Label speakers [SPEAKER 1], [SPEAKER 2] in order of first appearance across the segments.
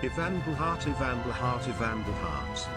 [SPEAKER 1] Ivan Blahart, Ivan Blahart, Ivan Blahart.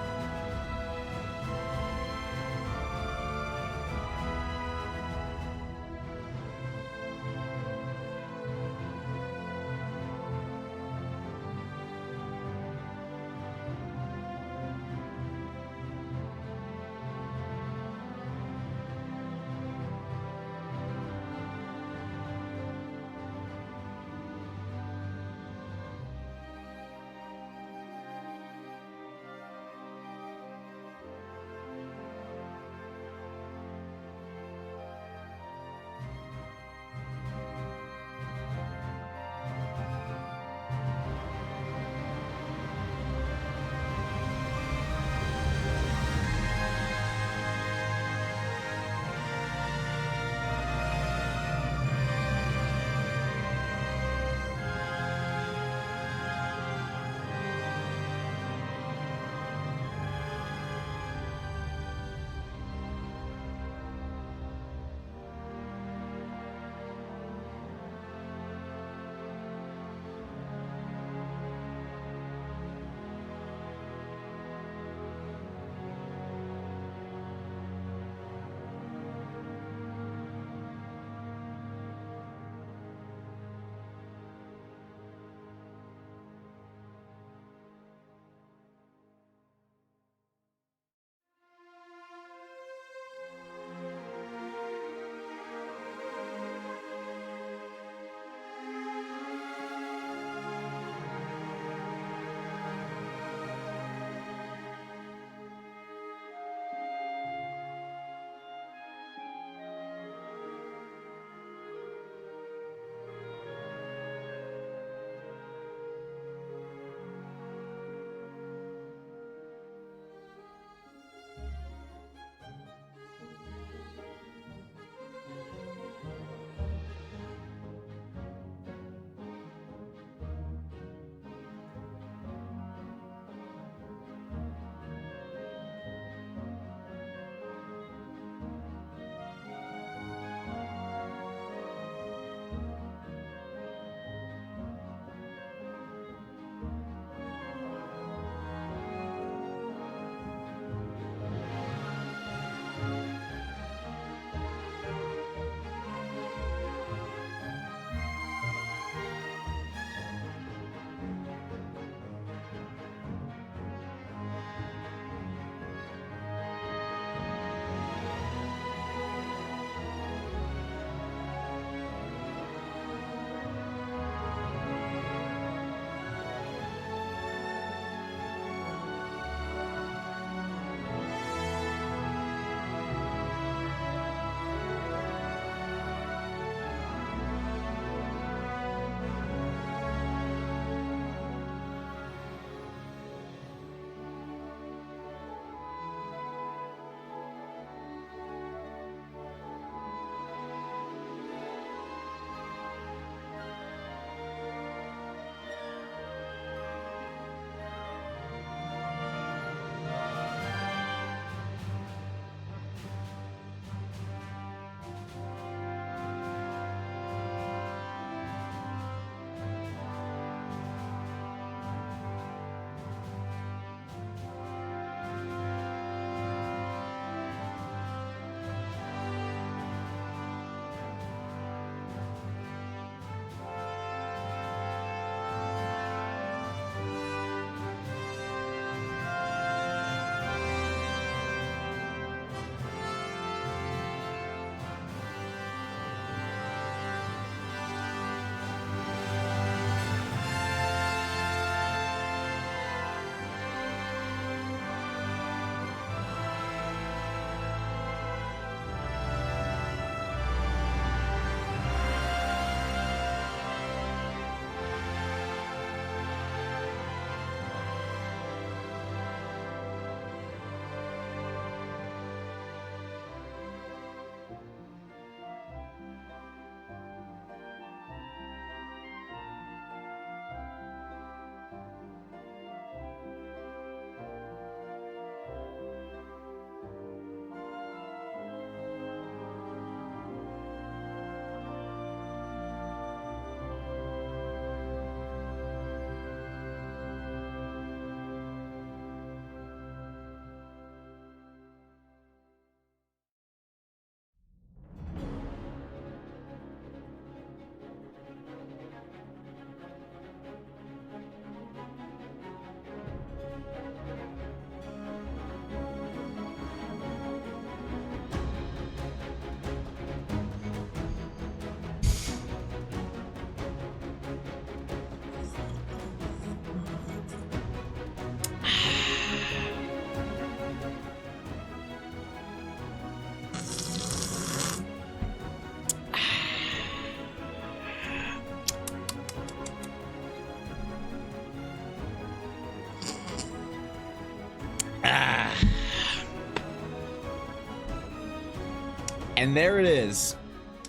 [SPEAKER 2] And there it is.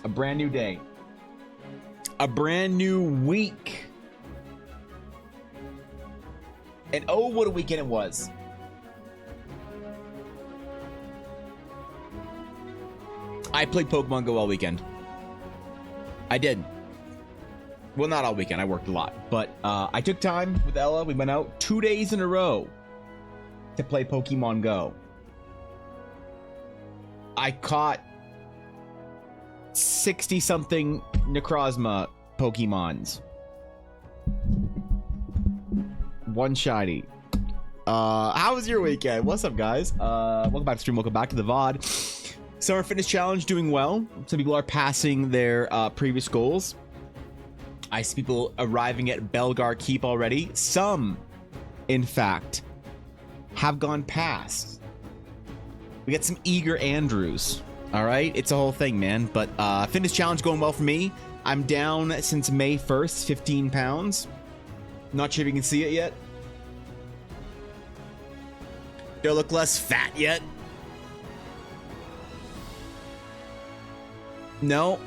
[SPEAKER 2] A brand new day. A brand new week. And oh, what a weekend it was. I played Pokemon Go all weekend. I did. Well, not all weekend. I worked a lot. But I took time with Ella. We went out 2 days in a row to play Pokemon Go. I caught 60-something Necrozma Pokemons. One shiny. How was your weekend? What's up, guys? Welcome back to stream. Welcome back to the VOD. Summer Fitness Challenge doing well. Some people are passing their previous goals. I see people arriving at Belgar Keep already. Some, in fact, have gone past. We got some eager Andrews. All right, it's a whole thing, man. But Fitness Challenge going well for me. I'm down since May 1st, 15 pounds. Not sure if you can see it yet. Do I look less fat yet? No.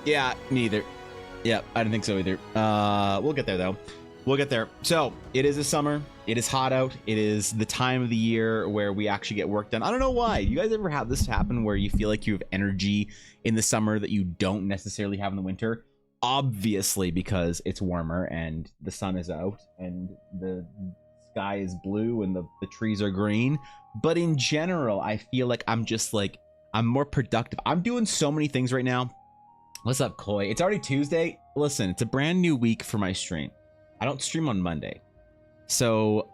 [SPEAKER 2] Yeah, me either. Yeah, I didn't think so either. We'll get there though. We'll get there. So it is a summer. It is hot out. It is the time of the year where we actually get work done. I don't know why. You guys ever have this happen where you feel like you have energy in the summer that you don't necessarily have in the winter? Obviously, because it's warmer and the sun is out and the sky is blue and the trees are green. But in general, I feel like I'm more productive. I'm doing so many things right now. What's up, Koi? It's already Tuesday. Listen, it's a brand new week for my stream. I don't stream on Monday. So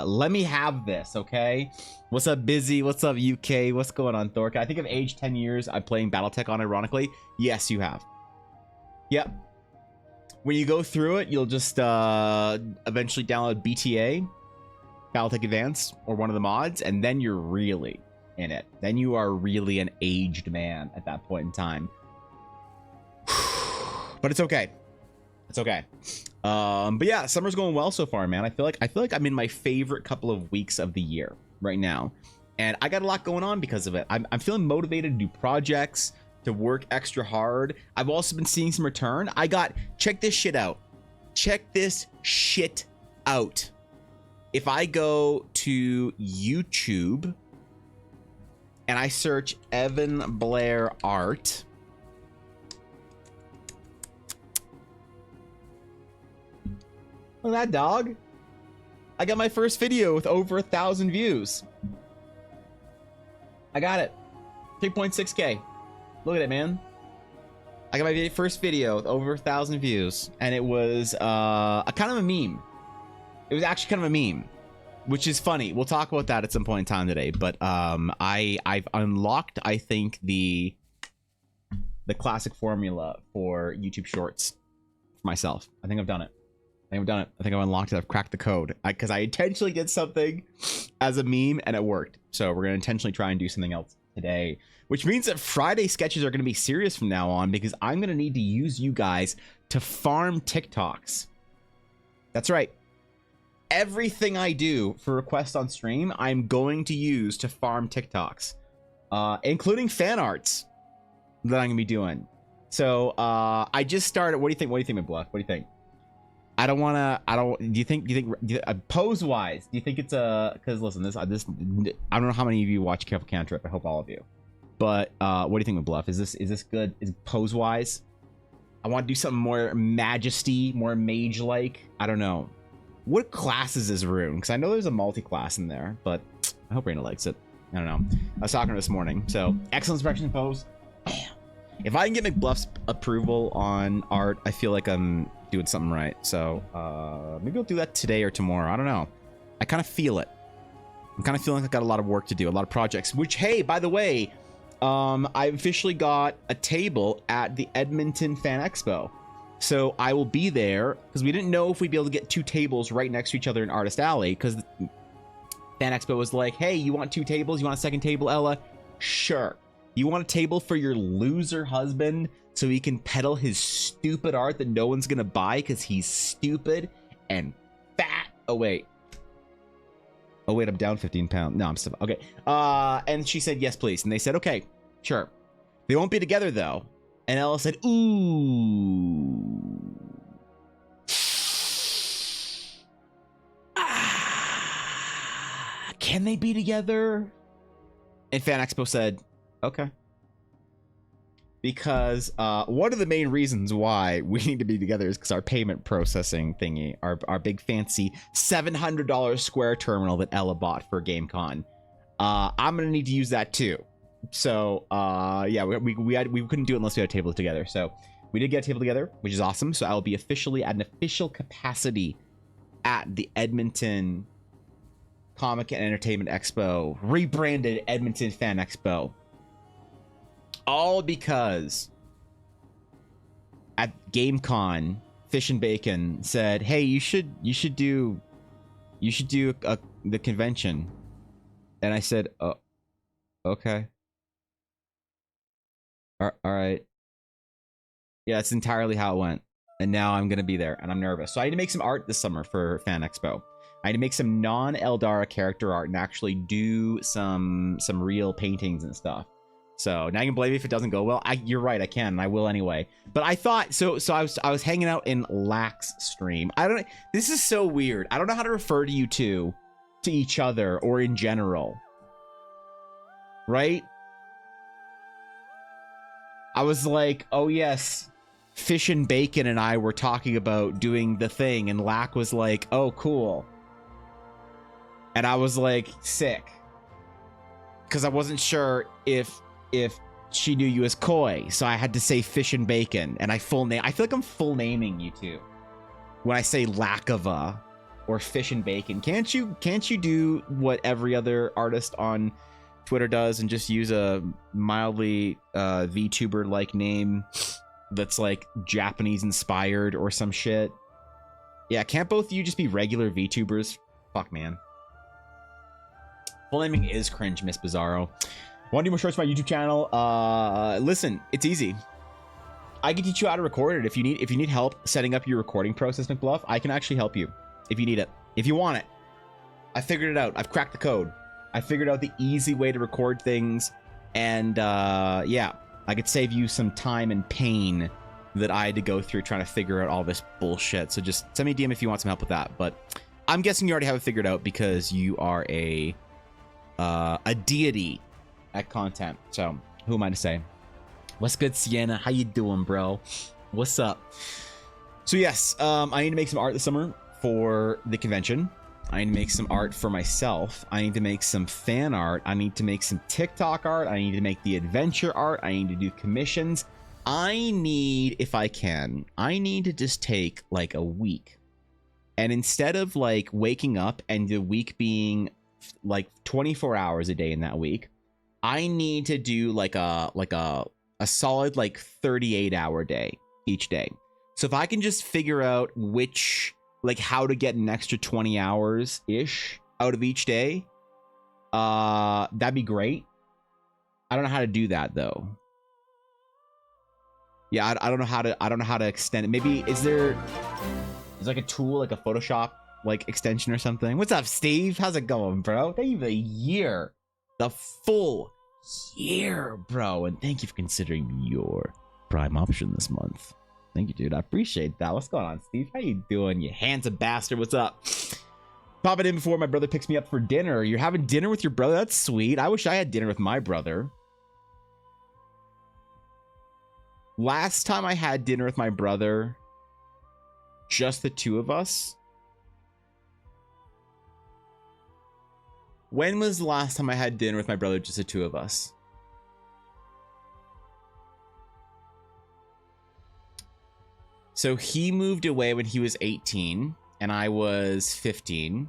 [SPEAKER 2] let me have this, okay? What's up, Busy? What's up, UK? What's going on, Thorka? I think I've aged 10 years. I'm playing Battletech on, ironically. Yes, you have. Yep. When you go through it, you'll just eventually download BTA, Battletech Advanced, or one of the mods, and then you're really in it. Then you are really an aged man at that point in time. But it's okay. It's okay. But yeah, summer's going well so far, man. I feel like I'm in my favorite couple of weeks of the year right now, and I got a lot going on because of it. I'm feeling motivated to do projects, to work extra hard. I've also been seeing some return. Check this shit out. Check this shit out. If I go to YouTube and I search Evan Blair art, look at that, dog. I got my first video with over 1,000 views. I got it. 3.6K. Look at it, man. I got my first video with over 1,000 views, and it was a kind of a meme. It was actually kind of a meme, which is funny. We'll talk about that at some point in time today. But I've unlocked, I think, the classic formula for YouTube Shorts for myself. I think I've done it. I think I've unlocked it. I've cracked the code because I intentionally did something as a meme and it worked. So we're going to intentionally try and do something else today, which means that Friday sketches are going to be serious from now on, because I'm going to need to use you guys to farm TikToks. That's right. Everything I do for requests on stream, I'm going to use to farm TikToks, including fan arts that I'm going to be doing. So I just started. What do you think? What do you think, my bluff? What do you think? Do you think pose wise, do you think it's because listen, I don't know how many of you watch Careful Cantrip. I hope all of you. But what do you think of Bluff? Is this good? Is pose wise? I want to do something more majesty, more mage like. I don't know. What class is this rune? Because I know there's a multi-class in there, but I hope Raina likes it. I don't know. I was talking to her this morning. So excellent inspection pose. If I can get McBluff's approval on art, I feel like I'm doing something right. So maybe I'll do that today or tomorrow. I don't know. I kind of feel it. I'm kind of feeling like I've got a lot of work to do, a lot of projects, which, hey, by the way, I officially got a table at the Edmonton Fan Expo. So I will be there, because we didn't know if we'd be able to get 2 tables right next to each other in Artist Alley, because Fan Expo was like, hey, you want 2 tables? You want a second table, Ella? Sure. You want a table for your loser husband so he can peddle his stupid art that no one's going to buy because he's stupid and fat? Oh, wait. Oh wait, I'm down 15 pounds. No, I'm still okay. And she said yes, please. And they said okay, sure. They won't be together though. And Ella said, ooh. Can they be together? And Fan Expo said, okay. Because one of the main reasons why we need to be together is because our payment processing thingy, our big fancy $700 Square terminal that Ella bought for GameCon. I'm gonna need to use that too. So yeah, we couldn't do it unless we had a table together. So we did get a table together, which is awesome. So I will be officially at an official capacity at the Edmonton Comic and Entertainment Expo, rebranded Edmonton Fan Expo. All because at GameCon, Fish and Bacon said, "Hey, you should do the convention," and I said, "Oh, okay, all right." Yeah, that's entirely how it went, and now I'm gonna be there, and I'm nervous. So I need to make some art this summer for Fan Expo. I need to make some non-Eldara character art and actually do some real paintings and stuff. So now you can blame me if it doesn't go well. You're right, I can, and I will anyway. But I thought so I was hanging out in Lack's stream. This is so weird. I don't know how to refer to you two to each other or in general. Right? I was like, oh yes, Fish and Bacon and I were talking about doing the thing, and Lack was like, oh cool. And I was like, sick. Because I wasn't sure if she knew you as Koi, so I had to say Fish and Bacon, and I feel like I'm full naming you two when I say Lackava or Fish and Bacon. Can't you do what every other artist on Twitter does and just use a mildly VTuber like name that's like Japanese inspired or some shit? Yeah, can't both of you just be regular VTubers? Fuck, man. Full naming is cringe, Miss Bizarro. Want to do more shorts on my YouTube channel? Listen, it's easy. I can teach you how to record it. If you need help setting up your recording process, McBluff, I can actually help you if you need it. If you want it. I figured it out. I've cracked the code. I figured out the easy way to record things, and yeah, I could save you some time and pain that I had to go through trying to figure out all this bullshit. So just send me a DM if you want some help with that. But I'm guessing you already have it figured out because you are a deity at content. So who am I to say? What's good, Sienna? How you doing, bro? What's up? So yes, I need to make some art this summer for the convention. I need to make some art for myself. I need to make some fan art. I need to make some TikTok art. I need to make the adventure art. I need to do commissions. I need, if I can, I need to just take like a week, and instead of like waking up and the week being like 24 hours a day in that week, I need to do like a solid like 38-hour day each day. So if I can just figure out how to get an extra 20 hours ish out of each day, that'd be great. I don't know how to do that though. Yeah, I don't know how to extend it. Maybe there's like a tool, like a Photoshop like extension or something. What's up, Steve? How's it going, bro? Thank you for the year. The full year, bro. And thank you for considering your Prime option this month. Thank you, dude. I appreciate that. What's going on, Steve? How you doing, you handsome bastard? What's up? Popping in before my brother picks me up for dinner. You're having dinner with your brother? That's sweet. I wish I had dinner with my brother. Last time I had dinner with my brother, just the two of us. When was the last time I had dinner with my brother, just the two of us? So he moved away when he was 18 and I was 15.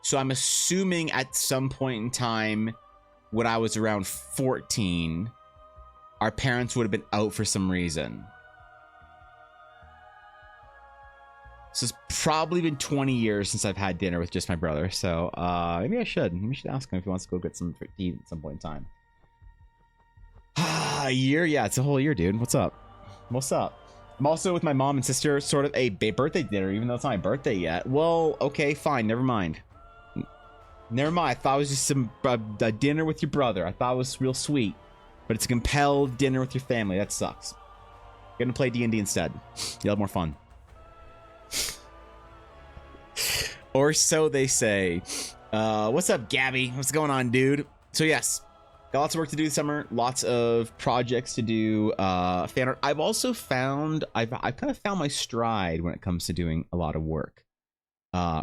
[SPEAKER 2] So I'm assuming at some point in time when I was around 14, our parents would have been out for some reason. So it's probably been 20 years since I've had dinner with just my brother. So maybe I should. Maybe I should ask him if he wants to go get some to eat at some point in time. A year? Yeah, it's a whole year, dude. What's up? What's up? I'm also with my mom and sister, sort of a birthday dinner, even though it's not my birthday yet. Well, okay, fine, never mind. Never mind. I thought it was just some dinner with your brother. I thought it was real sweet, but it's a compelled dinner with your family. That sucks. You're gonna play D&D instead. You'll have more fun. Or so they say. What's up, Gabby? What's going on, dude? So yes, got lots of work to do this summer. Lots of projects to do. Fan art. I've also found I've kind of found my stride when it comes to doing a lot of work.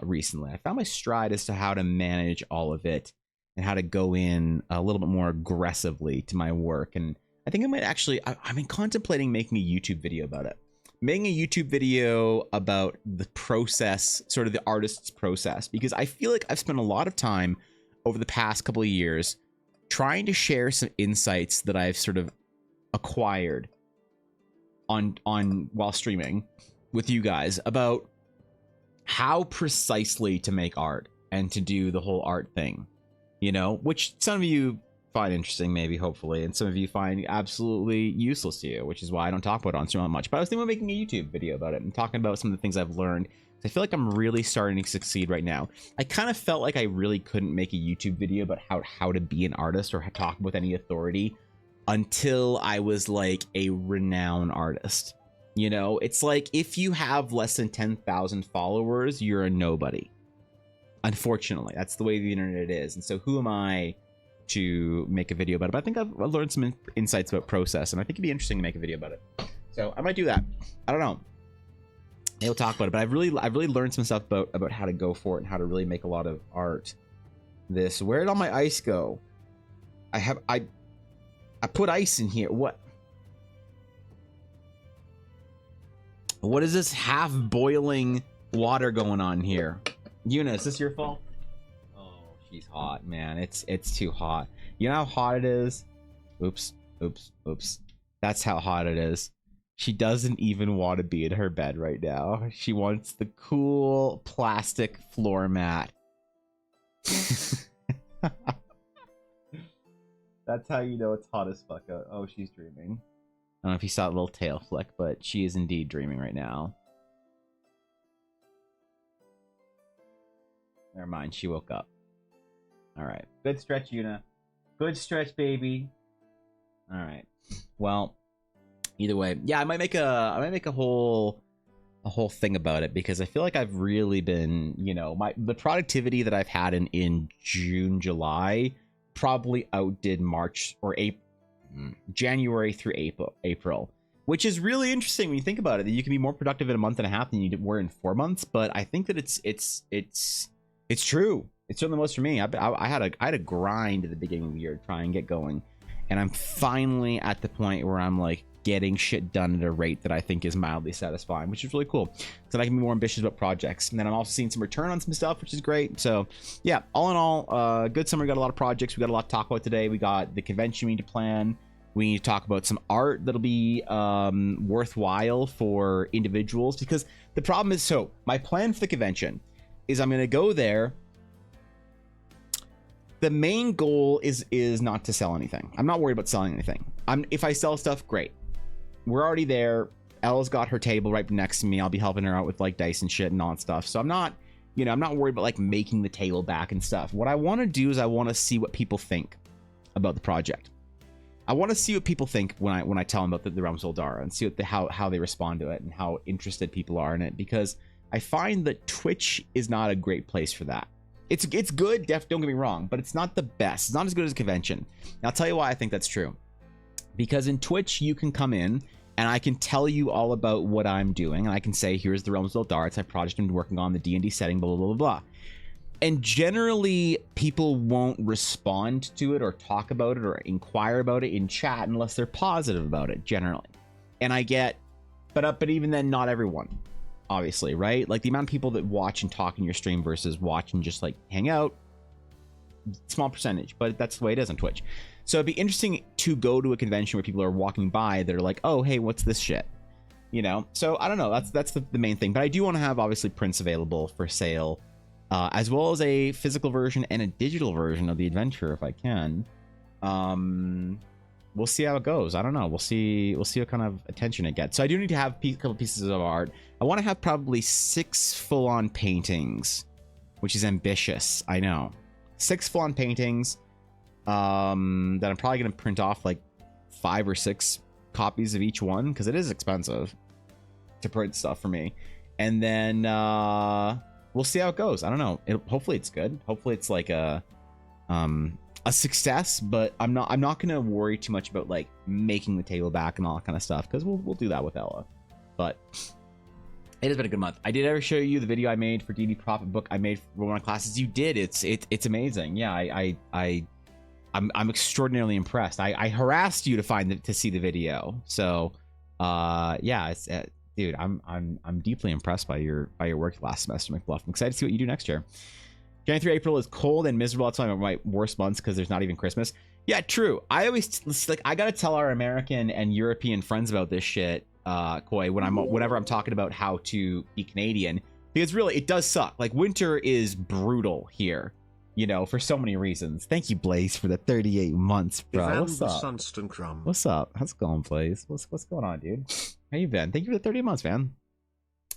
[SPEAKER 2] Recently, I found my stride as to how to manage all of it and how to go in a little bit more aggressively to my work. And I think I might actually. I've been contemplating making a YouTube video about it. Making a YouTube video about the process, sort of the artist's process, because I feel like I've spent a lot of time over the past couple of years trying to share some insights that I've sort of acquired on while streaming with you guys about how precisely to make art and to do the whole art thing, you know, which some of you find interesting, maybe, hopefully, and some of you find absolutely useless to you, which is why I don't talk about it on stream much. But I was thinking about making a YouTube video about it and talking about some of the things I've learned. I feel like I'm really starting to succeed right now. I kind of felt like I really couldn't make a YouTube video about how to be an artist or talk with any authority until I was like a renowned artist. You know, it's like if you have less than 10,000 followers, you're a nobody. Unfortunately, that's the way the internet is. And so who am I to make a video about it? But I think I've learned some insights about process, and I think it'd be interesting to make a video about it. So I might do that. I don't know. We'll talk about it, but I've really learned some stuff about how to go for it and how to really make a lot of art. Where did all my ice go? I put ice in here. What is this half boiling water going on here? Yuna, is this your fault? Oh, she's hot, man. It's too hot. You know how hot it is? Oops. That's how hot it is. She doesn't even want to be in her bed right now. She wants the cool plastic floor mat. That's how you know it's hot as fuck out. Oh, she's dreaming. I don't know if you saw a little tail flick, but she is indeed dreaming right now. Never mind, she woke up. All right, good stretch, Yuna. Good stretch, baby. All right. Well, either way, yeah, I might make a whole thing about it, because I feel like I've really been, you know, the productivity that I've had in June, July probably outdid March or January through April, which is really interesting when you think about it, that you can be more productive in a month and a half than you were in 4 months. But I think that it's true. It's certainly most for me. I had a grind at the beginning of the year to try and get going, and I'm finally at the point where I'm like getting shit done at a rate that I think is mildly satisfying, which is really cool, because I can be more ambitious about projects. And then I'm also seeing some return on some stuff, which is great. So yeah, all in all, good summer. We got a lot of projects. We got a lot to talk about today. We got the convention we need to plan. We need to talk about some art that'll be worthwhile for individuals, because the problem is, so my plan for the convention is I'm going to go there. The main goal is not to sell anything. I'm not worried about selling anything. If I sell stuff, great. We're already there. Ella's got her table right next to me. I'll be helping her out with like dice and shit and all that stuff. So I'm not worried about like making the table back and stuff. What I want to do is I want to see what people think about the project. I want to see what people think when I tell them about the Realms of Eldara, and see how they respond to it and how interested people are in it, because I find that Twitch is not a great place for that. It's good, don't get me wrong, but it's not the best. It's not as good as a convention. And I'll tell you why I think that's true. Because in Twitch, you can come in and I can tell you all about what I'm doing, and I can say, here's the Realms of Eldara. It's a project I'm working on, the D&D setting, blah, blah, blah, blah. And generally, people won't respond to it or talk about it or inquire about it in chat unless they're positive about it, generally. And I get, but even then, not everyone, obviously, right? Like the amount of people that watch and talk in your stream versus watch and just like hang out, small percentage, but that's the way it is on Twitch. So it'd be interesting to go to a convention where people are walking by that are like, oh, hey, what's this shit? You know? So I don't know. That's the main thing. But I do want to have, obviously, prints available for sale, as well as a physical version and a digital version of the adventure if I can. We'll see how it goes. I don't know. We'll see what kind of attention it gets. So I do need to have a couple pieces of art. I want to have probably 6 full-on paintings, which is ambitious. I know. 6 full-on paintings that I'm probably going to print off like 5 or 6 copies of each one, because it is expensive to print stuff for me. And then we'll see how it goes. I don't know. Hopefully it's good. Hopefully it's like a success, but I'm not gonna worry too much about like making the table back and all that kind of stuff, because we'll do that with Ella. But it has been a good month. I did ever show you the video I made for DD Profit Book I made for one of my classes? You did. It's amazing. Yeah, I'm extraordinarily impressed. I harassed you to see the video. So yeah, it's dude, I'm deeply impressed by your work last semester, McBluff. I'm excited to see what you do next year. January through April is cold and miserable. That's one of my worst months because there's not even Christmas. Yeah, true. I always like, I gotta tell our American and European friends about this shit, Koi, whenever I'm talking about how to be Canadian, because really it does suck. Like, winter is brutal here, you know, for so many reasons. Thank you, Blaze, for the 38 months, bro.
[SPEAKER 1] Ivan
[SPEAKER 2] What's up?
[SPEAKER 1] Sunstenkrum.
[SPEAKER 2] What's up? How's it going, Blaze? What's going on, dude? How you been? Thank you for the 38 months, man.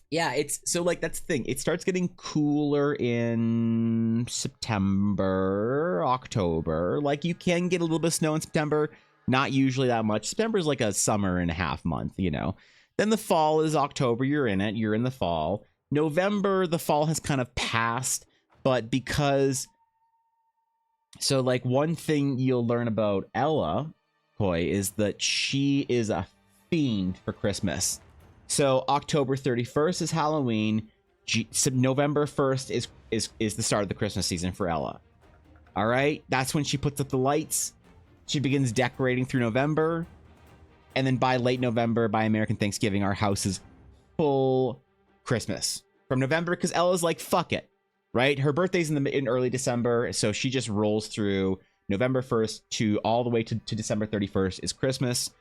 [SPEAKER 2] Yeah, it's so like, that's the thing. It starts getting cooler in September, October. Like, you can get a little bit of snow in September, not usually that much. September is like a summer and a half month, you know. Then the fall is October. You're in it. You're in the fall. November, the fall has kind of passed, but because, so like, one thing you'll learn about Ella, Koi, is that she is a fiend for Christmas. So October 31st is Halloween. November 1st is the start of the Christmas season for Ella. All right, that's when she puts up the lights. She begins decorating through November, and then by late November, by American Thanksgiving, our house is full Christmas from November, because Ella's like, fuck it, right? Her birthday's in early December, so she just rolls through November 1st to all the way to December 31st is Christmas.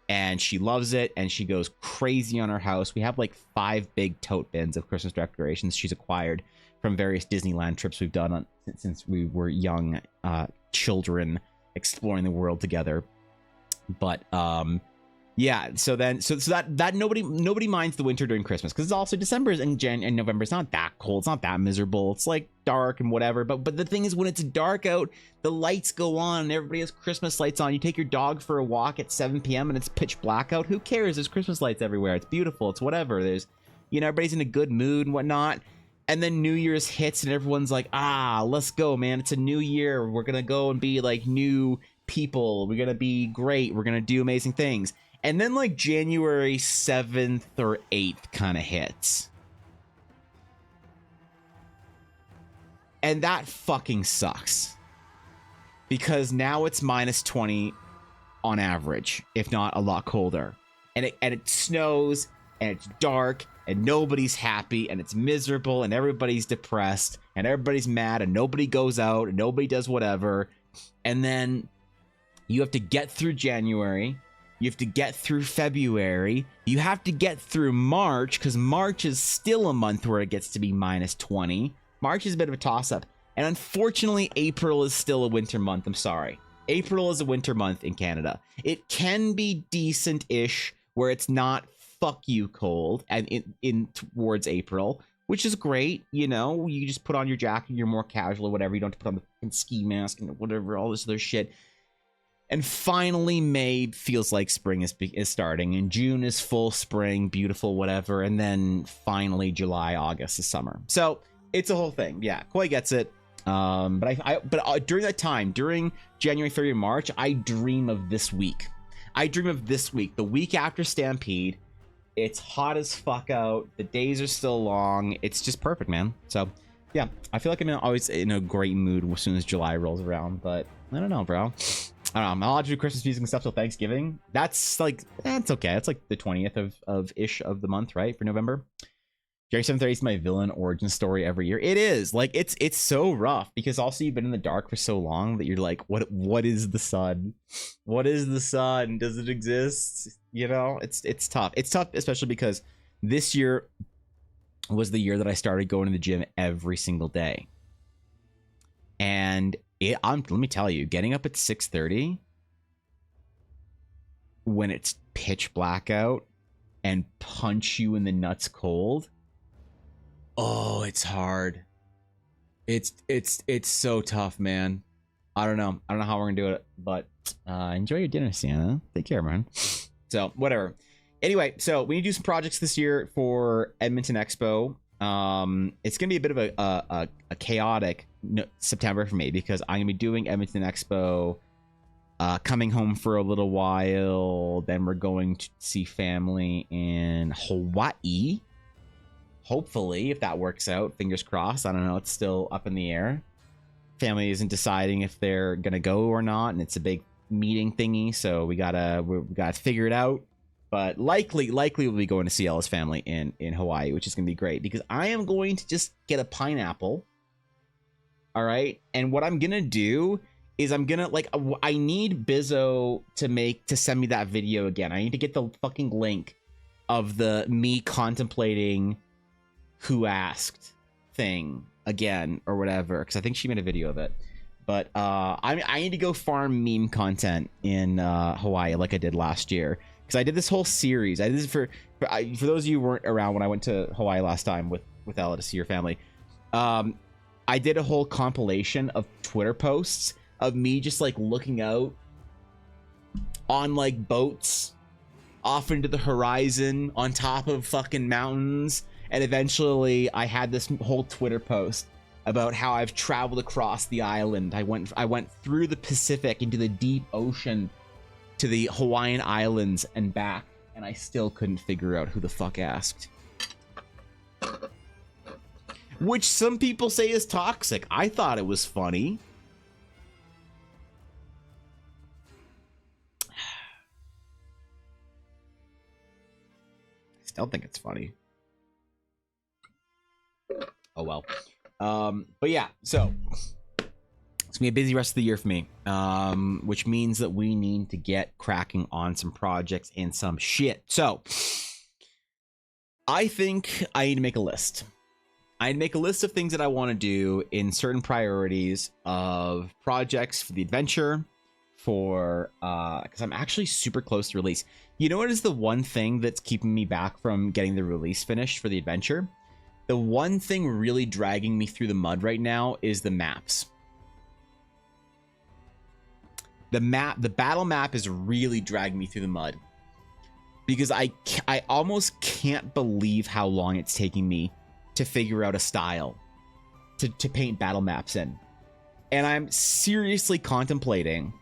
[SPEAKER 2] And she loves it, and she goes crazy on our house. We have like 5 big tote bins of Christmas decorations she's acquired from various Disneyland trips we've done since we were young children exploring the world together. But yeah, so that nobody minds the winter during Christmas, because it's also December and November is not that cold. It's not that miserable. It's like dark and whatever. But the thing is, when it's dark out, the lights go on and everybody has Christmas lights on. You take your dog for a walk at 7 p.m. and it's pitch black out. Who cares? There's Christmas lights everywhere. It's beautiful. It's whatever. There's, you know, everybody's in a good mood and whatnot. And then New Year's hits and everyone's like, let's go, man. It's a new year. We're gonna go and be like new people. We're gonna be great. We're gonna do amazing things. And then like January 7th or 8th kind of hits. And that fucking sucks. Because now it's minus 20 on average, if not a lot colder. And it snows, and it's dark, and nobody's happy, and it's miserable, and everybody's depressed, and everybody's mad, and nobody goes out, and nobody does whatever. And then you have to get through January. You have to get through February. You have to get through March, because March is still a month where it gets to be minus 20. March is a bit of a toss-up. And unfortunately, April is still a winter month. I'm sorry. April is a winter month in Canada. It can be decent-ish, where it's not fuck you cold and in towards April, which is great. You know, you just put on your jacket, you're more casual or whatever. You don't have to put on the ski mask and whatever, all this other shit. And finally, May feels like spring is starting, and June is full spring, beautiful, whatever. And then finally, July, August is summer. So it's a whole thing. Yeah, Koi gets it. But during that time, during January, February, March, I dream of this week. I dream of this week, the week after Stampede. It's hot as fuck out. The days are still long. It's just perfect, man. So yeah, I feel like I'm always in a great mood as soon as July rolls around. But I don't know, bro. I don't know. I'm allowed to do Christmas music and stuff till Thanksgiving. That's like, it's okay. It's like the 20th of the month, right? For November. January 7th is my villain origin story every year. It is like, it's so rough, because also you've been in the dark for so long that you're like, what is the sun? What is the sun? Does it exist? You know, it's tough. It's tough, especially because this year was the year that I started going to the gym every single day. And let me tell you, getting up at 6:30 when it's pitch black out and punch you in the nuts cold. Oh, it's hard. It's so tough, man. I don't know how we're gonna do it, but enjoy your dinner, Sienna. Take care, man. So whatever. Anyway, so we need to do some projects this year for Edmonton Expo. It's gonna be a bit of a chaotic September for me because I'm gonna be doing Edmonton Expo, coming home for a little while. Then we're going to see family in Hawaii. Hopefully, if that works out, fingers crossed. I don't know. It's still up in the air. Family isn't deciding if they're gonna go or not, and it's a big meeting thingy, so we gotta figure it out. But likely we'll be going to see Ella's family in Hawaii, which is gonna be great because I am going to just get a pineapple. All right, and what I'm gonna do is I'm gonna I need Bizzo to send me that video again. I need to get the fucking link of the me contemplating who asked thing again or whatever, because I think she made a video of it. But I need to go farm meme content in Hawaii like I did last year, because I did this whole series. I did this for those of you who weren't around when I went to Hawaii last time with Ella to see your family. I did a whole compilation of Twitter posts of me just like looking out on like boats off into the horizon on top of fucking mountains. And eventually I had this whole Twitter post about how I've traveled across the island. I went through the Pacific into the deep ocean to the Hawaiian Islands and back, and I still couldn't figure out who the fuck asked. Which some people say is toxic. I thought it was funny. I still think it's funny. Oh well. But yeah, so it's gonna be a busy rest of the year for me, which means that we need to get cracking on some projects and some shit. So I think I need to make a list. I need to make a list of things that I want to do in certain priorities of projects for the adventure, for because I'm actually super close to release. You know what is the one thing that's keeping me back from getting the release finished for the adventure? The one thing really dragging me through the mud right now is the maps. The battle map is really dragging me through the mud because I almost can't believe how long it's taking me to figure out a style to paint battle maps in. And I'm seriously contemplating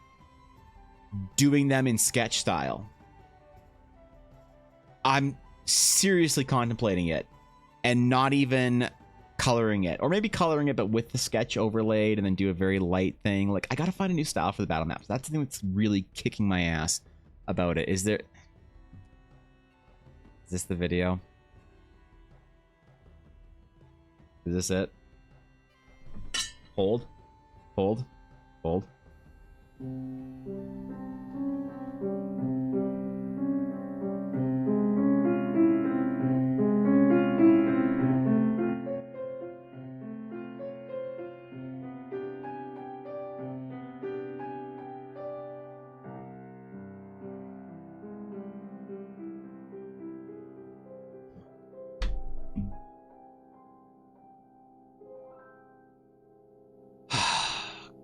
[SPEAKER 2] doing them in sketch style. I'm seriously contemplating it. And not even coloring it, or maybe coloring it, but with the sketch overlaid, and then do a very light thing. Like, I gotta find a new style for the battle maps. That's the thing that's really kicking my ass about it. Is this the video? Is this it? Hold.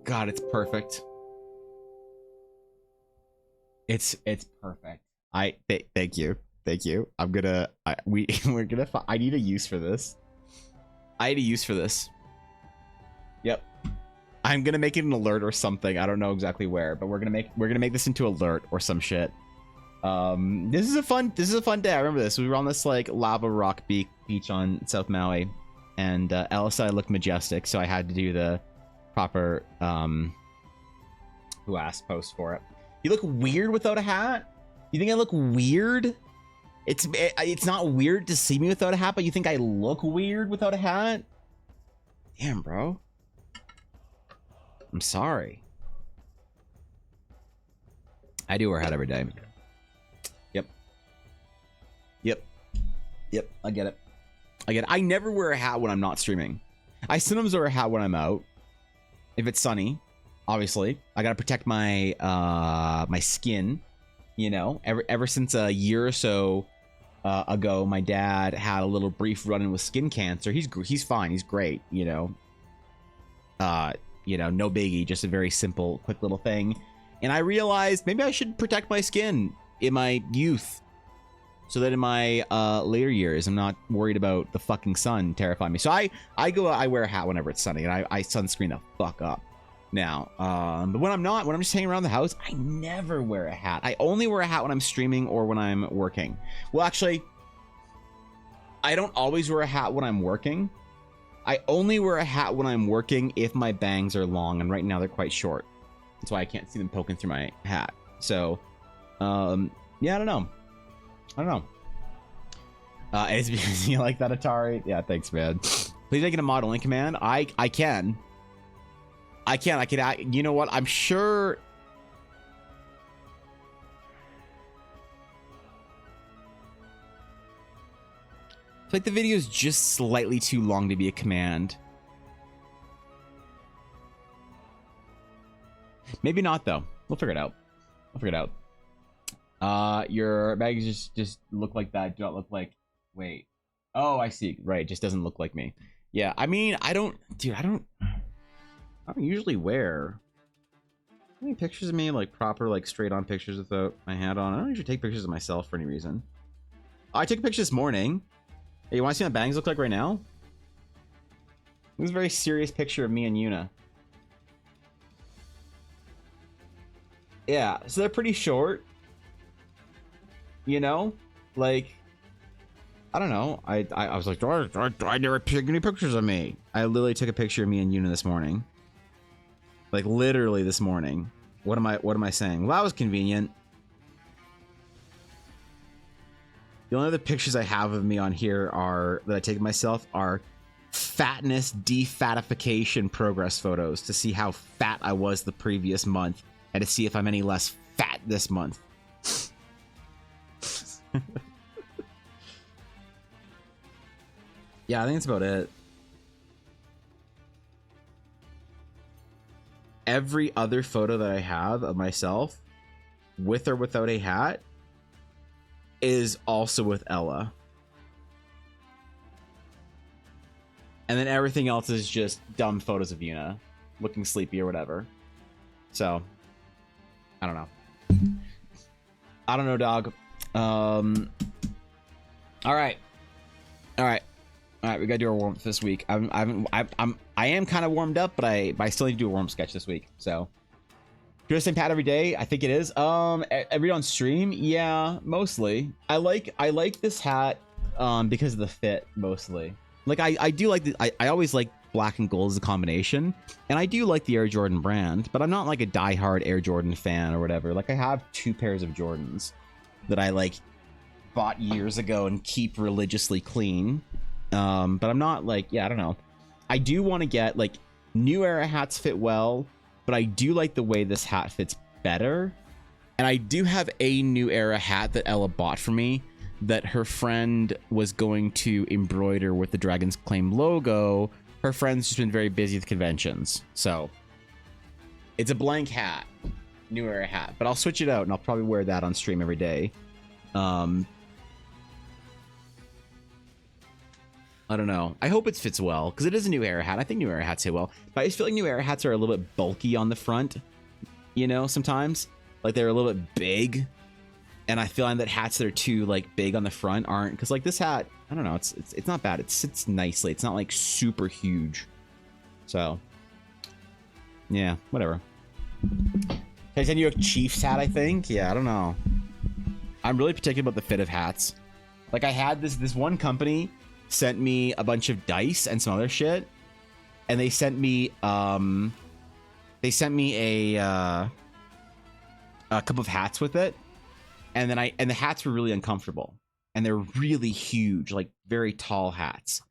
[SPEAKER 2] God, it's perfect. It's perfect. Thank you. I'm gonna I need a use for this. Yep. I'm gonna make it an alert or something. I don't know exactly where, but we're gonna make this into alert or some shit. This is a fun day. I remember this. We were on this like lava rock beach on South Maui, and Ella said I looked majestic, so I had to do the proper who asked post for it. You look weird without a hat? You think I look weird? It's not weird to see me without a hat, but you think I look weird without a hat? Damn, bro. I'm sorry. I do wear a hat every day. Yep. I get it. I never wear a hat when I'm not streaming. I sometimes wear a hat when I'm out. If it's sunny, obviously. I gotta protect my my skin. You know, ever since a year or so ago, my dad had a little brief run-in with skin cancer. He's fine. He's great. You know, You know, no biggie, just a very simple, quick little thing. And I realized maybe I should protect my skin in my youth, so that in my later years, I'm not worried about the fucking sun terrifying me. So I wear a hat whenever it's sunny, and I sunscreen the fuck up now. But when I'm not, when I'm just hanging around the house, I never wear a hat. I only wear a hat when I'm streaming or when I'm working. Well, actually, I don't always wear a hat when I'm working. I only wear a hat when I'm working if my bangs are long, and right now they're quite short. That's why I can't see them poking through my hat. So, yeah, I don't know. It's because you like that Atari? Yeah, thanks, man. Please make it a modeling command. I can. You know what? I'm sure. I feel like the video is just slightly too long to be a command. Maybe not, though. We'll figure it out. Your bags just look like that. Do not look like. Wait. Oh, I see. Right. It just doesn't look like me. Yeah. I mean, I don't usually wear any pictures of me, like proper, like straight on pictures without my hat on. I don't usually take pictures of myself for any reason. Oh, I took a picture this morning. Hey, you want to see what my bangs look like right now? This is a very serious picture of me and Yuna. Yeah, so they're pretty short. You know? Like, I don't know. I was like, I never took any pictures of me. I literally took a picture of me and Yuna this morning. Like, literally this morning. What am I saying? Well, that was convenient. The only other pictures I have of me on here are that I take of myself are fatness defatification progress photos to see how fat I was the previous month and to see if I'm any less fat this month. Yeah, I think that's about it. Every other photo that I have of myself, with or without a hat, is also with Ella. And then everything else is just dumb photos of Yuna looking sleepy or whatever. So, I don't know. I don't know, dog. All right. We gotta do our warm up this week. I am kind of warmed up, but I still need to do a warm sketch this week. So, do the same pat every day? I think it is. Every day on stream, yeah, mostly. I like this hat, because of the fit, mostly. Like I do like I always like black and gold as a combination, and I do like the Air Jordan brand, but I'm not like a diehard Air Jordan fan or whatever. Like I have 2 pairs of Jordans that I like bought years ago and keep religiously clean. But I'm not like, yeah, I don't know. I do want to get like New Era hats fit well, but I do like the way this hat fits better. And I do have a New Era hat that Ella bought for me that her friend was going to embroider with the Dragon's Claim logo. Her friend's just been very busy with conventions. So it's a blank hat, New Era hat, but I'll switch it out and I'll probably wear that on stream every day. I don't know. I hope it fits well because it is a New Era hat. I think New Era hats fit well, but I just feel like New Era hats are a little bit bulky on the front. You know, sometimes like they're a little bit big, and I feel like that hats that are too like big on the front aren't, because like this hat, I don't know. It's not bad. It sits nicely. It's not like super huge. So yeah, whatever. Can I send you a Chiefs hat? I think. Yeah, I don't know. I'm really particular about the fit of hats. Like I had this one company sent me a bunch of dice and some other shit, and they sent me a couple of hats with it, and then the hats were really uncomfortable, and they're really huge, like very tall hats,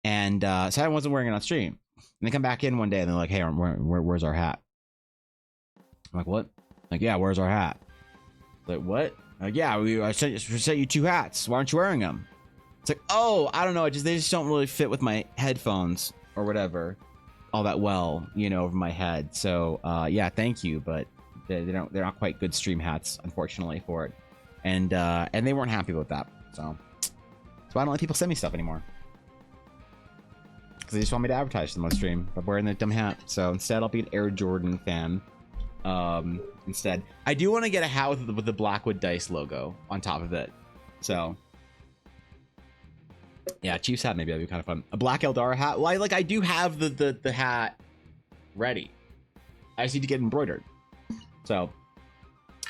[SPEAKER 2] and so I wasn't wearing it on stream. And they come back in one day and they're like, hey, where's our hat? I'm like, what? Like, yeah, where's our hat? Like, what? Like, yeah, I sent you 2 hats. Why aren't you wearing them? It's like, oh, I don't know. They just don't really fit with my headphones or whatever all that well, you know, over my head. So, yeah, thank you, but they're not quite good stream hats, unfortunately, for it. And they weren't happy about that. So I don't let people send me stuff anymore. because they just want me to advertise them on stream by wearing the dumb hat. So instead, I'll be an Air Jordan fan. Instead, I do want to get a hat with the Blackwood Dice logo on top of it. So yeah, Chiefs hat, maybe that'd be kind of fun. A black Eldara hat. Well, I do have the hat ready. I just need to get embroidered. So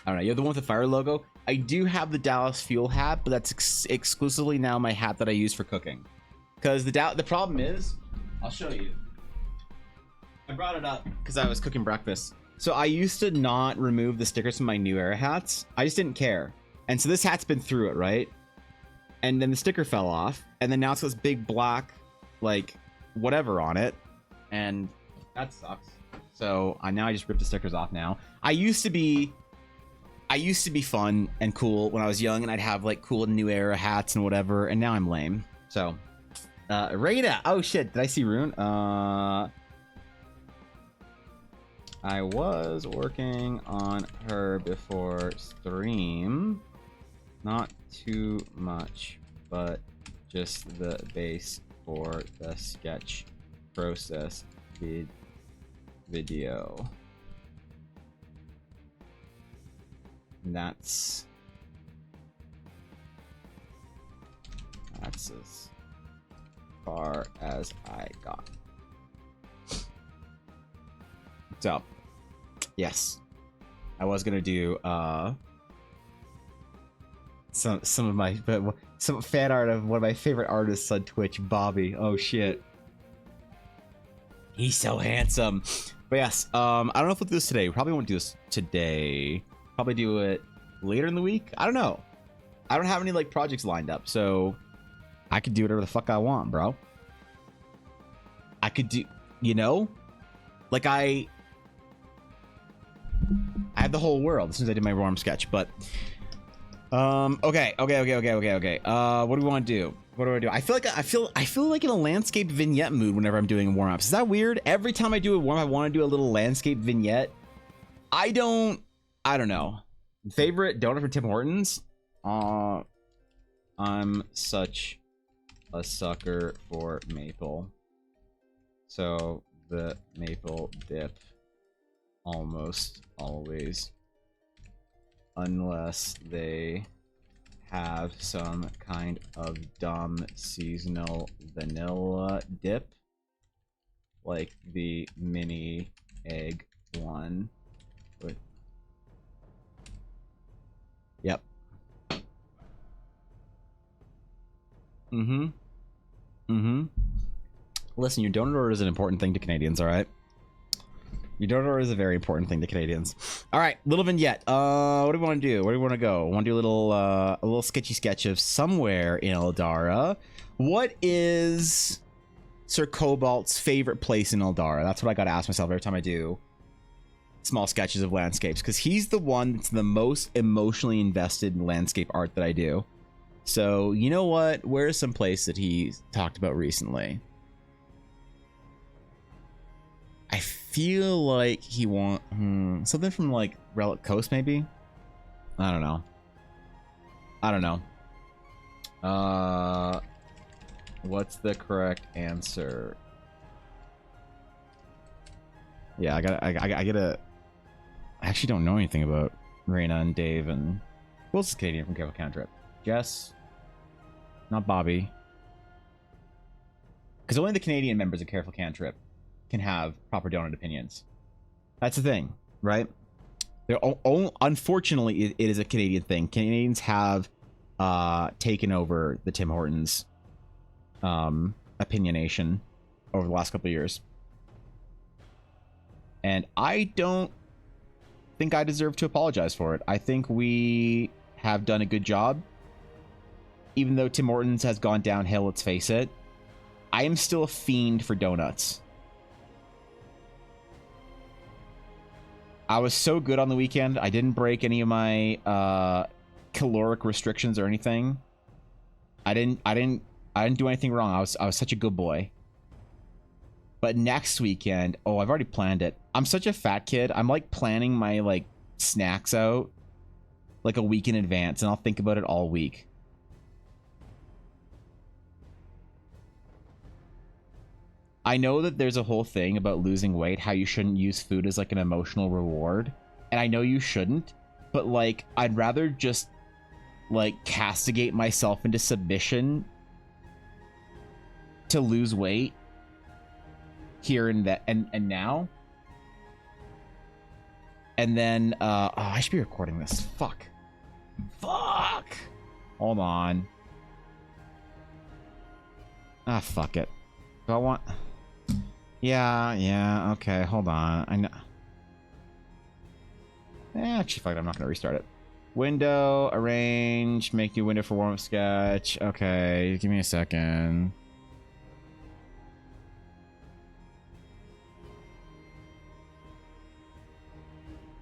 [SPEAKER 2] I don't know. You have the one with the fire logo. I do have the Dallas Fuel hat, but that's exclusively now my hat that I use for cooking. Because the problem is, I'll show you. I brought it up because I was cooking breakfast. So I used to not remove the stickers from my New Era hats. I just didn't care. And so this hat's been through it, right? And then the sticker fell off. And then now it's this big black, like, whatever on it. And that sucks. So now I just ripped the stickers off now. I used to be fun and cool when I was young, and I'd have like cool New Era hats and whatever. And now I'm lame. So, Rada. Oh shit, did I see Rune? I was working on her before stream. Not too much, but just the base for the sketch process video. That's as far as I got. So, yes, I was gonna do some fan art of one of my favorite artists on Twitch, Bobby. Oh shit, he's so handsome. But yes, I don't know if we'll do this today. We probably won't do this today. Probably do it later in the week. I don't know. I don't have any like projects lined up, so I could do whatever the fuck I want, bro. I could do, you know, like I had the whole world as soon as I did my warm sketch. But okay. What do we want to do? What do I do? I feel like in a landscape vignette mood whenever I'm doing warm-ups. Is that weird? Every time I do a warm-up, I want to do a little landscape vignette. I don't know. Favorite donut from Tim Hortons? I'm such a sucker for maple. So the maple dip almost always, unless they have some kind of dumb seasonal vanilla dip, like the mini egg one. But yep. Listen, your donut order is an important thing to Canadians, all right? Your donut order is a very important thing to Canadians. All right, little vignette. What do we want to do? Where do we want to go? Want to do a little sketchy sketch of somewhere in Eldara. What is Sir Cobalt's favorite place in Eldara? That's what I got to ask myself every time I do small sketches of landscapes, because he's the one that's the most emotionally invested in landscape art that I do. So, you know what? Where's some place that he talked about recently? I feel like he something from like Relic Coast, maybe? I don't know. What's the correct answer? Yeah, I actually don't know anything about Raina and Dave and who else is Canadian from Careful Cantrip? Jess, not Bobby, because only the Canadian members of Careful Cantrip can have proper donut opinions. That's the thing, right? Unfortunately, it is a Canadian thing. Canadians have taken over the Tim Hortons opinionation over the last couple of years, and I don't think I deserve to apologize for it. I think we have done a good job, even though Tim Hortons has gone downhill. Let's face it. I am still a fiend for donuts. I was so good on the weekend. I didn't break any of my caloric restrictions or anything. I didn't do anything wrong. I was such a good boy. But next weekend, oh, I've already planned it. I'm such a fat kid. I'm like planning my like snacks out like a week in advance, and I'll think about it all week. I know that there's a whole thing about losing weight, how you shouldn't use food as like an emotional reward. And I know you shouldn't, but like, I'd rather just like castigate myself into submission to lose weight here and that and now. And then oh, I should be recording this. Fuck. Hold on. Ah, fuck it. Do I want... Yeah, okay, hold on. I know. Actually, fuck it, I'm not gonna restart it. Window, arrange, make new window for warm-up sketch. Okay, give me a second.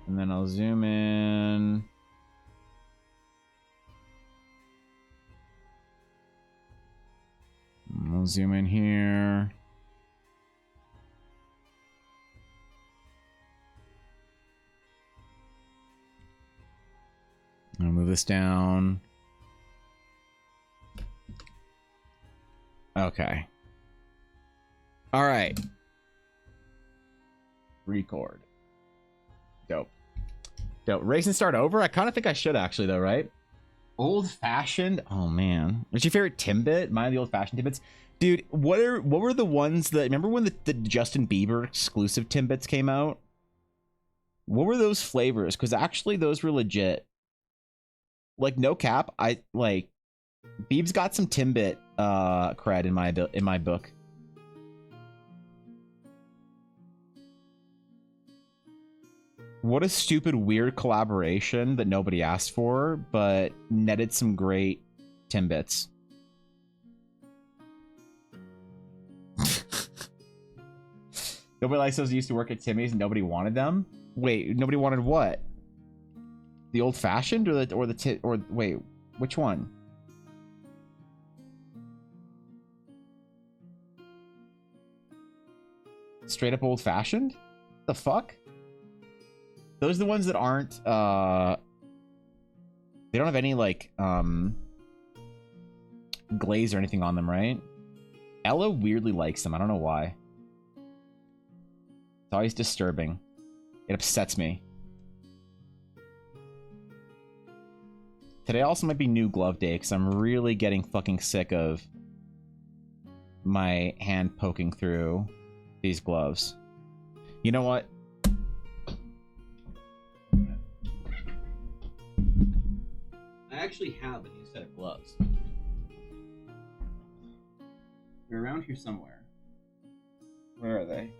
[SPEAKER 2] And then I'll zoom in. I'll zoom in here. I'll move this down. Okay. All right. Record. Dope. Race and start over? I kind of think I should actually though, right? Old fashioned? Oh man. What's your favorite Timbit? Mine are the old fashioned Timbits. Dude, what were the ones that... Remember when the Justin Bieber exclusive Timbits came out? What were those flavors? Because actually those were legit. Like, no cap, I like Biebs got some Timbit cred in my book. What a stupid weird collaboration that nobody asked for, but netted some great Timbits. Nobody likes those used to work at Timmy's and nobody wanted them? Wait, nobody wanted what? The old fashioned or wait, which one? Straight up old fashioned? The fuck? Those are the ones that aren't they don't have any like glaze or anything on them, right? Ella weirdly likes them. I don't know why. It's always disturbing. It upsets me. Today also might be new glove day because I'm really getting fucking sick of my hand poking through these gloves. You know what? I actually have a new set of gloves. They're around here somewhere. Where are they?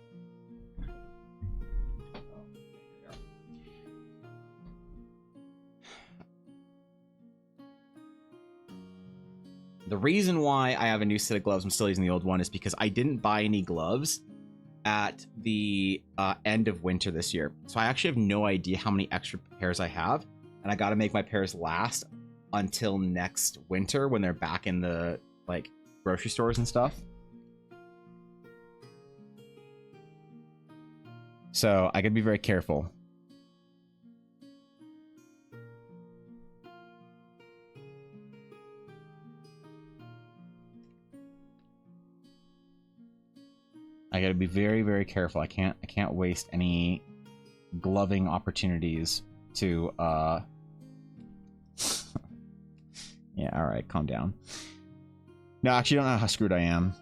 [SPEAKER 2] The reason why I have a new set of gloves, I'm still using the old one, is because I didn't buy any gloves at the end of winter this year. So I actually have no idea how many extra pairs I have. And I got to make my pairs last until next winter when they're back in the like grocery stores and stuff. So I gotta be very careful. I gotta be very, very careful. I can't waste any gloving opportunities to yeah, alright, calm down. No, actually, I don't know how screwed I am.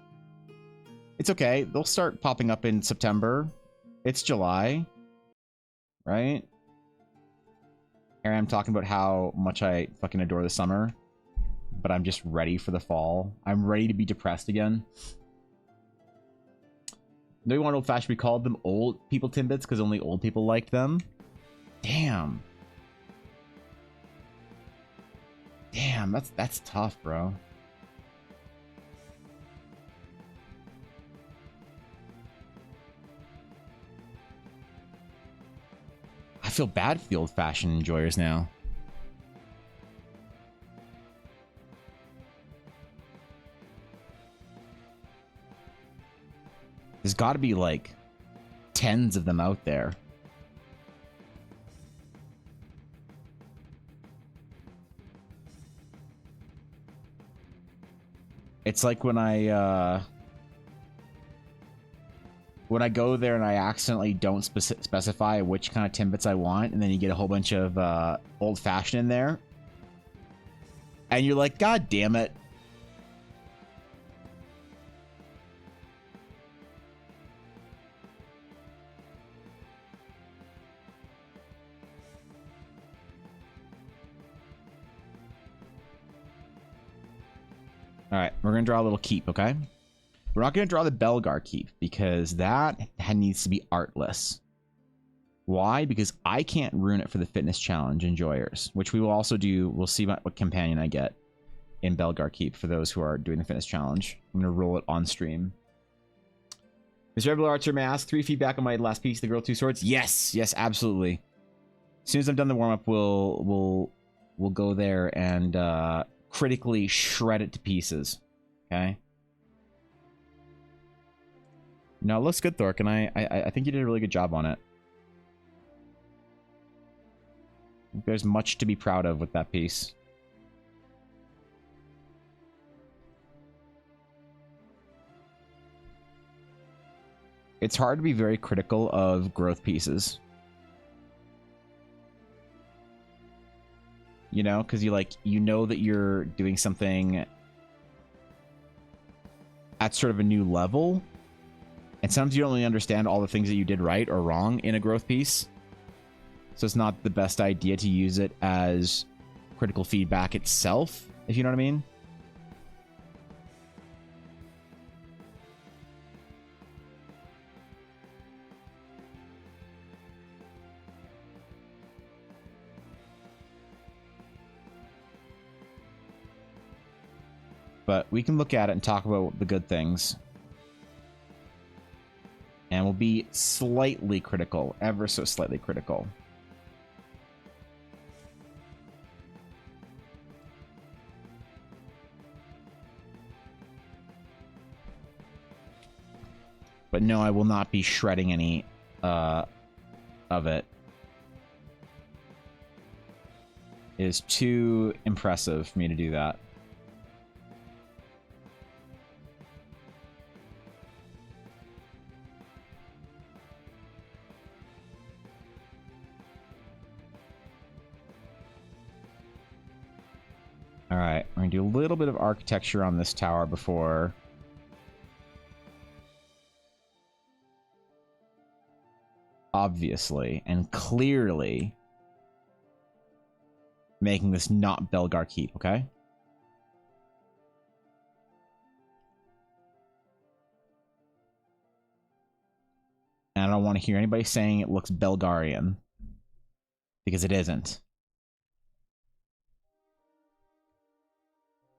[SPEAKER 2] It's okay. They'll start popping up in September. It's July. Right? Here I am talking about how much I fucking adore the summer. But I'm just ready for the fall. I'm ready to be depressed again. They want old fashioned. We called them old people Timbits because only old people liked them. Damn. Damn, that's tough, bro. I feel bad for the old fashioned enjoyers now. There's got to be like tens of them out there. It's like when I when I go there and I accidentally don't specify which kind of Timbits I want, and then you get a whole bunch of old-fashioned in there, and you're like, God damn it. All right, we're going to draw a little keep, okay? We're not going to draw the Belgar keep because that needs to be artless. Why? Because I can't ruin it for the fitness challenge enjoyers, which we will also do. We'll see what companion I get in Belgar keep for those who are doing the fitness challenge. I'm going to roll it on stream. Mr. Rebel Archer may ask 3 feedback on my last piece, the Girl 2 Swords. Yes, yes, absolutely. As soon as I've done the warm-up, we'll go there and critically shred it to pieces. Okay. No, it looks good, Thork, and I think you did a really good job on it. There's much to be proud of with that piece. It's hard to be very critical of growth pieces. You know, because you know that you're doing something at sort of a new level. And sometimes you don't really understand all the things that you did right or wrong in a growth piece. So it's not the best idea to use it as critical feedback itself, if you know what I mean. But we can look at it and talk about the good things. And we'll be slightly critical, ever so slightly critical. But no, I will not be shredding any of it. It is too impressive for me to do that. All right, we're gonna do a little bit of architecture on this tower before obviously and clearly making this not Belgar Keep, okay? And I don't want to hear anybody saying it looks Belgarian, because it isn't.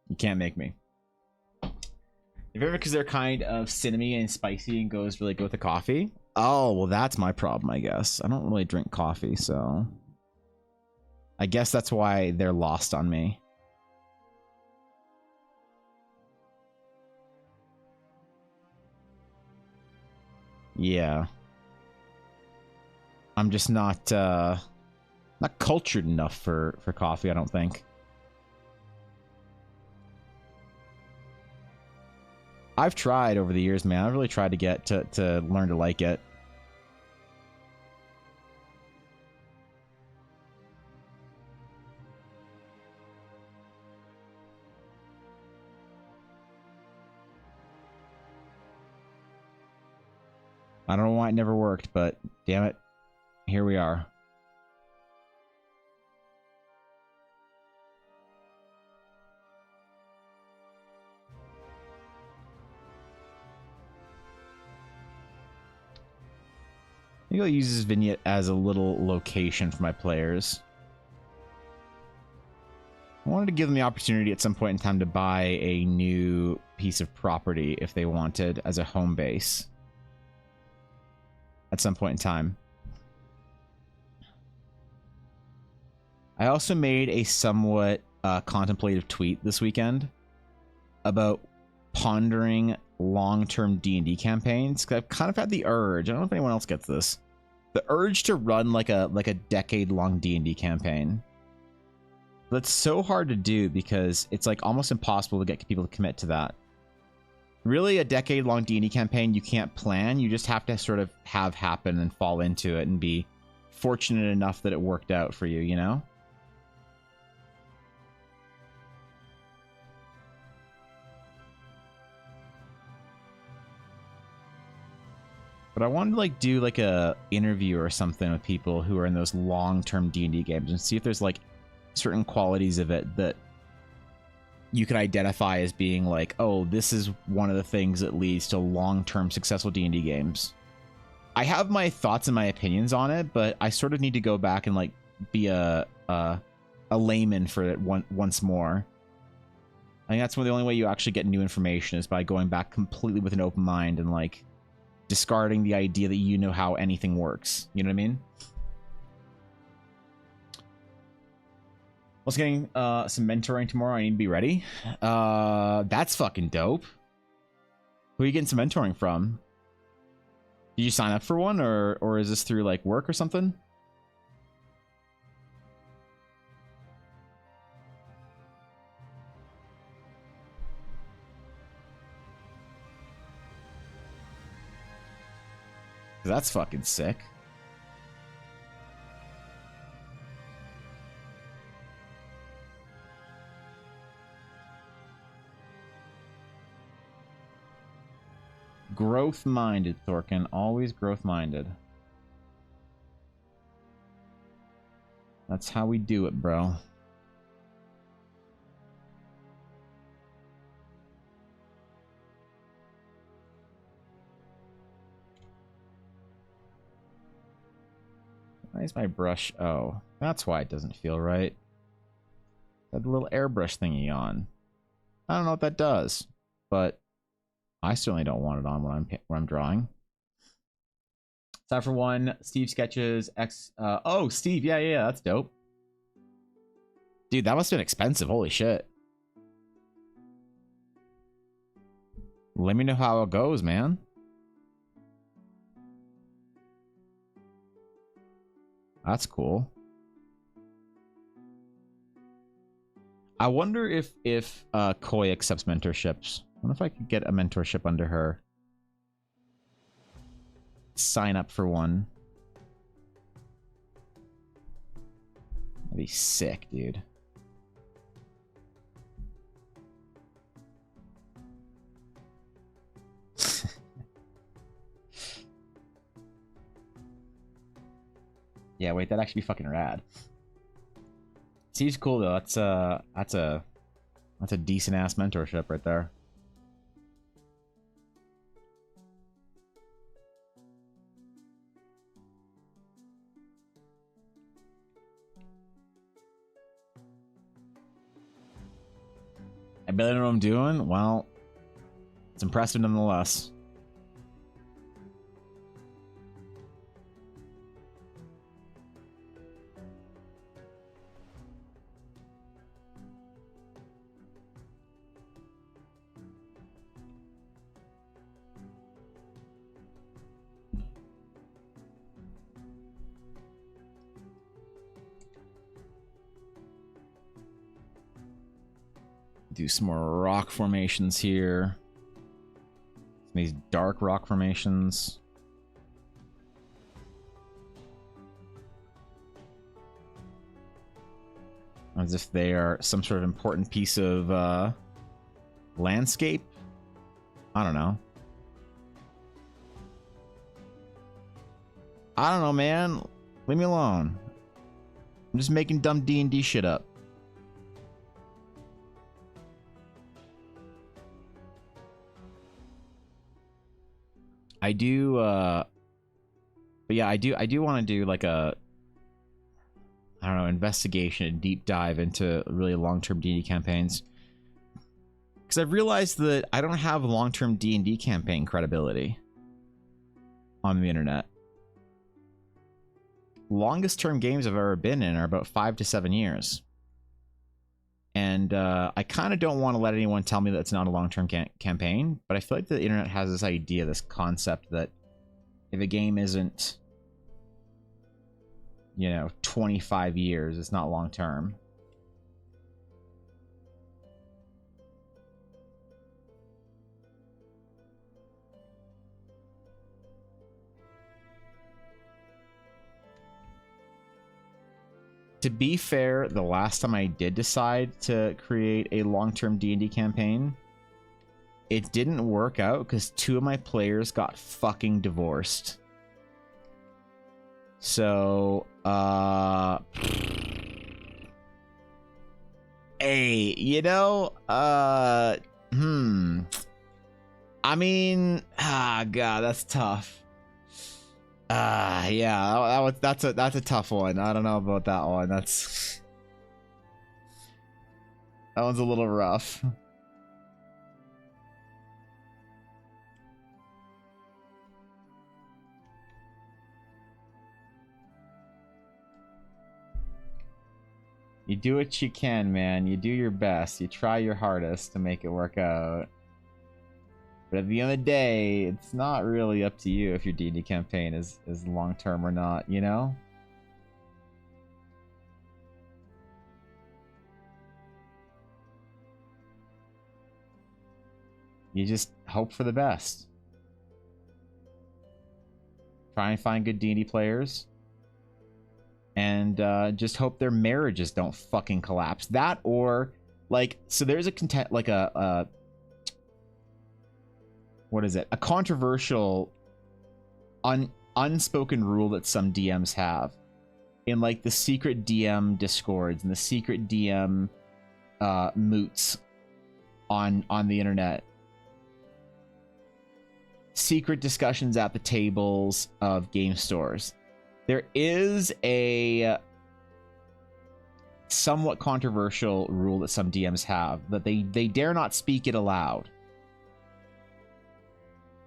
[SPEAKER 2] You can't make me. If ever, because they're kind of cinnamony and spicy and goes really good with the coffee. Oh, well, that's my problem, I guess. I don't really drink coffee, so I guess that's why they're lost on me. Yeah. I'm just not cultured enough for coffee, I don't think. I've tried over the years, man. I've really tried to get to learn to like it. I don't know why it never worked, but damn it, here we are. Maybe I'll use this vignette as a little location for my players. I wanted to give them the opportunity at some point in time to buy a new piece of property if they wanted as a home base. At some point in time. I also made a somewhat contemplative tweet this weekend about pondering long-term D&D campaigns, because I've kind of had the urge, I don't know if anyone else gets this, the urge to run like a decade-long D&D campaign. That's so hard to do because it's like almost impossible to get people to commit to that. Really, a decade-long D&D campaign you can't plan. You just have to sort of have happen and fall into it and be fortunate enough that it worked out for you, you know? But I wanted to like do like a interview or something with people who are in those long-term D&D games and see if there's like certain qualities of it that you can identify as being like, oh, this is one of the things that leads to long-term successful D&D games. I have my thoughts and my opinions on it, but I sort of need to go back and like be a layman for it once more. I think that's the only way you actually get new information is by going back completely with an open mind and like discarding the idea that you know how anything works. You know what I mean? I was getting some mentoring tomorrow. I need to be ready. That's fucking dope. Who are you getting some mentoring from? Did you sign up for one, or is this through like work or something? That's fucking sick. Growth-minded, Thorkin. Always growth-minded. That's how we do it, bro. Why is my brush? Oh, that's why it doesn't feel right. That little airbrush thingy on. I don't know what that does, but I certainly don't want it on when I'm drawing. Time for one. Steve sketches X. Oh, Steve. Yeah. That's dope. Dude, that must have been expensive. Holy shit. Let me know how it goes, man. That's cool. I wonder if Koi accepts mentorships. I wonder if I could get a mentorship under her. Sign up for one. That'd be sick, dude. Yeah, wait, that'd actually be fucking rad. Seems cool though. That's a decent ass mentorship right there. I barely know what I'm doing. Well, it's impressive nonetheless. Do some more rock formations here. These dark rock formations. As if they are some sort of important piece of landscape. I don't know. I don't know, man. Leave me alone. I'm just making dumb D&D shit up. I do, but yeah, I do want to do like a, I don't know, investigation, a deep dive into really long-term D&D campaigns. Because I've realized that I don't have long-term D&D campaign credibility on the internet. Longest term games I've ever been in are about 5 to 7 years. And I kind of don't want to let anyone tell me that it's not a long-term campaign, but I feel like the internet has this idea, this concept that if a game isn't, you know, 25 years, it's not long-term. to be fair, the last time I did decide to create a long-term D&D campaign, it didn't work out because 2 of my players got fucking divorced. So, hey, you know, I mean, God, that's tough. Yeah, that's a tough one. I don't know about that one. That one's a little rough. You do what you can, man. You do your best. You try your hardest to make it work out. But at the end of the day, it's not really up to you if your D&D campaign is long-term or not, you know? You just hope for the best. Try and find good D&D players. And just hope their marriages don't fucking collapse. That or, like, so there's a content, like what is it? A controversial, unspoken rule that some DMs have in like the secret DM discords and the secret DM moots on the internet. Secret discussions at the tables of game stores. There is a somewhat controversial rule that some DMs have that they dare not speak it aloud,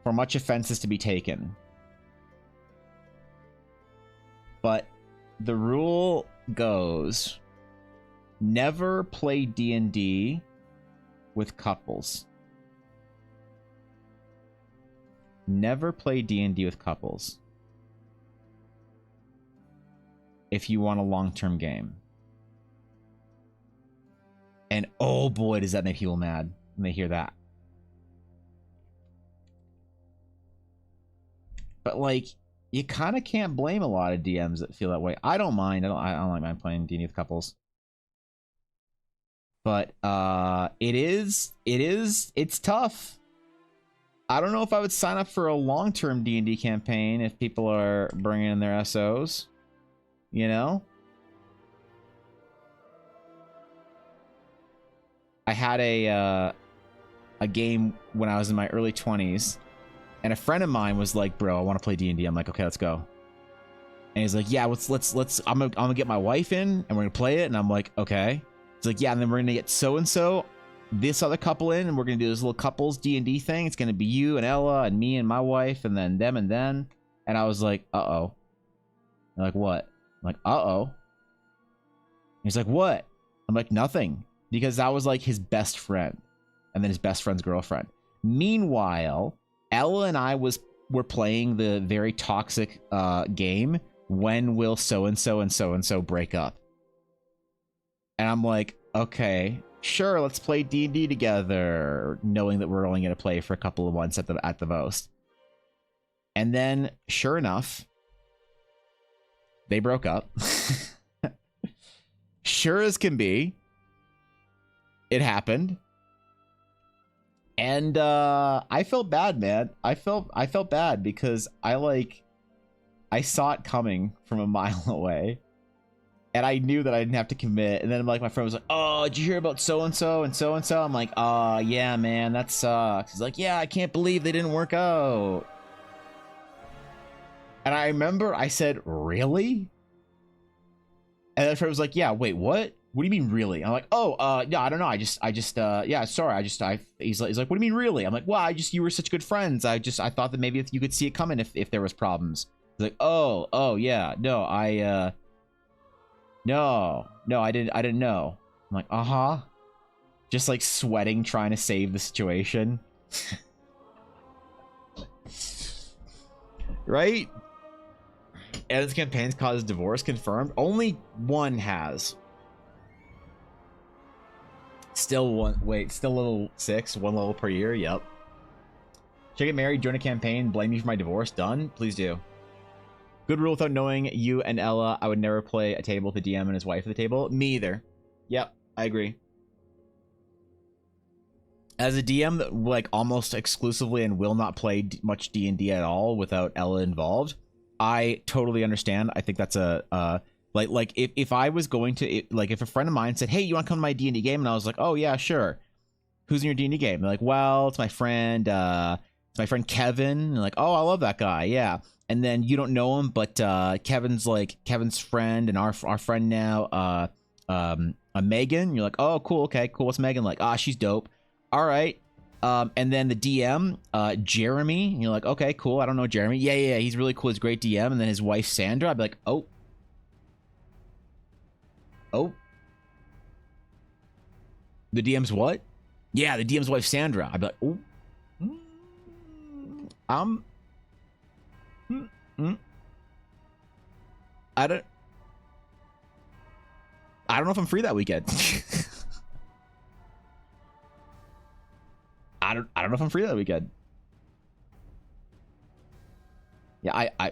[SPEAKER 2] for much offense is to be taken. But the rule goes, never play D&D with couples. Never play D&D with couples if you want a long-term game. And oh boy, does that make people mad when they hear that. But like, you kind of can't blame a lot of DMs that feel that way. I don't mind. I don't like mind playing D&D with couples. But it's tough. I don't know if I would sign up for a long-term D&D campaign if people are bringing in their SOs. You know? I had a game when I was in my early 20s, and a friend of mine was like, "Bro, I want to play D&D." I'm like, "Okay, let's go." And he's like, "Yeah, let's. I'm gonna get my wife in, and we're gonna play it." And I'm like, "Okay." He's like, "Yeah, and then we're gonna get so and so, this other couple in, and we're gonna do this little couples D&D thing. It's gonna be you and Ella and me and my wife, and then them and then." And I was like, "Uh-oh." They're like, "What?" I'm like, "Uh-oh." He's like, "What?" I'm like, "Nothing." Because that was like his best friend, and then his best friend's girlfriend. Meanwhile, Ella and I were playing the very toxic game, when will so-and-so and so-and-so break up? And I'm like, okay, sure, let's play D&D together, knowing that we're only going to play for a couple of months at the most. And then, sure enough, they broke up. Sure as can be. It happened. And I felt bad, man. I felt bad because I saw it coming from a mile away. And I knew that I didn't have to commit. And then like my friend was like, "Oh, did you hear about so-and-so and so-and-so?" I'm like, "Oh, yeah, man, that sucks." He's like, "Yeah, I can't believe they didn't work out." And I remember I said, "Really?" And then friend was like, "Yeah, wait, what? What do you mean, really?" I'm like, "Oh, yeah, I don't know. I just, yeah, sorry. He's like, "What do you mean, really?" I'm like, "Well, you were such good friends. I thought that maybe if you could see it coming if there was problems." He's like, "Oh, yeah, no, no, I didn't know." I'm like, "Uh-huh." Just like sweating, trying to save the situation. Right? Edits campaigns cause divorce confirmed. Only one has. Still one. Wait, still level 6, 1 level per year. Yep. Should I get married, join a campaign, blame me for my divorce? Done? Please do. Good rule without knowing you and Ella, I would never play a table with a DM and his wife at the table. Me either. Yep, I agree. As a DM that like almost exclusively and will not play much D&D at all without Ella involved, I totally understand. I think that's a like if I was going to like if a friend of mine said, "Hey, you want to come to my D&D game?" and I was like, "Oh yeah, sure." Who's in your D&D game? They're like, "Well, it's my friend Kevin." And like, "Oh, I love that guy." Yeah. And then you don't know him, but Kevin's friend and our friend now, Megan. You're like, "Oh, cool, okay, cool. What's Megan like?" "Ah, she's dope." "All right." And then the DM, Jeremy. And you're like, "Okay, cool. I don't know Jeremy." Yeah. He's really cool. He's a great DM. And then his wife Sandra. I'd be like, "Oh, the DM's what?" "Yeah, the DM's wife Sandra." I'd be like, "Oh, I don't know if I'm free that weekend." I don't know if I'm free that weekend. Yeah, I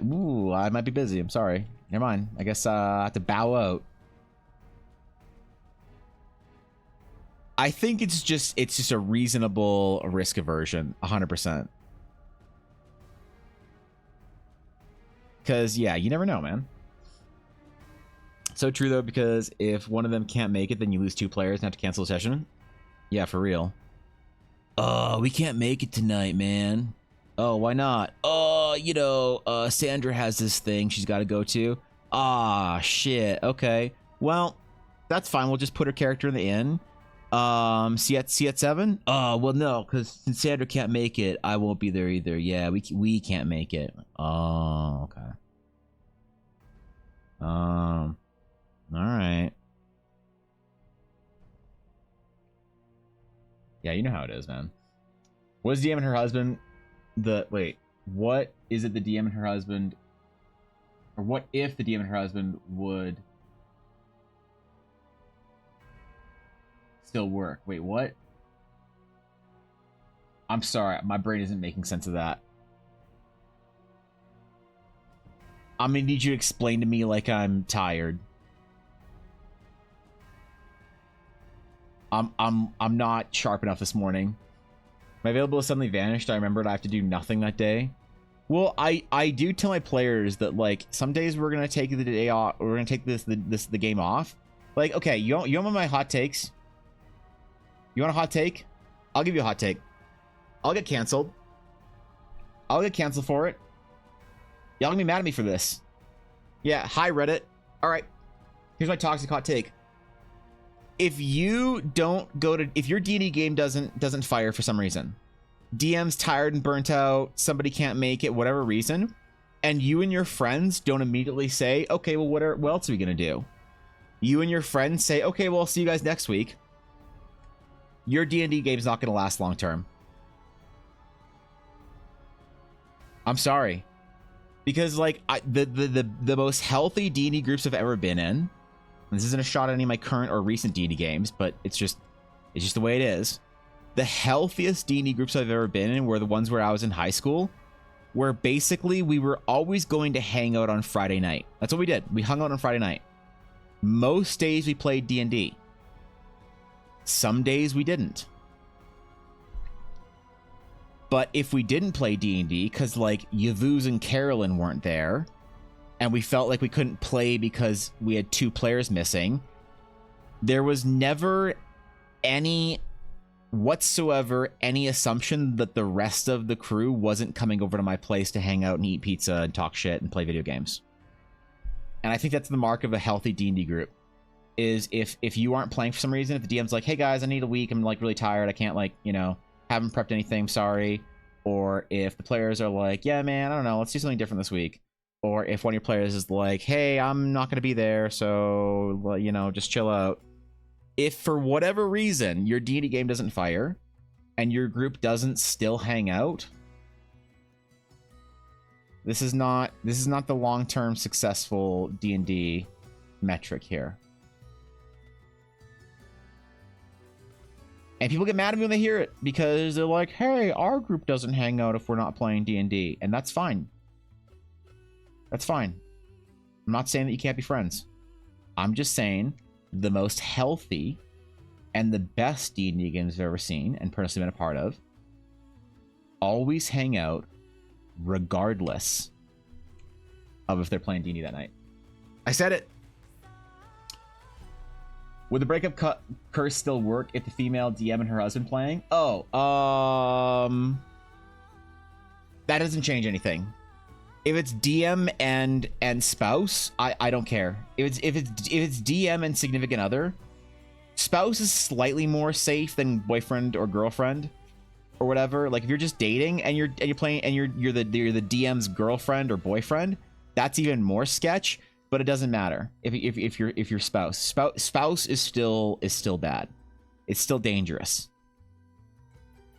[SPEAKER 2] might be busy. I'm sorry. Never mind. I guess I have to bow out. I think it's just a reasonable risk aversion, 100%. Because yeah, you never know, man. So true though, because if one of them can't make it, then you lose 2 players and have to cancel the session. Yeah, for real. "Oh, we can't make it tonight, man." "Oh, why not?" "Oh, Sandra has this thing she's got to go to." "Ah, shit. Okay. Well, that's fine. We'll just put her character in the inn. See you at 7? "Oh, well, no, because since Sandra can't make it, I won't be there either. Yeah, we can't make it." "Oh, okay. All right." Yeah, you know how it is, man. Was DM and her husband what is it the DM and her husband, or what if the DM and her husband would still work? Wait, what? I'm sorry, my brain isn't making sense of that. I'm gonna need you to explain to me like I'm tired. I'm not sharp enough this morning. My availability suddenly vanished. I remembered I have to do nothing that day. Well, I do tell my players that like some days we're gonna take the day off. We're gonna take the game off. Like, okay, you want my hot takes? You want a hot take? I'll give you a hot take. I'll get canceled. I'll get canceled for it. Y'all gonna be mad at me for this. Yeah, hi Reddit. All right, here's my toxic hot take. If you don't if your D&D game doesn't fire for some reason, DM's tired and burnt out, somebody can't make it, whatever reason, and you and your friends don't immediately say, "Okay, well, what else are we gonna do?" You and your friends say, "Okay, well, I'll see you guys next week." Your D&D game's not gonna last long term. I'm sorry, because like the most healthy D&D groups I've ever been in. This isn't a shot at any of my current or recent D&D games, but it's just the way it is. The healthiest D&D groups I've ever been in were the ones where I was in high school, where basically we were always going to hang out on Friday night. That's what we did. We hung out on Friday night. Most days we played D&D. Some days we didn't. But if we didn't play D&D, because like Yavuz and Carolyn weren't there, and we felt like we couldn't play because we had 2 players missing, there was never any assumption that the rest of the crew wasn't coming over to my place to hang out and eat pizza and talk shit and play video games. And I think that's the mark of a healthy D&D group, is if you aren't playing for some reason, if the DM's like, "Hey guys, I need a week, I'm like really tired, I can't haven't prepped anything, sorry." Or if the players are like, "Yeah man, I don't know, let's do something different this week." Or if one of your players is like, "Hey, I'm not going to be there, so, just chill out." If for whatever reason your D&D game doesn't fire and your group doesn't still hang out, this is not the long-term successful D&D metric here. And people get mad at me when they hear it because they're like, "Hey, our group doesn't hang out if we're not playing D&D," and that's fine. That's fine. I'm not saying that you can't be friends. I'm just saying the most healthy and the best D&D games I've ever seen and personally been a part of always hang out regardless of if they're playing D&D that night. I said it. Would the breakup curse still work if the female DM and her husband playing? Oh, that doesn't change anything. If it's DM and spouse, I don't care. If it's DM and significant other, spouse is slightly more safe than boyfriend or girlfriend or whatever. Like if you're just dating and you're playing and you're the DM's girlfriend or boyfriend, that's even more sketch. But it doesn't matter if your spouse is still bad. It's still dangerous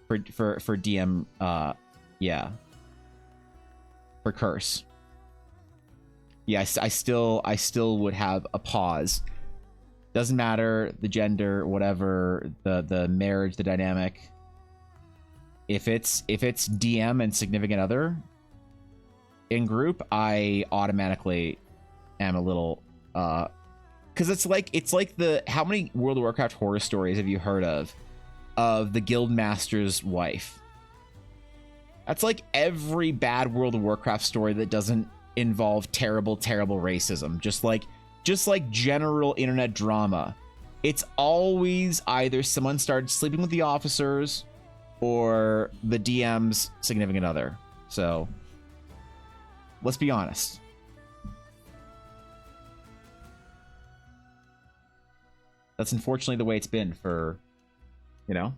[SPEAKER 2] for DM. Yeah. For curse. Yeah, I still would have a pause. Doesn't matter the gender, whatever, the marriage, the dynamic. If it's DM and significant other in group, I automatically am a little because it's like the how many World of Warcraft horror stories have you heard of the Guildmaster's wife? That's like every bad World of Warcraft story that doesn't involve terrible racism. Just like general internet drama. It's always either someone started sleeping with the officers or the DM's significant other. So let's be honest. That's unfortunately the way it's been for, you know.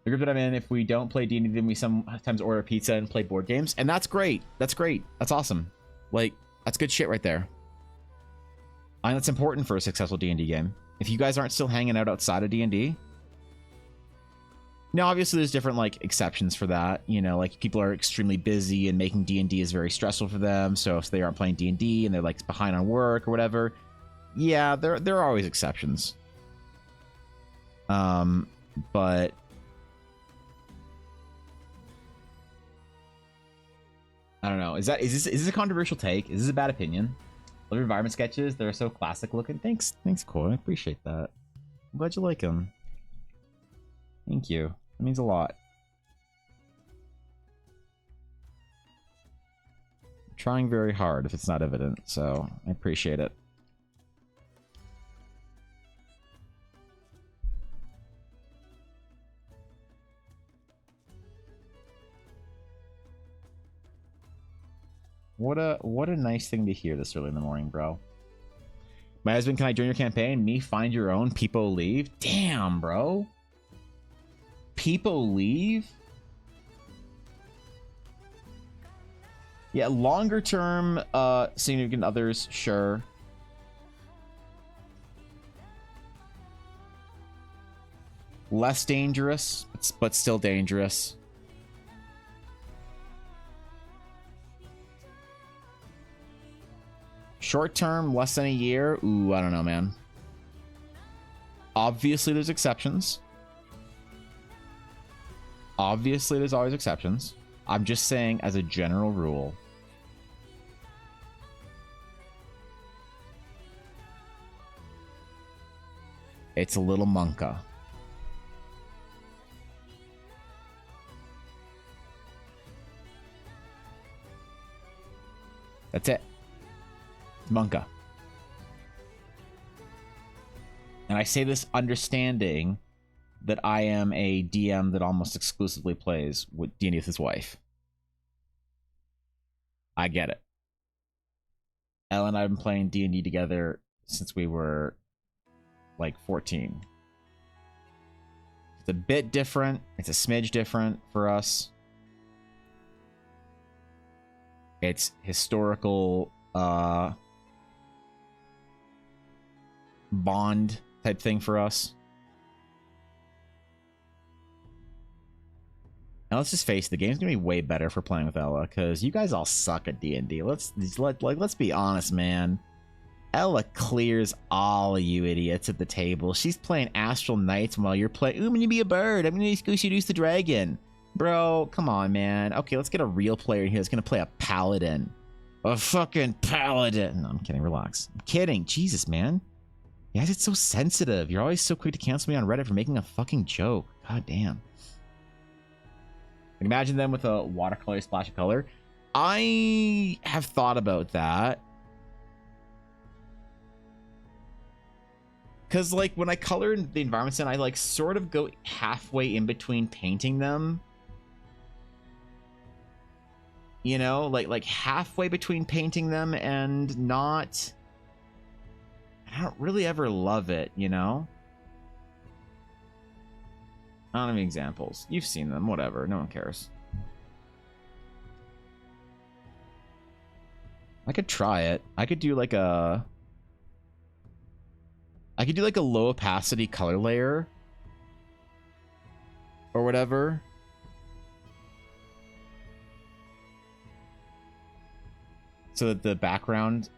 [SPEAKER 2] The group that I'm in, if we don't play D&D, then we sometimes order pizza and play board games. And that's great. That's great. That's awesome. Like, that's good shit right there. I think that's important for a successful D&D game. If you guys aren't still hanging out outside of D&D. Now, obviously, there's different, like, exceptions for that. You know, like, people are extremely busy and making D&D is very stressful for them. So if they aren't playing D&D and they're, like, behind on work or whatever, yeah, there are always exceptions. But I don't know. Is this a controversial take? Is this a bad opinion? Love your environment sketches. They're so classic looking. Thanks, Cole. I appreciate that. I'm glad you like them. Thank you. That means a lot. I'm trying very hard if it's not evident, so I appreciate it. What a nice thing to hear this early in the morning, bro. My husband, can I join your campaign? Me, find your own. People leave. Damn, bro. People leave? Yeah, longer term, significant others, sure. Less dangerous, but still dangerous. Short term, less than a year. Ooh, I don't know, man. Obviously, there's exceptions. Obviously, there's always exceptions. I'm just saying, as a general rule, it's a little monka. That's it. Monka. And I say this understanding that I am a DM that almost exclusively plays with D&D with his wife. I get it. Elle and I have been playing D&D together since we were like 14. It's a bit different. It's a smidge different for us. It's historical bond type thing for us. And let's just face it, the game's gonna be way better for playing with Ella, because you guys all suck at D&D. Let's be honest, man. Ella clears all of you idiots at the table. She's playing Astral Knights while you're playing. Ooh, I'm gonna be a bird. I'm gonna seduce the dragon. Bro, come on, man. Okay, let's get a real player here that's gonna play a paladin. A fucking paladin. No, I'm kidding. Relax. I'm kidding. Jesus, man. You guys, it's so sensitive. You're always so quick to cancel me on Reddit for making a fucking joke. God damn. Imagine them with a watercolor splash of color. I have thought about that. Because, like, when I color the environments in, I, like, sort of go halfway in between painting them. You know, like halfway between painting them and not. I don't really ever love it, you know? I don't have any examples. You've seen them, whatever. No one cares. I could try it. I could do like a low opacity color layer or whatever. So that the background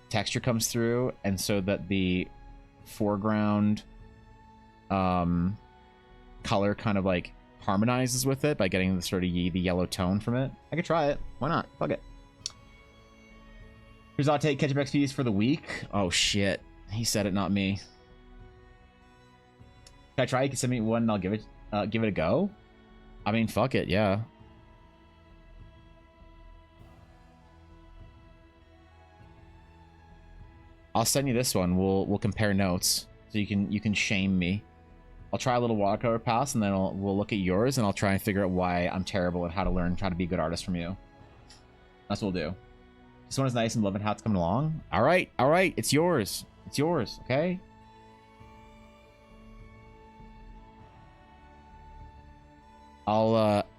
[SPEAKER 2] texture comes through, and so that the foreground color kind of like harmonizes with it by getting the sort of the yellow tone from it. I could try it. Why not? Fuck it. Here's I'll take ketchup XPs for the week. Oh shit. He said it, not me. Can I try? You can send me one and I'll give it a go. I mean, fuck it, yeah. I'll send you this one. We'll compare notes, so you can shame me. I'll try a little watercolor pass, and then we'll look at yours, and I'll try and figure out why I'm terrible at how to learn, try to be a good artist from you. That's what we'll do. This one is nice and loving how it's coming along. All right, it's yours. It's yours, okay?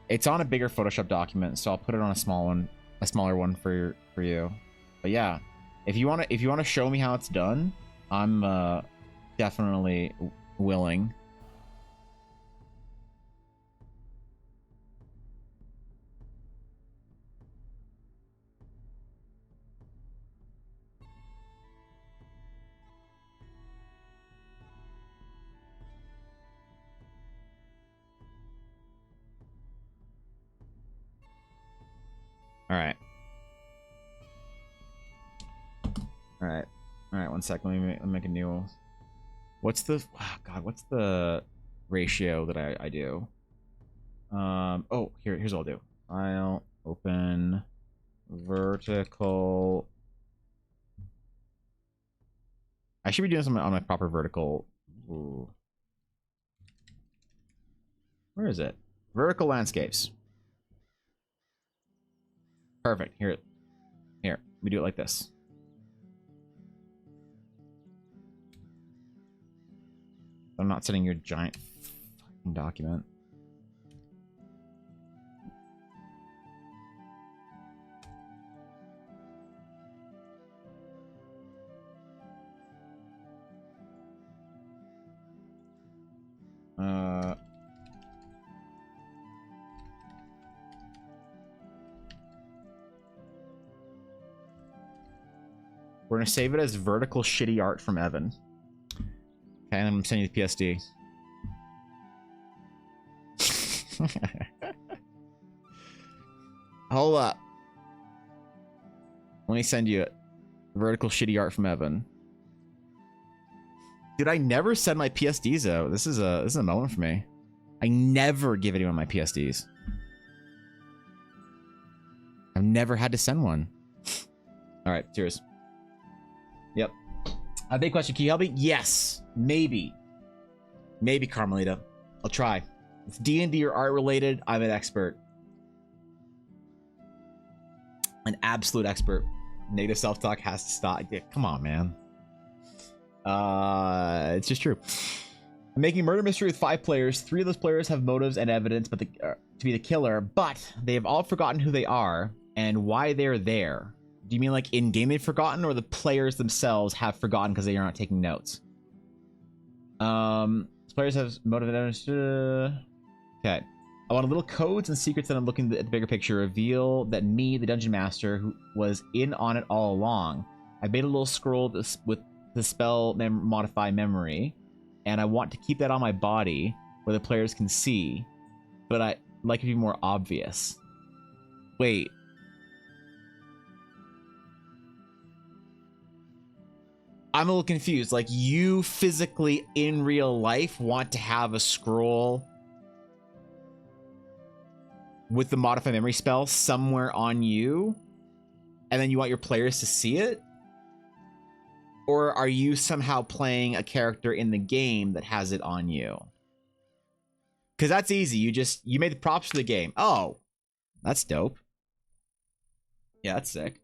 [SPEAKER 2] It's on a bigger Photoshop document, so I'll put it on a smaller one for you. But yeah. If you want to show me how it's done, I'm definitely willing. All right. All right, 1 second. Let me make a new. What's the what's the ratio that I do? Oh, here's what I'll do. I'll open vertical. I should be doing something on my proper vertical. Ooh. Where is it? Vertical landscapes. Perfect. Here, we do it like this. I'm not sending you a giant fucking document. We're gonna save it as vertical shitty art from Evan. Okay, and I'm gonna send you the PSD. Hold up. Let me send you it. Vertical shitty art from Evan. Dude, I never send my PSDs out. This is a moment for me. I never give anyone my PSDs. I've never had to send one. All right, cheers. Yep. A big question. Can you help me? Yes. Maybe. Maybe, Carmelita. I'll try. If D&D or art related, I'm an expert. An absolute expert. Negative self-talk has to stop. Yeah, come on, man. It's just true. I'm making murder mystery with 5 players. 3 of those players have motives and evidence to be the killer, but they have all forgotten who they are and why they're there. Do you mean like in-game they've forgotten, or the players themselves have forgotten because they are not taking notes? Players have motive and evidence. Okay. I want little codes and secrets that I'm looking at the bigger picture. Reveal that me, the dungeon master, who was in on it all along. I made a little scroll with the spell modify memory, and I want to keep that on my body where the players can see, but I like it to be more obvious. Wait. I'm a little confused. Like, you physically in real life want to have a scroll with the modify memory spell somewhere on you, and then you want your players to see it? Or are you somehow playing a character in the game that has it on you? Because that's easy. You made the props for the game. Oh, that's dope. Yeah, that's sick.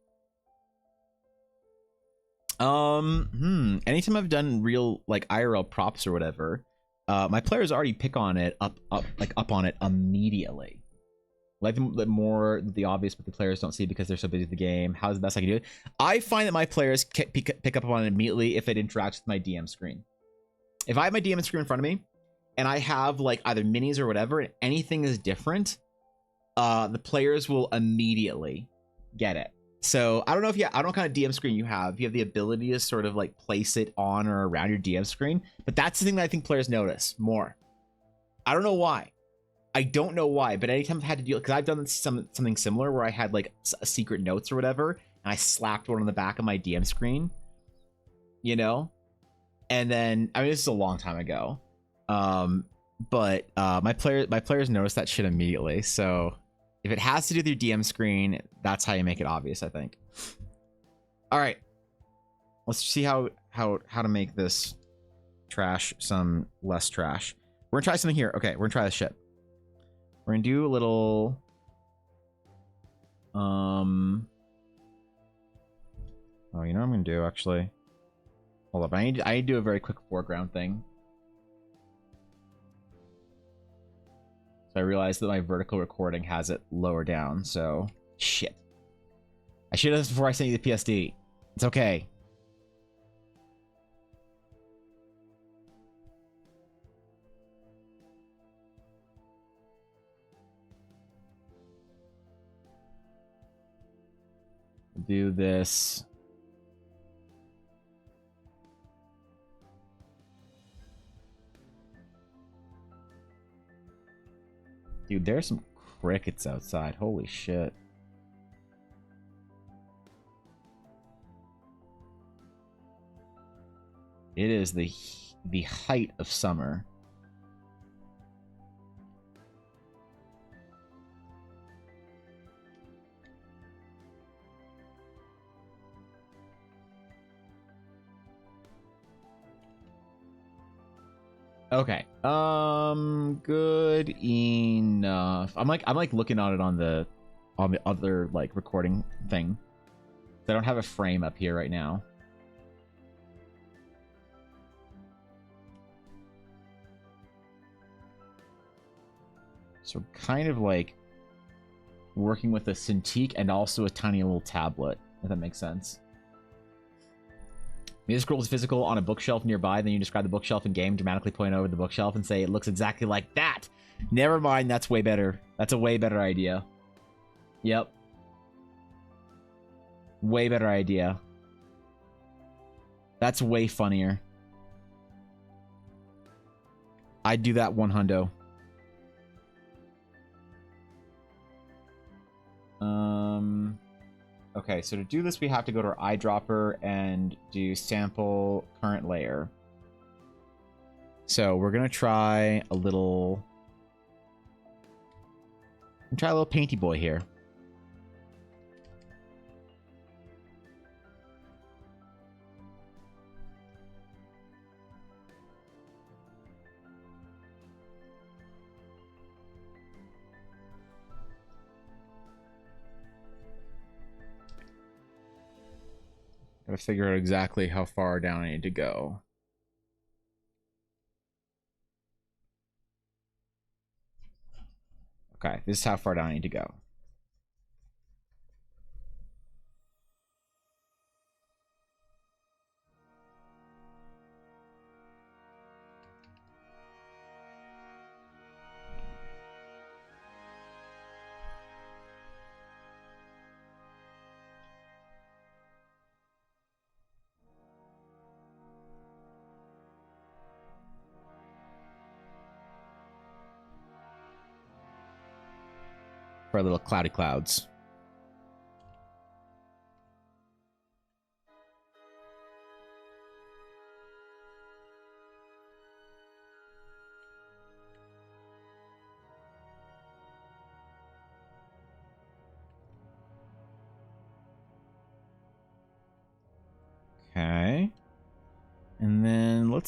[SPEAKER 2] Anytime I've done real like IRL props or whatever, my players already pick on it up on it immediately. Like the obvious, but the players don't see because they're so busy with the game. How's the best I can do it? I find that my players pick up on it immediately if it interacts with my DM screen. If I have my DM screen in front of me, and I have like either minis or whatever, and anything is different, the players will immediately get it. So I don't know if I don't know what kind of DM screen you have. You have the ability to sort of like place it on or around your DM screen, but that's the thing that I think players notice more. I don't know why. I don't know why, but anytime I've had to deal, because I've done something similar where I had like secret notes or whatever, and I slapped one on the back of my DM screen, you know, and then I mean this is a long time ago, but my players notice that shit immediately. So if it has to do with your DM screen, that's how you make it obvious, I think. All right, let's see how to make this trash some less trash. We're gonna try something here. Okay, we're gonna try this shit. We're gonna do a little oh, you know what I'm gonna do actually? Hold up, I need to do a very quick foreground thing. So I realized that my vertical recording has it lower down, so shit. I should have this before I sent you the PSD. It's okay. Do this. Dude, there's some crickets outside. Holy shit. It is the height of summer. Okay. Good enough. I'm like looking on it on the other like recording thing. I don't have a frame up here right now. So kind of like working with a Cintiq and also a tiny little tablet, if that makes sense. You scroll is physical on a bookshelf nearby, then you describe the bookshelf in game, dramatically point over the bookshelf and say it looks exactly like that. Never mind, that's way better. That's a way better idea. Yep. Way better idea. That's way funnier. I'd do that 100. Okay, so to do this, we have to go to our eyedropper and do sample current layer. So we're gonna try a little painty boy here. Gotta figure out exactly how far down I need to go. Okay, this is how far down I need to go. For our little cloudy clouds.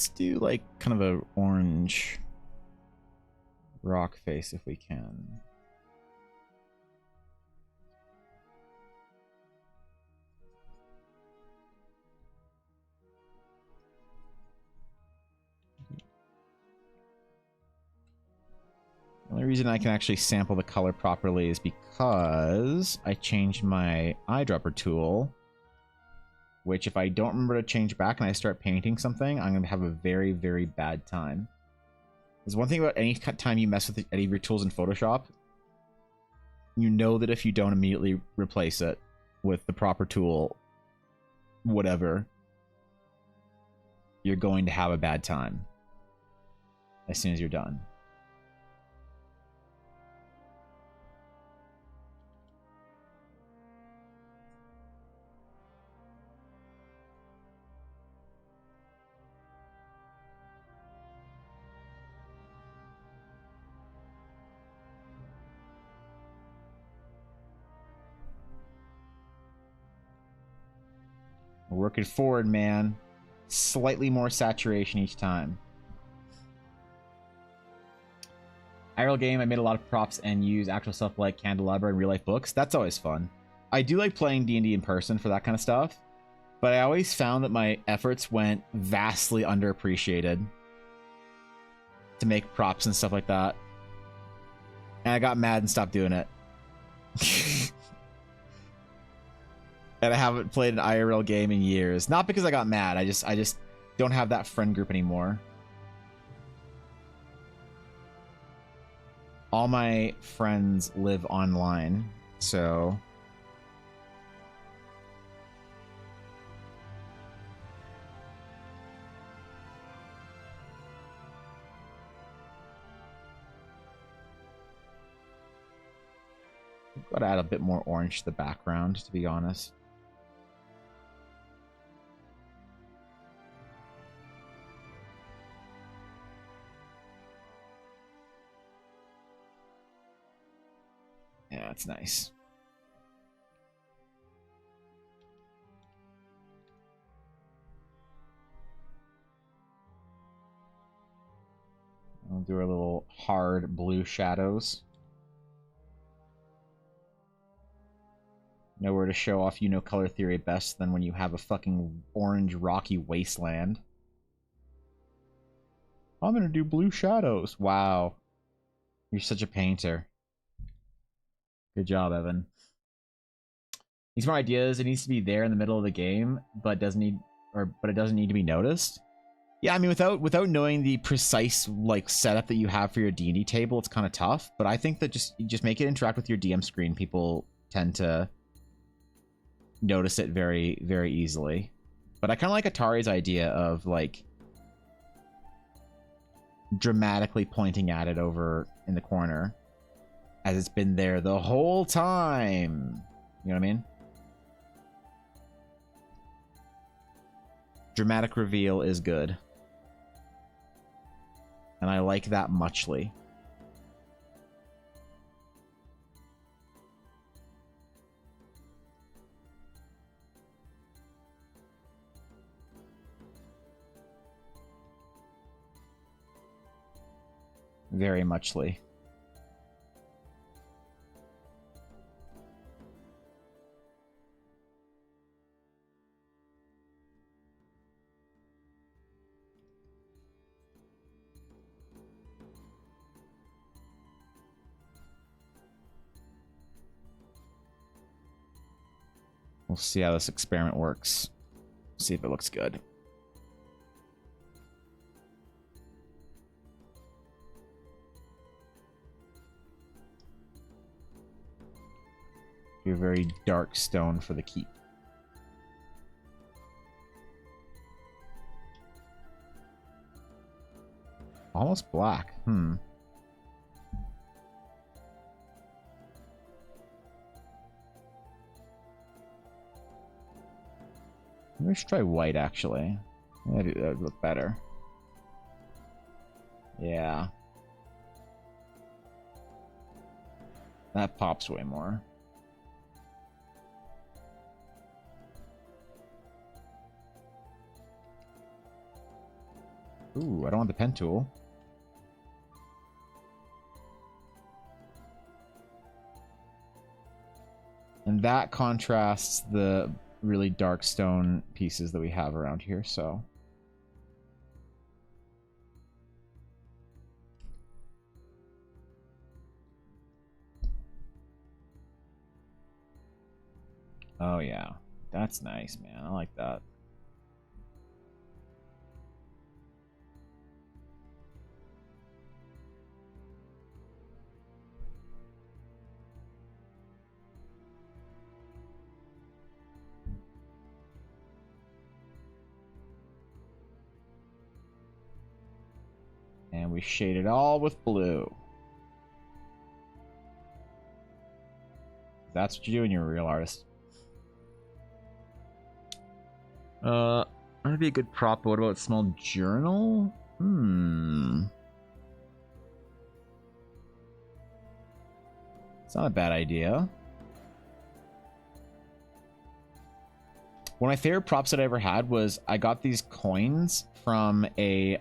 [SPEAKER 2] Let's do like kind of a orange rock face if we can. The only reason I can actually sample the color properly is because I changed my eyedropper tool, which if I don't remember to change back and I start painting something, I'm going to have a very, very bad time. There's one thing about any time you mess with any of your tools in Photoshop, you know that if you don't immediately replace it with the proper tool, whatever, you're going to have a bad time as soon as you're done. We're working forward, man. Slightly more saturation each time. IRL game, I made a lot of props and use actual stuff like candelabra and real life books. That's always fun. I do like playing D&D in person for that kind of stuff, but I always found that my efforts went vastly underappreciated to make props and stuff like that. And I got mad and stopped doing it. And I haven't played an IRL game in years. Not because I got mad. I just don't have that friend group anymore. All my friends live online, so I've got to add a bit more orange to the background, to be honest. Yeah, that's nice. I'll do our little hard blue shadows. Nowhere to show off you know color theory best than when you have a fucking orange rocky wasteland. I'm gonna do blue shadows. Wow. You're such a painter. Good job, Evan. These more ideas. It needs to be there in the middle of the game, but it doesn't need to be noticed. Yeah, I mean, without knowing the precise like setup that you have for your D&D table, it's kind of tough. But I think that just make it interact with your DM screen. People tend to notice it very, very easily. But I kind of like Atari's idea of like dramatically pointing at it over in the corner, as it's been there the whole time. You know what I mean? Dramatic reveal is good. And I like that muchly. Very muchly. We'll see how this experiment works. See if it looks good. Do a very dark stone for the keep. Almost black. Maybe we should try white, actually. That would look better. Yeah. That pops way more. Ooh, I don't want the pen tool. And that contrasts the really dark stone pieces that we have around here, so. Oh yeah, that's nice, man. I like that. And we shade it all with blue. That's what you do when you're a real artist. That'd be a good prop, but what about small journal? It's not a bad idea. One of my favorite props that I ever had was I got these coins from a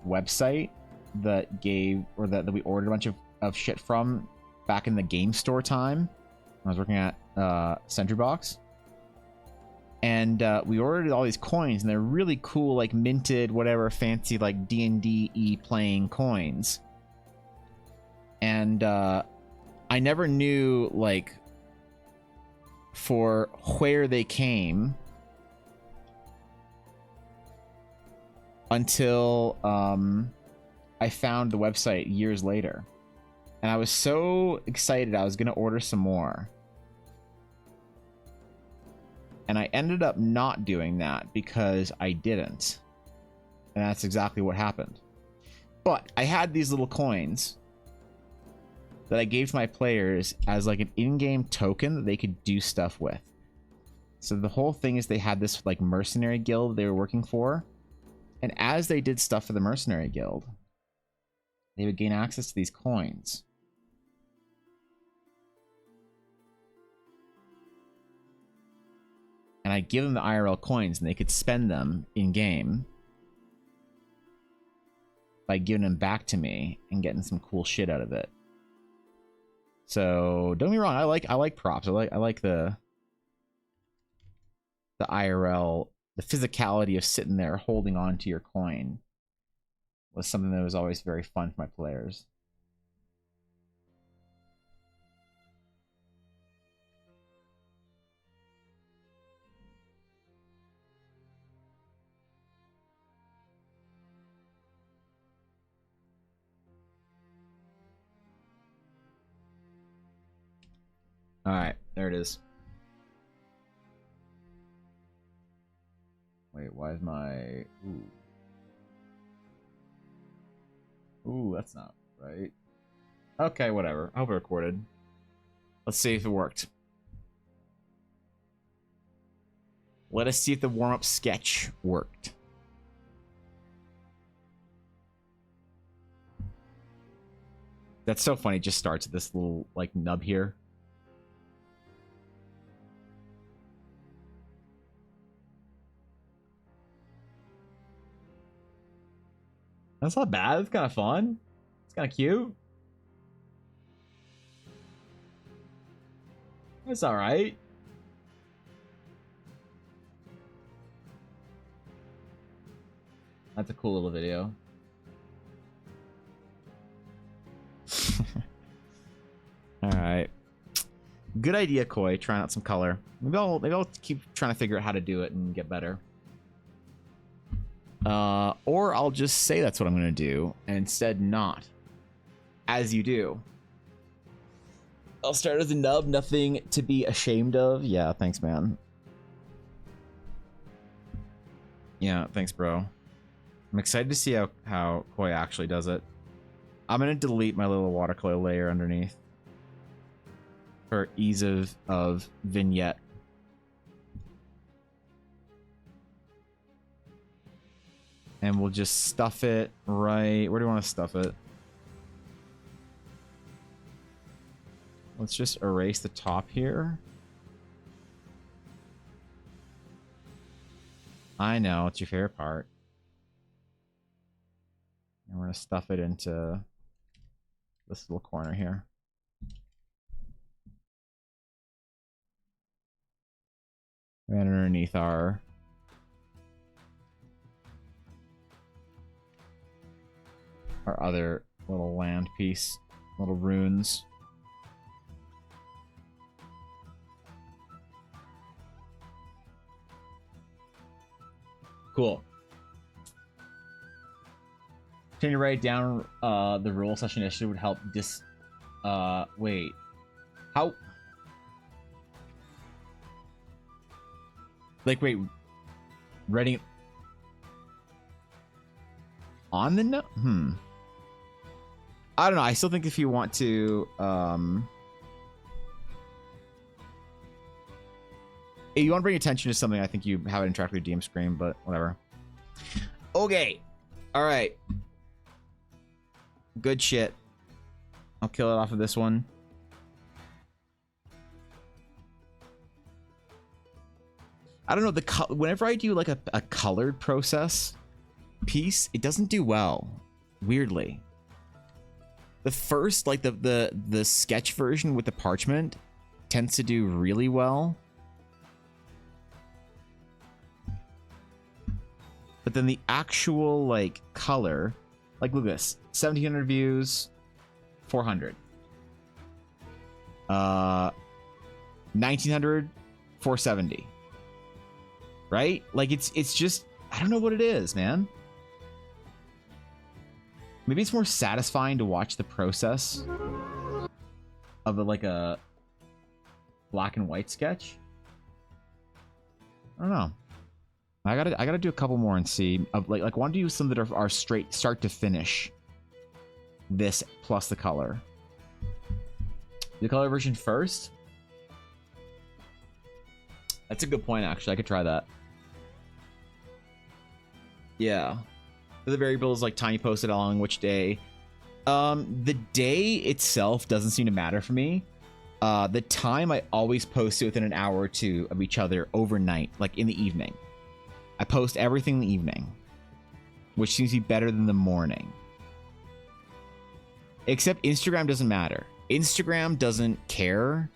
[SPEAKER 2] website that gave, or that we ordered a bunch of shit from back in the game store time. I was working at Sentry Box. And we ordered all these coins, and they're really cool, like minted, whatever, fancy, like D&D-y playing coins. And I never knew, like, for where they came until I found the website years later. And I was so excited I was going to order some more. And I ended up not doing that because I didn't. And that's exactly what happened. But I had these little coins that I gave to my players as like an in-game token that they could do stuff with. So the whole thing is they had this like mercenary guild they were working for. And as they did stuff for the mercenary guild, they would gain access to these coins. And I'd give them the IRL coins, and they could spend them in-game by giving them back to me and getting some cool shit out of it. So don't get me wrong, I like props. I like the IRL, the physicality of sitting there holding on to your coin was something that was always very fun for my players. All right, there it is. Wait, why is my... Ooh, that's not right. Okay, whatever. I hope it recorded. Let's see if it worked. Let us see if the warm-up sketch worked. That's so funny. It just starts at this little, like, nub here. That's not bad. It's kind of fun. It's kind of cute. It's all right. That's a cool little video. All right. Good idea, Koi. Trying out some color. Maybe I'll keep trying to figure out how to do it and get better. Or I'll just say that's what I'm going to do and instead not. As you do. I'll start as a nub, nothing to be ashamed of. Yeah, thanks, man. Yeah, thanks, bro. I'm excited to see how Koi actually does it. I'm going to delete my little watercolor layer underneath for ease of vignette. And we'll just stuff it right... Where do you want to stuff it? Let's just erase the top here. I know, it's your favorite part. And we're gonna stuff it into this little corner here. And underneath our other little land piece, little runes. Cool. Can you write down the rule session issue would help wait. How? Like, wait. Writing on the note? I don't know. I still think if you want to, if you want to bring attention to something, I think you have it interact with your DM screen, but whatever. Okay. All right. Good shit. I'll kill it off of this one. I don't know. Whenever I do like a colored process piece, it doesn't do well. Weirdly. The first, like the sketch version with the parchment tends to do really well. But then the actual like color, like look at this, 1,700 views, 400. 1,900, 470. Right? Like it's just, I don't know what it is, man. Maybe it's more satisfying to watch the process of like a black and white sketch. I don't know. I gotta do a couple more and see. Like I want to do some that are straight start to finish. This plus the color. The color version first. That's a good point, actually. I could try that. Yeah. The variable is like time you posted along which day. The day itself doesn't seem to matter for me. The time I always post it within an hour or two of each other overnight, like in the evening. I post everything in the evening, which seems to be better than the morning. Except Instagram doesn't matter. Instagram doesn't care.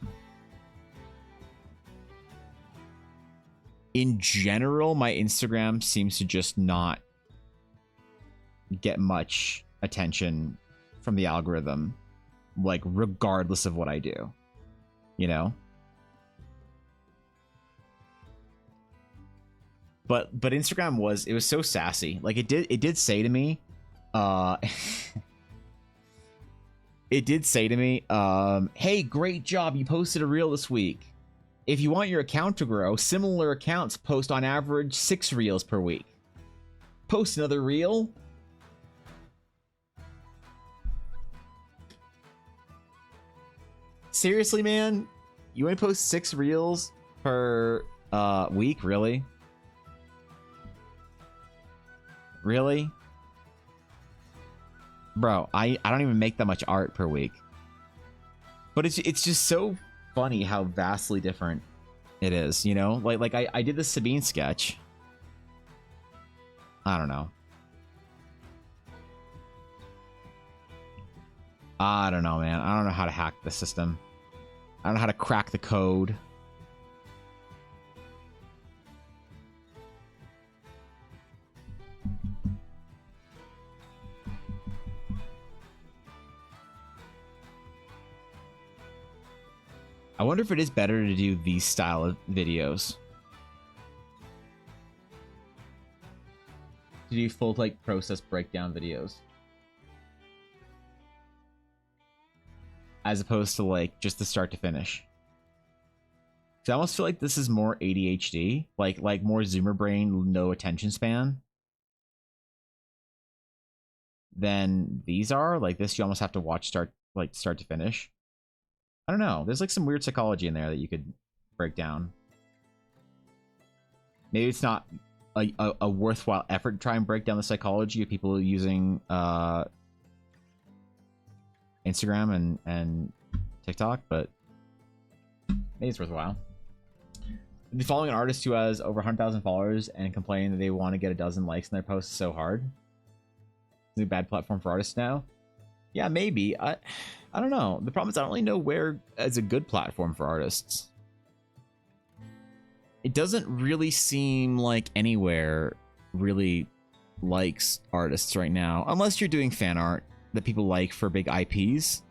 [SPEAKER 2] In general, my Instagram seems to just not get much attention from the algorithm, like regardless of what I do, you know? But Instagram was so sassy. Like it did say to me, it did say to me, hey, great job, you posted a reel this week. If you want your account to grow, similar accounts post on average 6 reels per week. Post another reel. Seriously, man? You want to post 6 reels per week? Really? Really? Bro, I don't even make that much art per week. But it's just so funny how vastly different it is, you know? Like I did the Sabine sketch. I don't know. I don't know, man. I don't know how to hack the system. I don't know how to crack the code. I wonder if it is better to do these style of videos. To do full like process breakdown videos. As opposed to like just the start to finish. So I almost feel like this is more ADHD, like more zoomer brain, no attention span. Than these are. Like this you almost have to watch start to finish. I don't know. There's like some weird psychology in there that you could break down. Maybe it's not a worthwhile effort to try and break down the psychology of people using Instagram and TikTok, but maybe it's worthwhile. The following an artist who has over 100,000 followers and complaining that they want to get a dozen likes in their posts so hard. Is it a bad platform for artists now? Yeah, maybe. I don't know. The problem is I don't really know where is a good platform for artists. It doesn't really seem like anywhere really likes artists right now, unless you're doing fan art that people like for big IPs.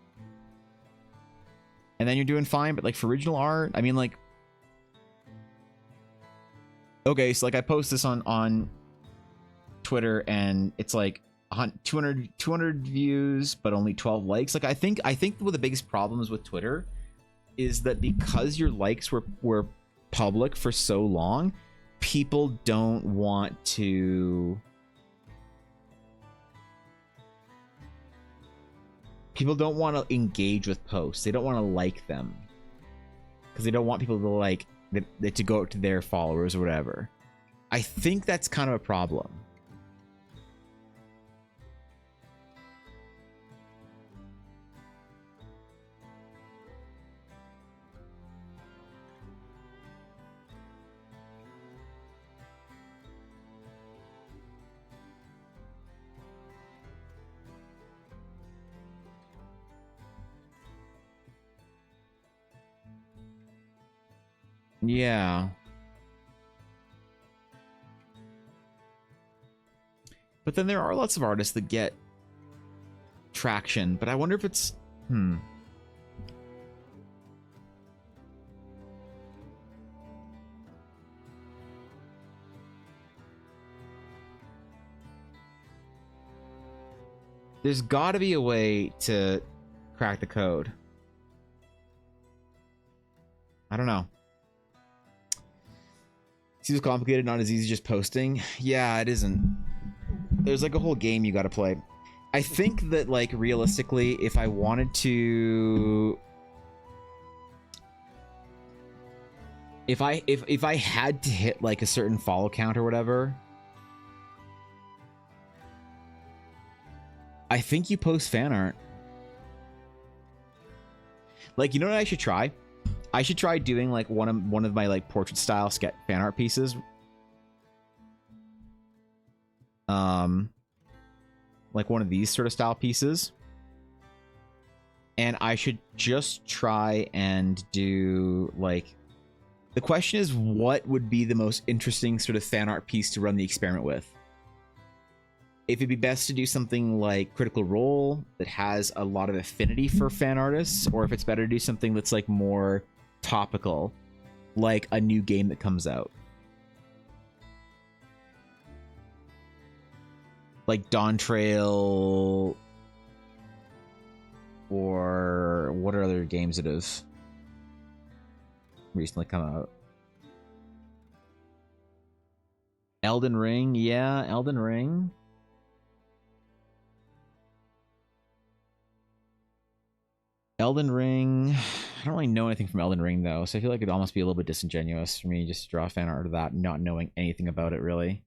[SPEAKER 2] And then you're doing fine, but like for original art, I mean, like, okay, so like I post this on Twitter and it's like 200 views, but only 12 likes. Like I think one of the biggest problems with Twitter is that because your likes were public for so long, people don't want to engage with posts. They don't want to like them because they don't want people to like to go out to their followers or whatever. I think that's kind of a problem. Yeah. But then there are lots of artists that get traction, but I wonder if it's there's got to be a way to crack the code. I don't know. Seems complicated, not as easy as just posting. Yeah, it isn't. There's like a whole game you got to play. I think that like realistically, if I wanted to, if I had to hit like a certain follow count or whatever, I think you post fan art. Like, you know what I should try? I should try doing like one of my like portrait style sketch fan art pieces. Like one of these sort of style pieces. And I should just try and do like, the question is, what would be the most interesting sort of fan art piece to run the experiment with? If it'd be best to do something like Critical Role that has a lot of affinity for fan artists, or if it's better to do something that's like more topical, like a new game that comes out. Like Dawn Trail, or what are other games that have recently come out? Elden Ring, yeah, Elden Ring. Elden Ring, I don't really know anything from Elden Ring though, so I feel like it'd almost be a little bit disingenuous for me just to draw fan art of that, not knowing anything about it really.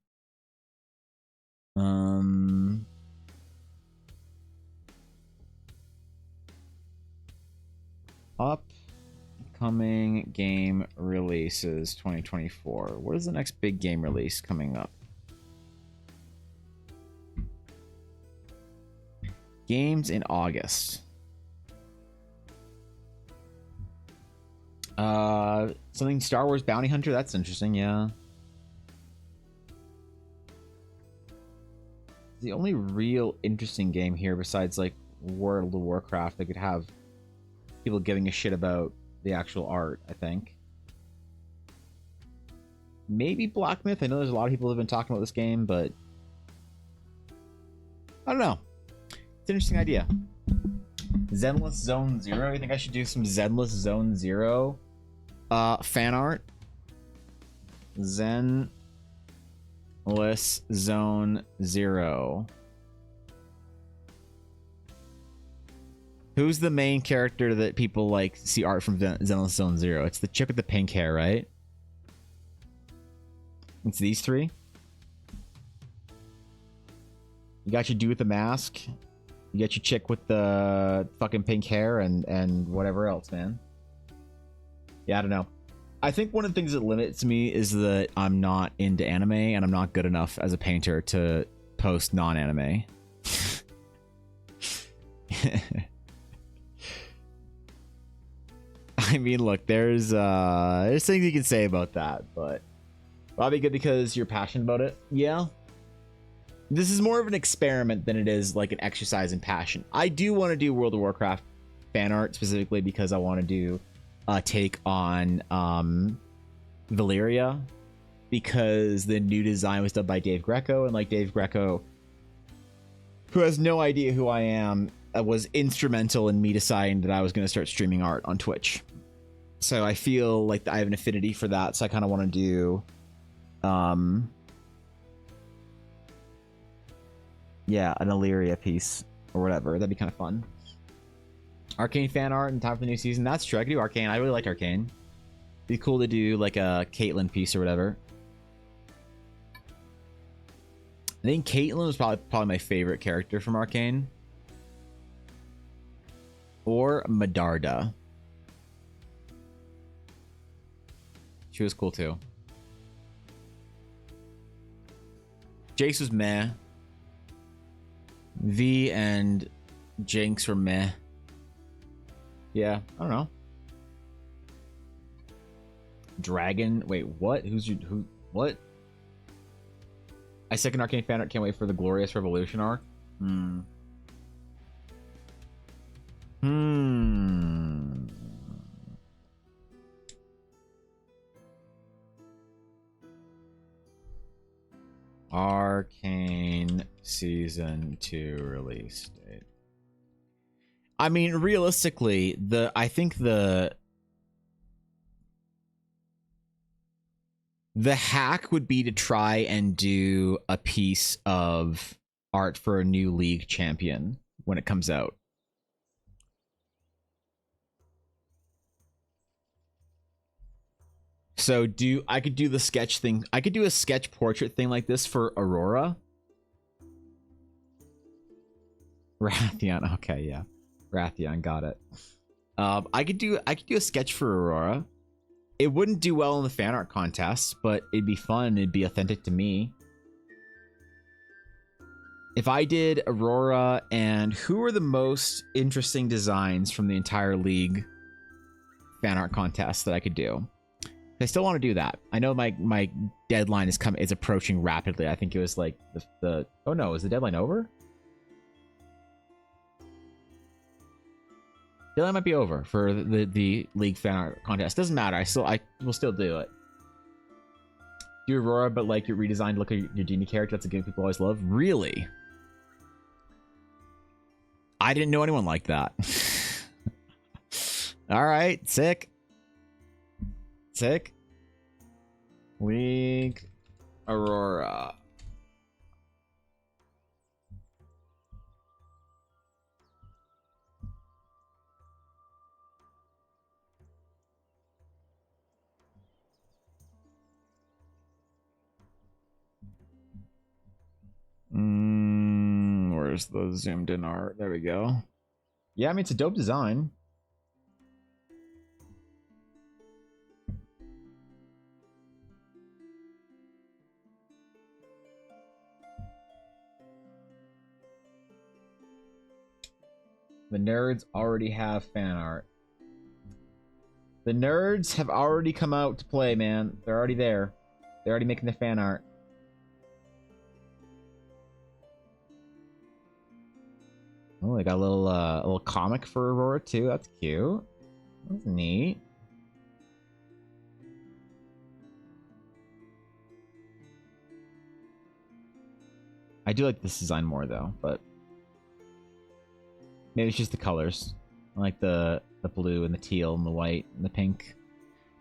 [SPEAKER 2] Upcoming game releases 2024. What is the next big game release coming up? Games in August. Something Star Wars Bounty Hunter, that's interesting, yeah. The only real interesting game here besides like World of Warcraft that could have people giving a shit about the actual art, I think. Maybe Black Myth. I know there's a lot of people who have been talking about this game, but I don't know. It's an interesting idea. Zenless Zone Zero. You think I should do some Zenless Zone Zero fan art? Zenless Zone Zero. Who's the main character that people like see art from Zenless Zone Zero? It's the chick with the pink hair, right? It's these three. You got your dude with the mask. You got your chick with the fucking pink hair and whatever else, man. Yeah, I don't know. I think one of the things that limits me is that I'm not into anime and I'm not good enough as a painter to post non-anime. I mean, look, there's things you can say about that, but probably good because you're passionate about it. Yeah. This is more of an experiment than it is like an exercise in passion. I do want to do World of Warcraft fan art specifically because I want to do a take on Valyria, because the new design was done by Dave Greco, and like Dave Greco, who has no idea who I am, was instrumental in me deciding that I was going to start streaming art on Twitch. So I feel like I have an affinity for that, so I kind of want to do yeah, an Illyria piece or whatever. That'd be kind of fun. Arcane fan art in time for the new season. That's true. I could do Arcane. I really like Arcane. It'd be cool to do like a Caitlyn piece or whatever. I think Caitlyn was probably my favorite character from Arcane. Or Medarda. She was cool too. Jace was meh. V and Jinx were meh. Yeah, I don't know. Dragon. Wait, what? Who? What? I second Arcane fan art. Can't wait for the Glorious Revolution arc. Arcane season 2 release date. I mean, realistically, I think the hack would be to try and do a piece of art for a new league champion when it comes out. So I could do the sketch thing. I could do a sketch portrait thing like this for Aurora. Rathion, okay, yeah. Rathion, got it. I could do a sketch for Aurora. It wouldn't do well in the fan art contest, but it'd be fun. It'd be authentic to me. If I did Aurora, and who are the most interesting designs from the entire league fan art contest that I could do? I still want to do that. I know my deadline is approaching rapidly. I think it was like the oh no, is the deadline over? Deadline might be over for the league fan art contest. Doesn't matter. I will still do it. Do Aurora, but like your redesigned look at your Genie character. That's a game people always love. Really? I didn't know anyone like that. All right, sick. League Aurora. Where's the zoomed in art? There we go. Yeah, I mean, it's a dope design. The nerds already have fan art. The nerds have already come out to play, man. They're already there. They're already making the fan art. Oh, they got a little comic for Aurora too. That's cute. That's neat. I do like this design more though, but maybe it's just the colors. I like the blue and the teal and the white and the pink.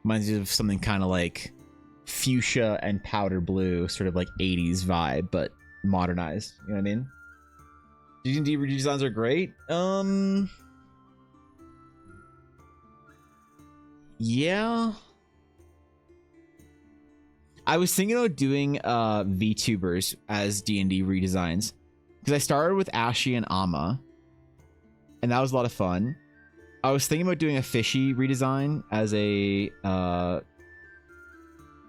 [SPEAKER 2] Reminds me of something kind of like fuchsia and powder blue, sort of like 80s vibe, but modernized. You know what I mean? D&D redesigns are great. Yeah. I was thinking about doing VTubers as D&D redesigns, because I started with Ashy and Amma, and that was a lot of fun. I was thinking about doing a Fishy redesign as a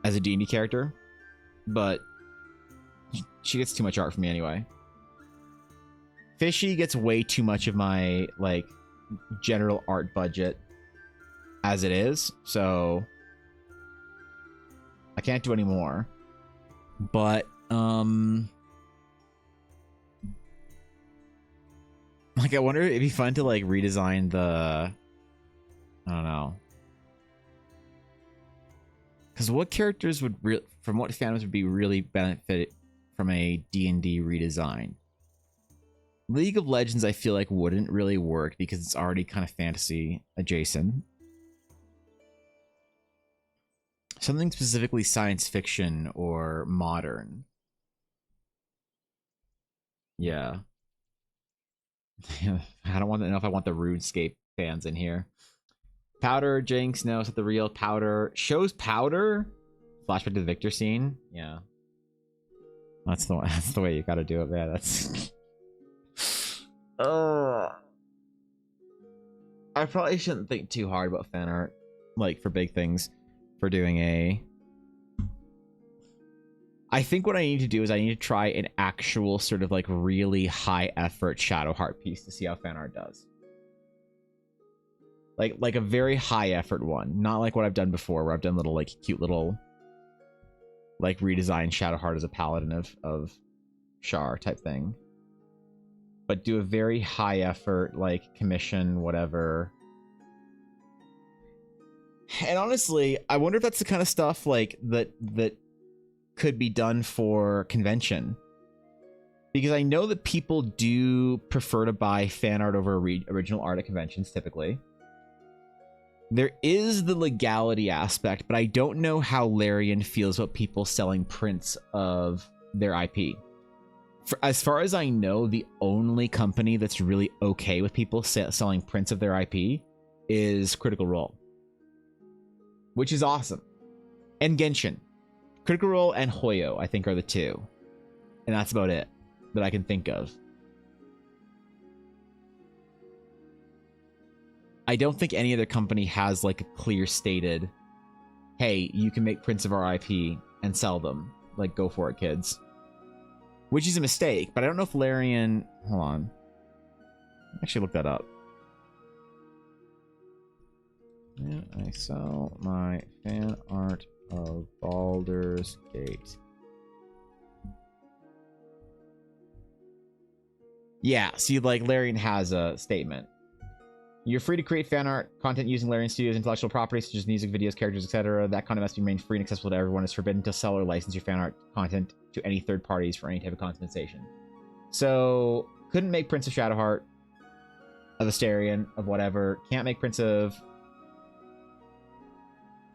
[SPEAKER 2] D&D character, but she gets too much art from me anyway. Fishy gets way too much of my like general art budget as it is, so I can't do any more. But like I wonder if it'd be fun to like redesign the, I don't know, because what characters would from what fandoms would be really benefit from a D&D redesign? League of Legends I feel like wouldn't really work because it's already kind of fantasy adjacent. Something specifically science fiction or modern. Yeah. I don't want to know if I want the RuneScape fans in here. Powder, Jinx, no, it's not the real Powder. Shows Powder? Flashback to the Victor scene? Yeah. That's the way you gotta do it, man. That's... I probably shouldn't think too hard about fan art, like, for big things, for doing a... I think what I need to do is I need to try an actual sort of, like, really high-effort Shadowheart piece to see how fan art does. Like a very high-effort one. Not like what I've done before, where I've done little, like, cute little... like, redesigned Shadowheart as a paladin of Shar type thing. But do a very high effort, like, commission, whatever. And honestly, I wonder if that's the kind of stuff, like, that could be done for convention. Because I know that people do prefer to buy fan art over original art at conventions, typically. There is the legality aspect, but I don't know how Larian feels about people selling prints of their IP. As far as I know, the only company that's really okay with people selling prints of their IP is Critical Role, which is awesome. And Genshin. Critical Role and Hoyo, I think, are the two. And that's about it that I can think of. I don't think any other company has like a clear stated, hey, you can make prints of our IP and sell them. Like, go for it, kids. Which is a mistake, but I don't know if Larian... Hold on. Actually, look that up. Yeah, I sell my fan art of Baldur's Gate. Yeah, see, like, Larian has a statement. You're free to create fan art content using Larian Studios' intellectual property, such as music, videos, characters, etc. That content must remain free and accessible to everyone. It's forbidden to sell or license your fan art content to any third parties for any type of compensation. So, couldn't make prints of Shadowheart, of Asterion, of whatever. Can't make prints of...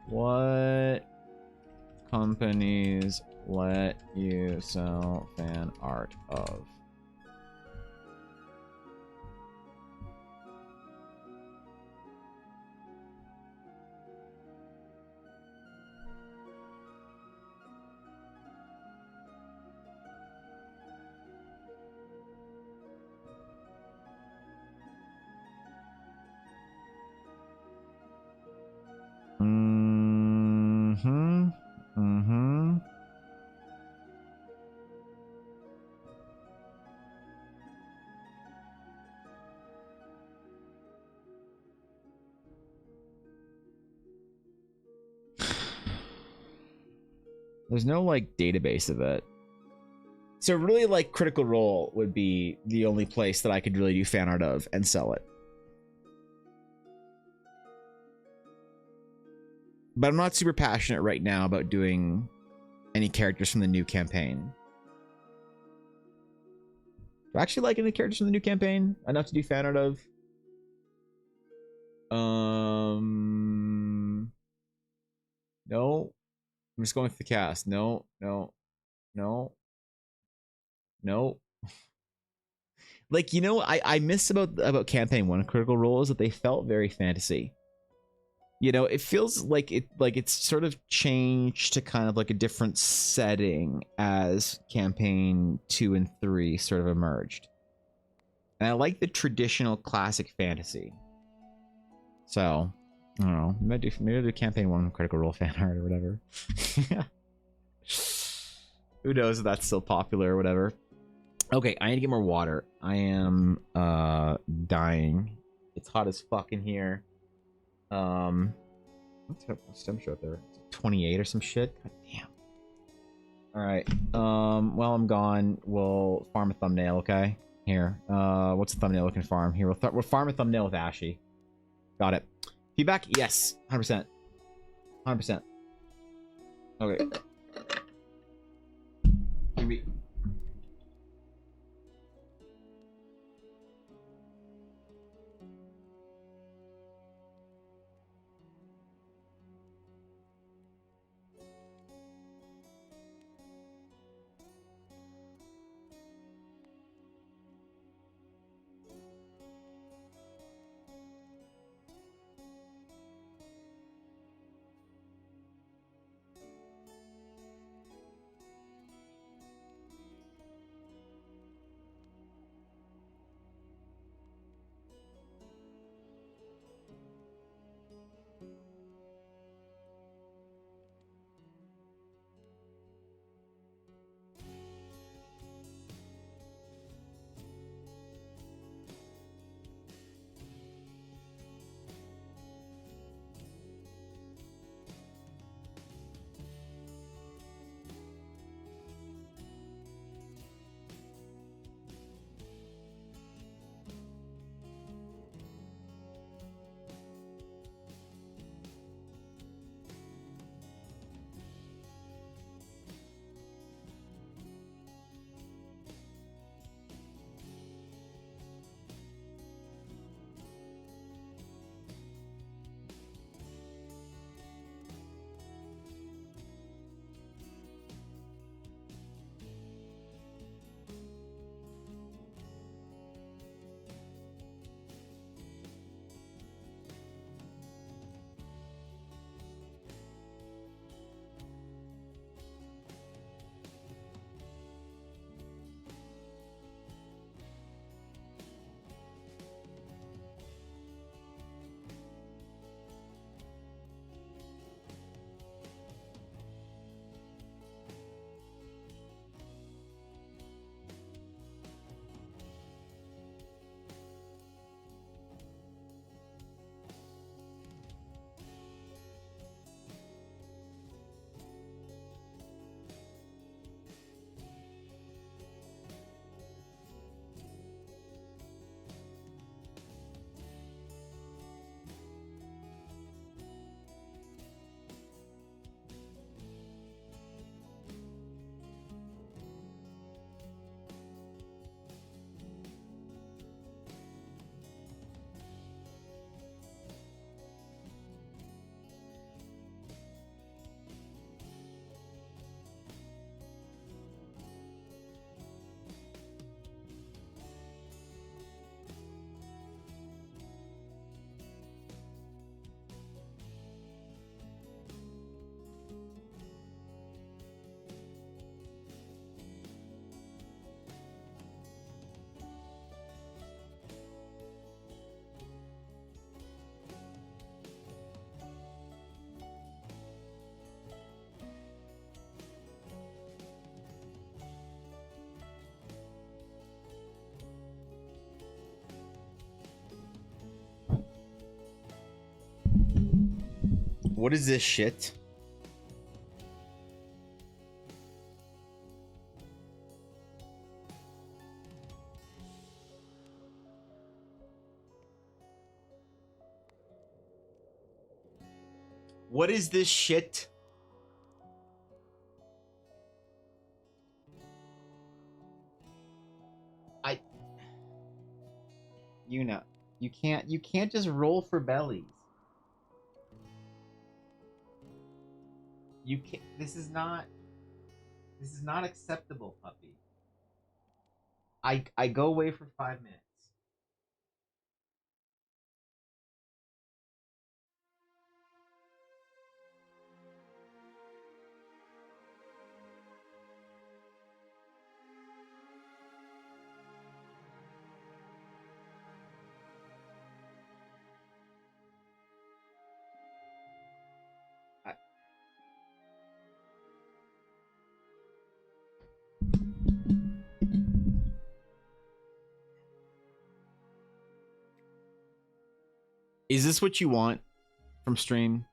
[SPEAKER 2] What companies let you sell fan art of? There's no, like, database of it. So really, like, Critical Role would be the only place that I could really do fan art of and sell it. But I'm not super passionate right now about doing any characters from the new campaign. Do I actually like any characters from the new campaign enough to do fan art of? No. I'm just going with the cast. No. Like, you know, I miss about campaign 1 Critical Role is that they felt very fantasy. You know, it feels like it's sort of changed to kind of like a different setting as campaign 2 and 3 sort of emerged. And I like the traditional classic fantasy. So, I don't know. Maybe I'll do campaign 1 Critical Role fan art or whatever. Who knows if that's still popular or whatever. Okay, I need to get more water. I am dying. It's hot as fuck in here. What's temperature up there? 28 or some shit. God damn. All right. While I'm gone, we'll farm a thumbnail. Okay. Here. What's the thumbnail looking farm? Here, we'll farm a thumbnail with Ashy. Got it. Feedback? Yes. 100%. 100%. Okay. Here we. What is this shit? What is this shit? You know, you can't just roll for bellies. You can't. This is not acceptable, puppy. I go away for 5 minutes. I, Is this what you want from stream?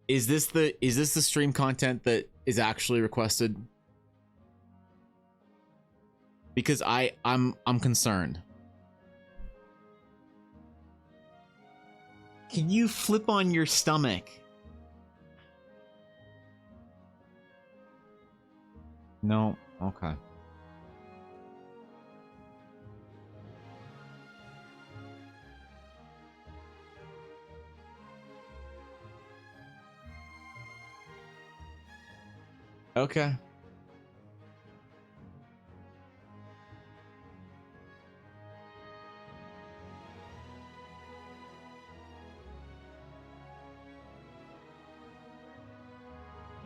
[SPEAKER 2] Is this the stream content that is actually requested? Because I'm concerned. Can you flip on your stomach? No. Okay. Okay. Are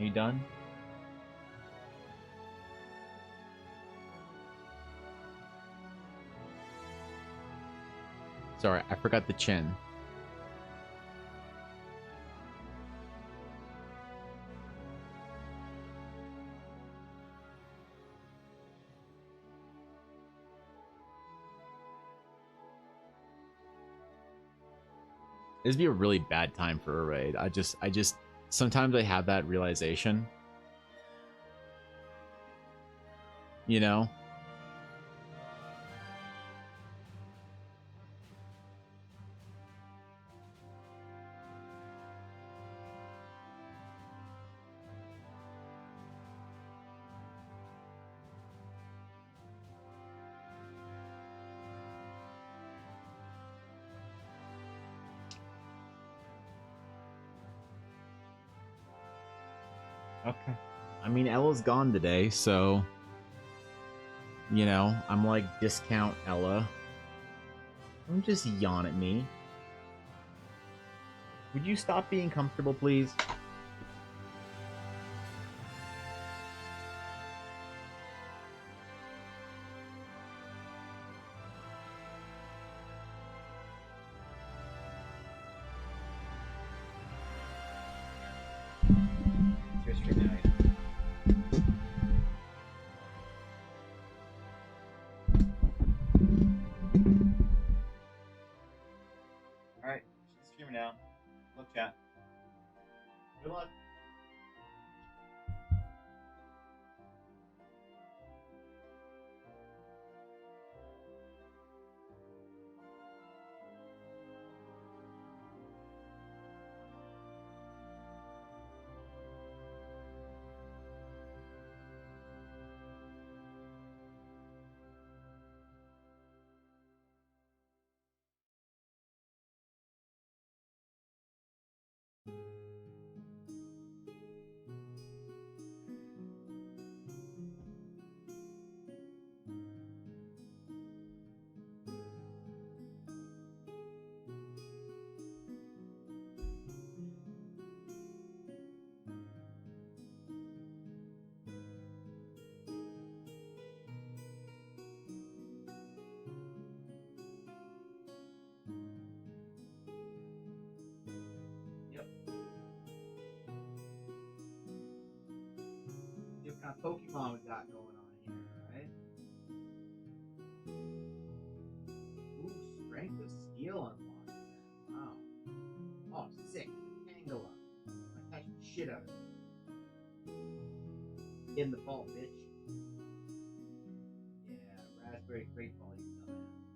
[SPEAKER 2] you done? Sorry, I forgot the chin. This would be a really bad time for a raid. I just sometimes I have that realization. You know? Okay. I mean, Ella's gone today, so you know, I'm like discount Ella. Don't just yawn at me. Would you stop being comfortable, please? It's your stream now. Alright, she's streaming now. Look, chat. Good luck. See what kind of Pokemon we got going on here, right? Ooh, Strength of Steel unlocked. Wow. Oh, sick. Tangela. I catch the shit out of it. In the ball, bitch. Yeah, Raspberry Great Ball, you dumbass.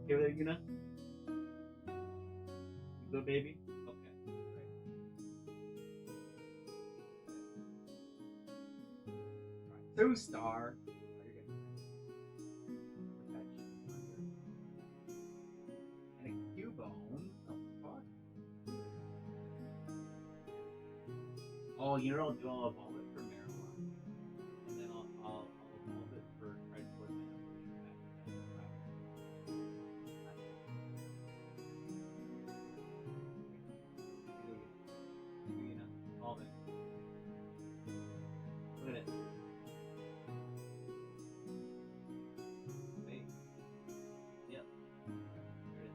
[SPEAKER 2] Okay with it, Yuna? You good, baby? Okay, great. Alright, 2-star. And a Cubone. Oh, fuck. Oh, you know what I'll do? I'll evolve it for marijuana. And then I'll evolve it for Triforce and evolve it. Look at it. Wait. Yep. There it is.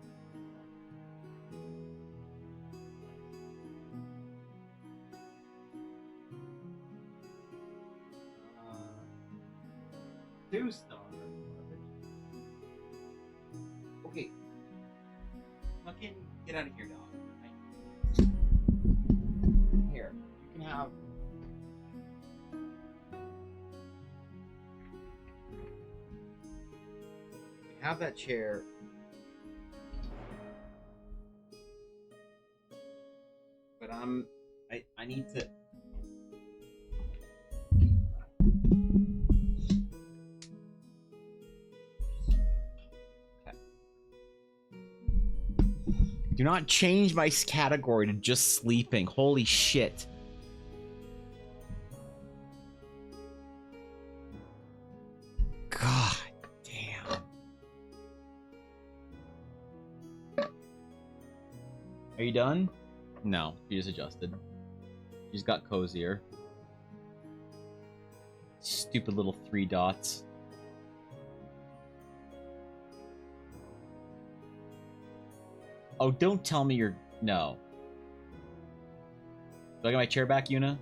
[SPEAKER 2] Tombstone. Okay. Fucking get out of here, dog. Here, you can have. Have that chair. But I need to. Okay. Do not change my category to just sleeping. Holy shit. God damn. Are you done? No, she just adjusted. She's got cozier. Stupid little 3 dots. Oh, don't tell me you're... No. Do I get my chair back, Yuna? Okay,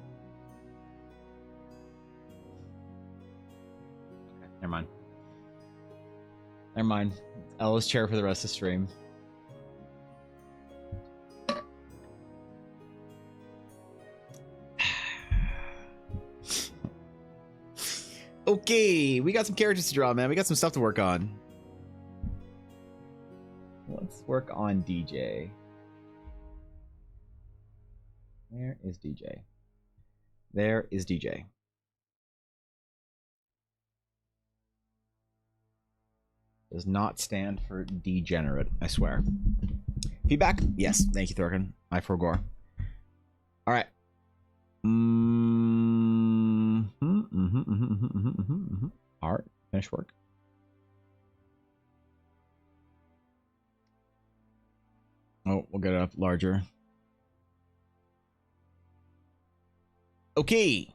[SPEAKER 2] never mind. Never mind. It's Ella's chair for the rest of the stream. Okay, we got some characters to draw, man. We got some stuff to work on. Let's work on DJ. Where is DJ? There is DJ. Does not stand for degenerate, I swear. Feedback? Yes. Thank you, Thorkin. I forgore. All right. Art. Finish work. Oh, we'll get it up larger. Okay.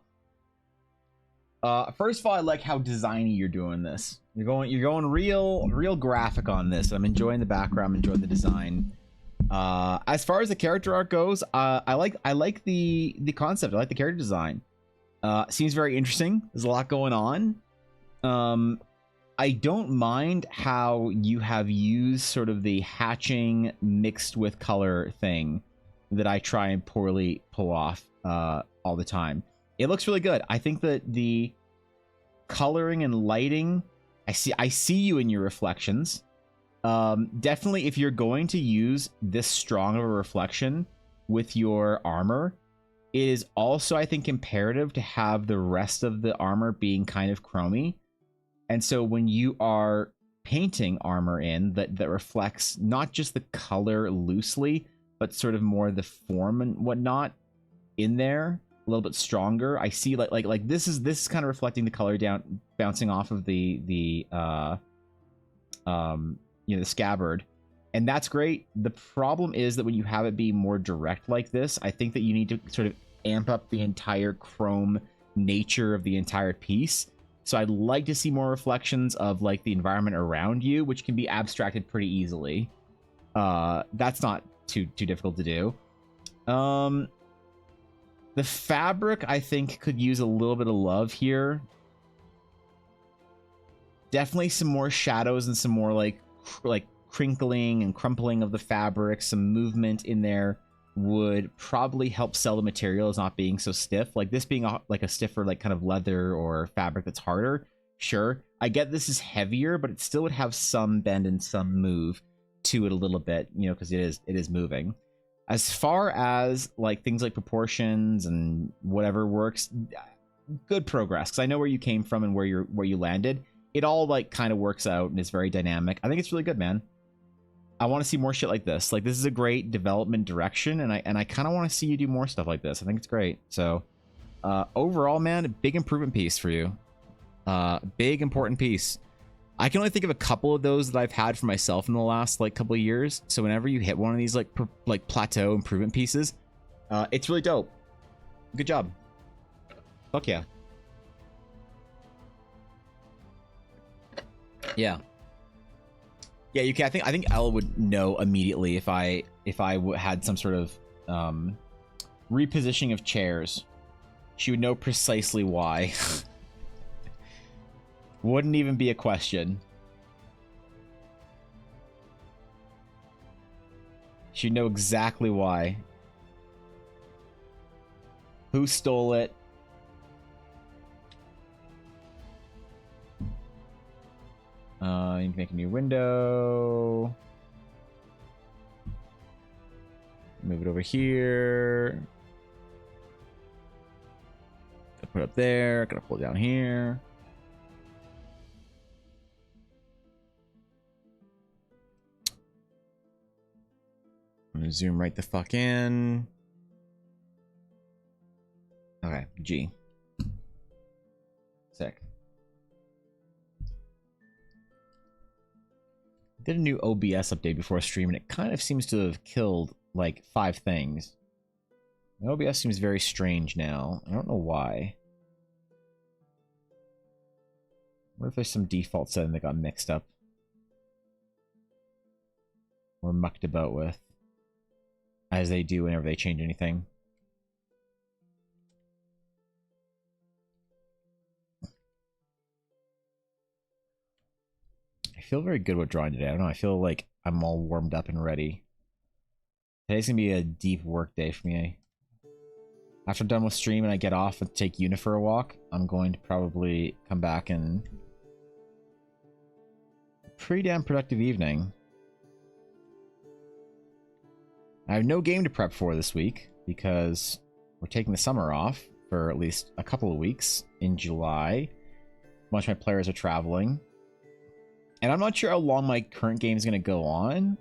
[SPEAKER 2] First of all, I like how designy you're doing this. You're going real graphic on this. I'm enjoying the background, I'm enjoying the design. As far as the character art goes, I like the concept. I like the character design. Seems very interesting. There's a lot going on. I don't mind how you have used sort of the hatching mixed with color thing that I try and poorly pull off all the time. It looks really good. I think that the coloring and lighting, I see you in your reflections. Definitely, if you're going to use this strong of a reflection with your armor, it is also, I think, imperative to have the rest of the armor being kind of chromy. And so when you are painting armor in that reflects not just the color loosely, but sort of more the form and whatnot in there, a little bit stronger. I see like this is kind of reflecting the color down, bouncing off of the the scabbard, and that's great. The problem is that when you have it be more direct like this, I think that you need to sort of amp up the entire chrome nature of the entire piece. So I'd like to see more reflections of like the environment around you, which can be abstracted pretty easily. That's not too difficult to do. The fabric, I think, could use a little bit of love here. Definitely some more shadows and some more like crinkling and crumpling of the fabric. Some movement in there would probably help sell the material as not being so stiff. Like this being like a stiffer, like kind of leather or fabric that's harder. Sure, I get this is heavier, but it still would have some bend and some move to it a little bit, you know, because it is moving. As far as like things like proportions and whatever works, good progress, because I know where you came from and where you landed. It all like kind of works out and is very dynamic. I think it's really good, man. I want to see more shit like this. Like this is a great development direction, and I kind of want to see you do more stuff like this. I think it's great. So overall, man, big improvement piece for you. Big important piece. I can only think of a couple of those that I've had for myself in the last like couple of years. So whenever you hit one of these like plateau improvement pieces, it's really dope. Good job. Fuck yeah. Yeah. Yeah, you can. I think Ella would know immediately if I had some sort of repositioning of chairs. She would know precisely why. Wouldn't even be a question. She'd know exactly why. Who stole it? You need to make a new window. Move it over here. Gotta put it up there. Gotta pull it down here. I'm gonna zoom right the fuck in. Okay, G. Sick. Did a new OBS update before stream, and it kind of seems to have killed like 5 things. The OBS seems very strange now. I don't know why. What if there's some default setting that got mixed up or mucked about with, as they do whenever they change anything. I feel very good with drawing today. I don't know. I feel like I'm all warmed up and ready. Today's gonna be a deep work day for me. After I'm done with stream and I get off and take Una for a walk, I'm going to probably come back and pretty damn productive evening. I have no game to prep for this week because we're taking the summer off for at least a couple of weeks in July. A bunch of my players are traveling. And I'm not sure how long my current game is going to go on.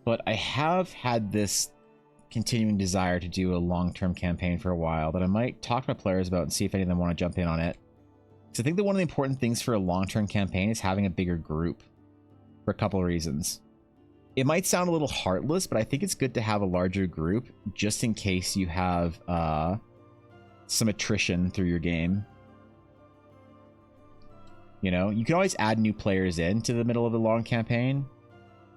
[SPEAKER 2] But I have had this continuing desire to do a long-term campaign for a while that I might talk to my players about and see if any of them want to jump in on it. So I think that one of the important things for a long-term campaign is having a bigger group for a couple of reasons. It might sound a little heartless, but I think it's good to have a larger group just in case you have some attrition through your game. You know, you can always add new players into the middle of a long campaign,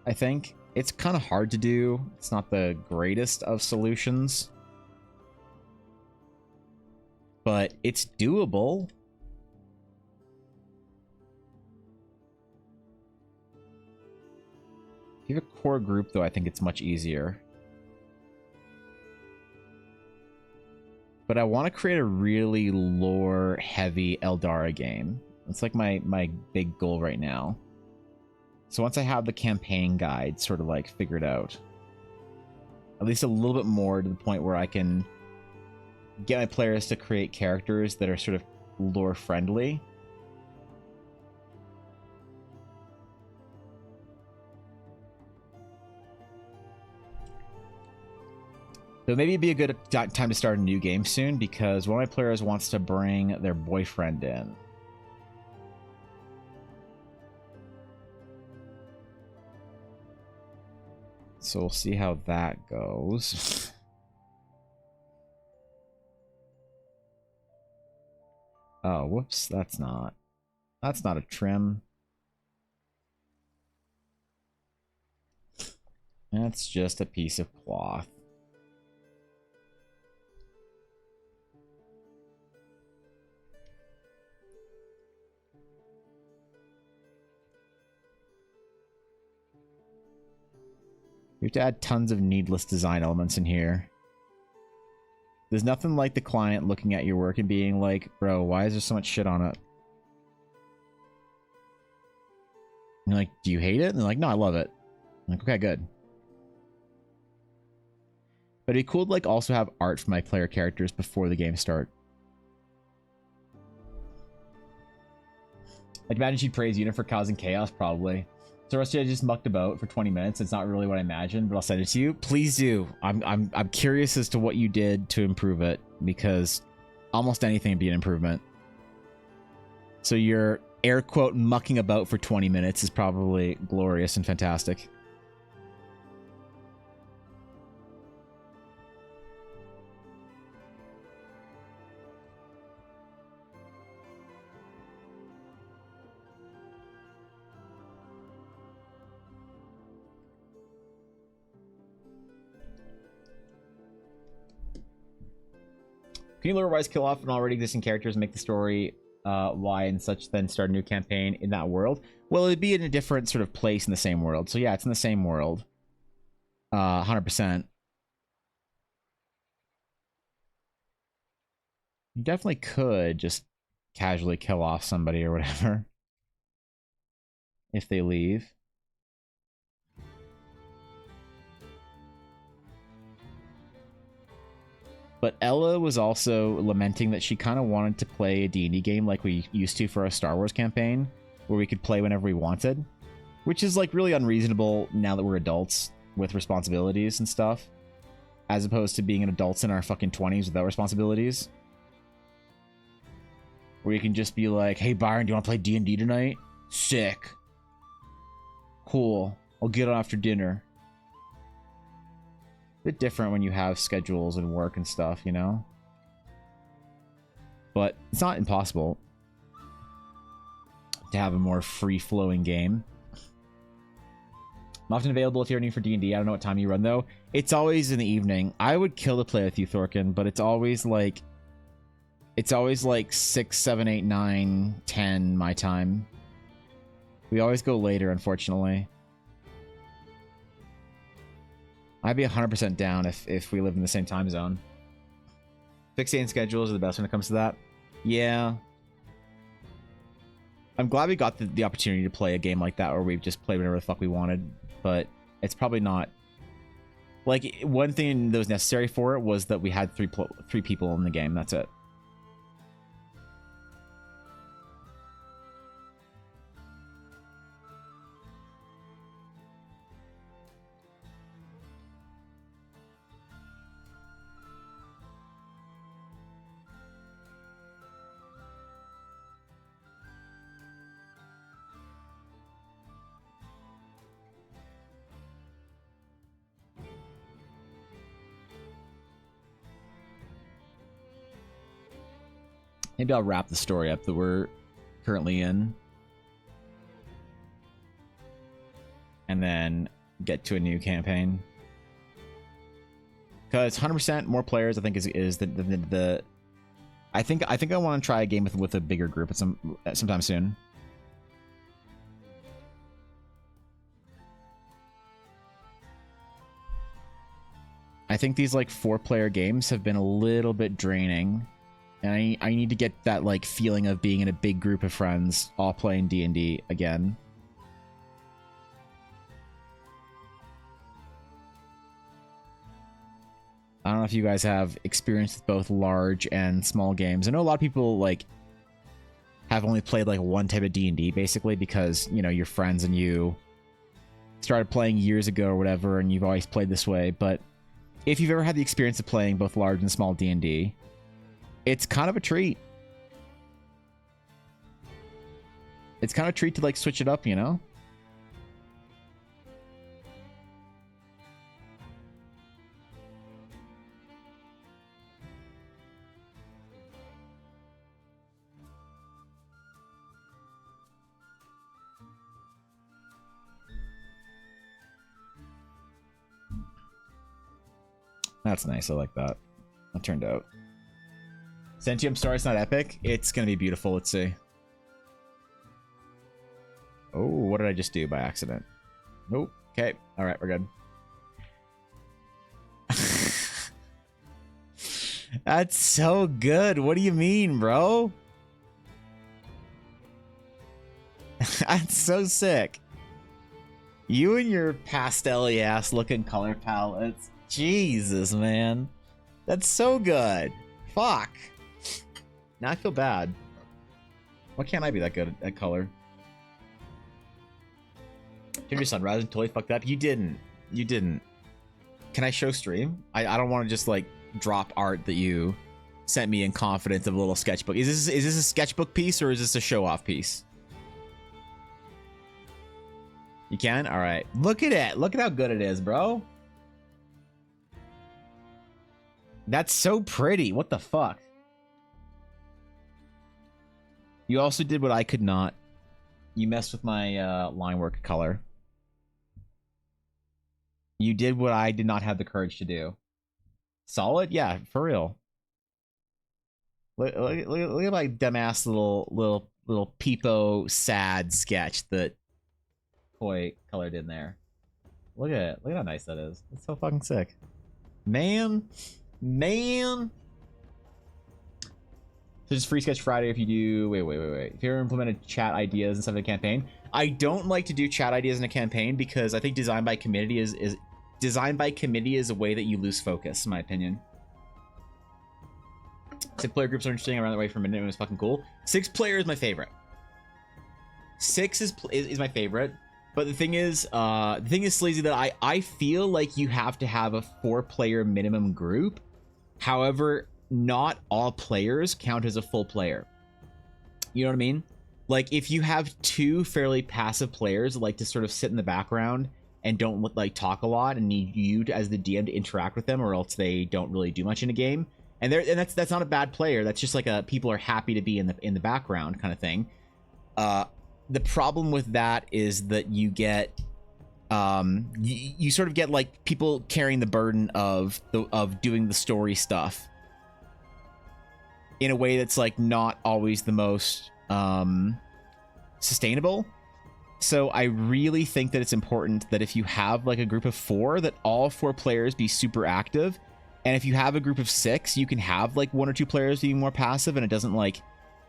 [SPEAKER 2] I think. It's kind of hard to do. It's not the greatest of solutions. But it's doable. If you have a core group, though, I think it's much easier. But I want to create a really lore-heavy Eldara game. It's like my big goal right now. So once I have the campaign guide sort of like figured out, at least a little bit more to the point where I can get my players to create characters that are sort of lore-friendly. So maybe it'd be a good time to start a new game soon because one of my players wants to bring their boyfriend in. So we'll see how that goes. Oh, whoops, that's not a trim. That's just a piece of cloth. We have to add tons of needless design elements in here. There's nothing like the client looking at your work and being like, bro, why is there so much shit on it? And you're like, do you hate it? And they're like, no, I love it. I'm like, okay, good. But it'd be cool to like also have art for my player characters before the game start. Like imagine she'd praise Una for causing chaos, probably. So Rusty, I just mucked about for 20 minutes. It's not really what I imagined, but I'll send it to you. Please do. I'm curious as to what you did to improve it, because almost anything would be an improvement. So your air quote mucking about for 20 minutes is probably glorious and fantastic. Can you lore-wise kill off an already existing characters and make the story why and such, then start a new campaign in that world? Well, it'd be in a different sort of place in the same world. So yeah, it's in the same world. 100%. You definitely could just casually kill off somebody or whatever if they leave. But Ella was also lamenting that she kind of wanted to play a D&D game like we used to for our Star Wars campaign, where we could play whenever we wanted, which is like really unreasonable now that we're adults with responsibilities and stuff, as opposed to being an adults in our fucking 20s without responsibilities, where you can just be like, hey Byron, do you want to play D&D tonight? Sick. Cool. I'll get on after dinner. Bit different when you have schedules and work and stuff, you know? But it's not impossible to have a more free-flowing game. I'm often available if you're new for D&D. I don't know what time you run, though. It's always in the evening. I would kill to play with you, Thorkin, but it's always like... It's always like 6, 7, 8, 9, 10 my time. We always go later, unfortunately. I'd be 100% down if we live in the same time zone. Fixating schedules are the best when it comes to that. Yeah. I'm glad we got the opportunity to play a game like that where we just play whatever the fuck we wanted, but it's probably not... Like, one thing that was necessary for it was that we had three people in the game. That's it. Maybe I'll wrap the story up that we're currently in. And then get to a new campaign. Because 100% more players, I think, is the I think I want to try a game with a bigger group at sometime soon. I think these like 4-player games have been a little bit draining. And I need to get that like feeling of being in a big group of friends all playing D&D again. I don't know if you guys have experience with both large and small games. I know a lot of people like have only played like one type of D&D basically because, you know, your friends and you started playing years ago or whatever and you've always played this way. But if you've ever had the experience of playing both large and small D&D, it's kind of a treat. It's kind of a treat to like switch it up, you know? That's nice. I like that. That turned out. Sentium Star, it's not epic. It's gonna be beautiful. Let's see. Oh, what did I just do by accident? Nope. Okay. All right, we're good. That's so good. What do you mean, bro? That's so sick. You and your pastel-y ass looking color palettes. Jesus, man. That's so good. Fuck. Now I feel bad. Why can't I be that good at color? Give your sunrise and totally fucked up. You didn't. You didn't. Can I show stream? I don't want to just like drop art that you sent me in confidence of a little sketchbook. Is this a sketchbook piece or is this a show off piece? You can? All right. Look at it. Look at how good it is, bro. That's so pretty. What the fuck? You also did what I could not. You messed with my line work color. You did what I did not have the courage to do. Solid? Yeah, for real. Look at my dumbass little peepo sad sketch that Koi colored in there. Look at it. Look at how nice that is. It's so fucking sick. Man. So just free sketch Friday if you do. Wait. If you ever implemented chat ideas and stuff in a campaign, I don't like to do chat ideas in a campaign because I think design by committee is a way that you lose focus, in my opinion. 6-player groups are interesting. I ran that way for a minute. It was fucking cool. 6-player is my favorite. 6 is my favorite. But the thing is sleazy, that I feel like you have to have a 4-player minimum group. However, not all players count as a full player. You know what I mean? Like, if you have 2 fairly passive players that like to sort of sit in the background and don't like talk a lot and need you to, as the DM, to interact with them, or else they don't really do much in a game. And that's not a bad player. That's just like people are happy to be in the background kind of thing. The problem with that is that you get you sort of get like people carrying the burden of doing the story stuff in a way that's like not always the most sustainable. So I really think that it's important that if you have like a group of 4, that all 4 players be super active. And if you have a group of 6, you can have like 1 or 2 players being more passive, and it doesn't like,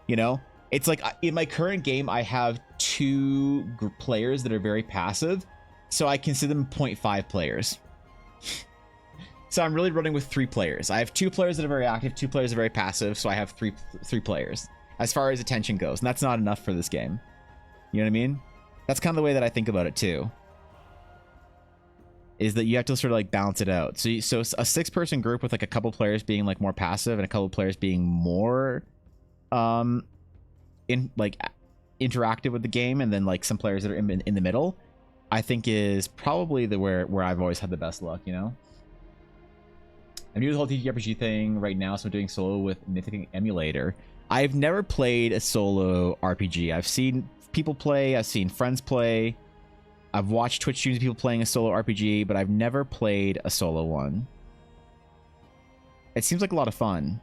[SPEAKER 2] you know, it's like in my current game, I have 2 players that are very passive. So I consider them 0.5 players. So I'm really running with 3 players. I have 2 players that are very active, 2 players that are very passive. So I have three players as far as attention goes. And that's not enough for this game. You know what I mean? That's kind of the way that I think about it too. Is that you have to sort of like balance it out. So a 6-person group with like a couple players being like more passive and a couple players being more interactive with the game, and then like some players that are in the middle, I think is probably where I've always had the best luck, you know? I'm new to the whole TTRPG thing right now, so I'm doing solo with Mythic Emulator. I've never played a solo RPG. I've seen people play, I've seen friends play, I've watched Twitch streams of people playing a solo RPG, but I've never played a solo one. It seems like a lot of fun.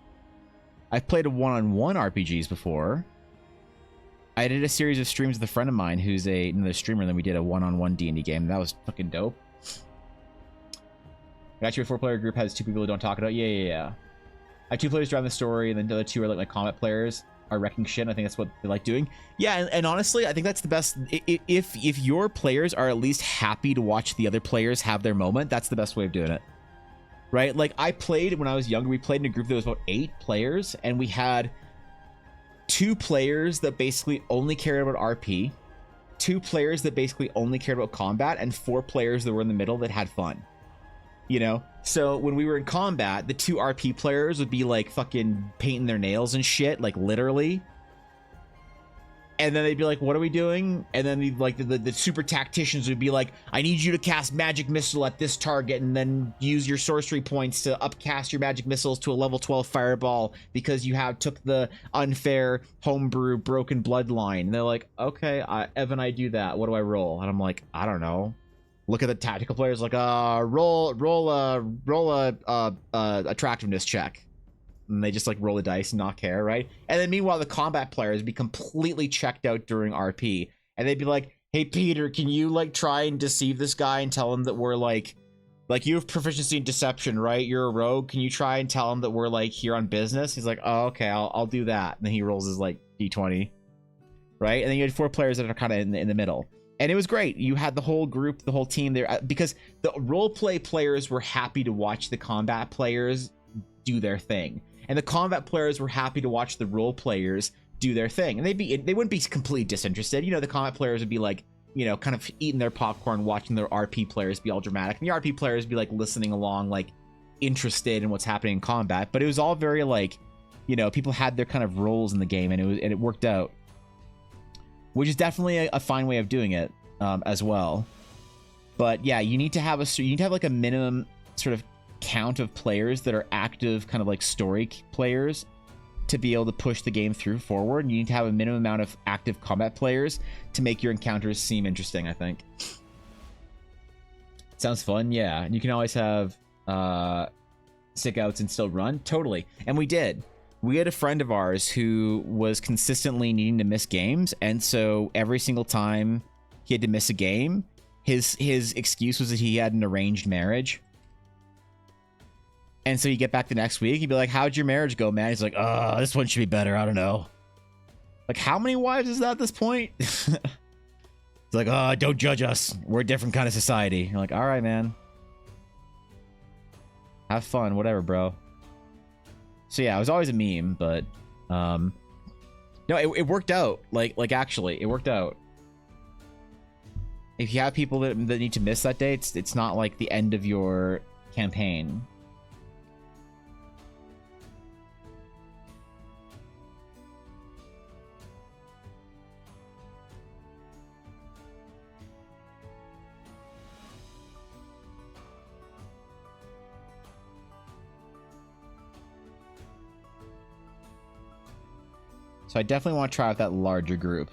[SPEAKER 2] I've played a one-on-one RPGs before. I did a series of streams with a friend of mine who's another streamer, and then we did a one-on-one D&D game. That was fucking dope. Actually, a 4-player group has 2 people who don't talk about. Yeah. I have 2 players driving the story, and then the other 2 are like my combat players are wrecking shit. I think that's what they like doing. Yeah, and honestly, I think that's the best. If your players are at least happy to watch the other players have their moment, that's the best way of doing it. Right? Like, I played when I was younger. We played in a group that was about 8 players, and we had 2 players that basically only cared about RP, 2 players that basically only cared about combat, and 4 players that were in the middle that had fun. You know? So when we were in combat, the 2 RP players would be like fucking painting their nails and shit, like literally. And then they'd be like, what are we doing? And then the super tacticians would be like, I need you to cast magic missile at this target, and then use your sorcery points to upcast your magic missiles to a level 12 fireball because you took the unfair homebrew broken bloodline. And they're like, okay, Evan, I do that. What do I roll? And I'm like, I don't know. Look at the tactical players, like roll a attractiveness check, and they just like roll the dice and not care, right? And then meanwhile, the combat players be completely checked out during RP, and they'd be like, "Hey Peter, can you like try and deceive this guy and tell him that we're like you have proficiency in deception, right? You're a rogue. Can you try and tell him that we're like here on business?" He's like, "Oh, okay, I'll do that." And then he rolls his like d20, right? And then you had 4 players that are kind of in the middle. And it was great. You had the whole group, the whole team there, because the roleplay players were happy to watch the combat players do their thing, and the combat players were happy to watch the role players do their thing. And they wouldn't be completely disinterested. You know, the combat players would be like, you know, kind of eating their popcorn, watching their RP players be all dramatic, and the RP players be like listening along, like interested in what's happening in combat. But it was all very like, you know, people had their kind of roles in the game, and it worked out. Which is definitely a fine way of doing it as well. But yeah, you need to have like a minimum sort of count of players that are active, kind of like story players, to be able to push the game through forward. You need to have a minimum amount of active combat players to make your encounters seem interesting, I think. Sounds fun, yeah. And you can always have sick outs and still run. Totally. And we did. We had a friend of ours who was consistently needing to miss games, and so every single time he had to miss a game, his excuse was that he had an arranged marriage. And so you get back the next week, he'd be like, how'd your marriage go, man? He's like, this one should be better. I don't know. Like, how many wives is that at this point? It's like, don't judge us. We're a different kind of society. You're like, all right, man. Have fun. Whatever, bro. So yeah, it was always a meme, but no, it worked out. Like actually, it worked out. If you have people that need to miss that day, it's not like the end of your campaign. So I definitely want to try out that larger group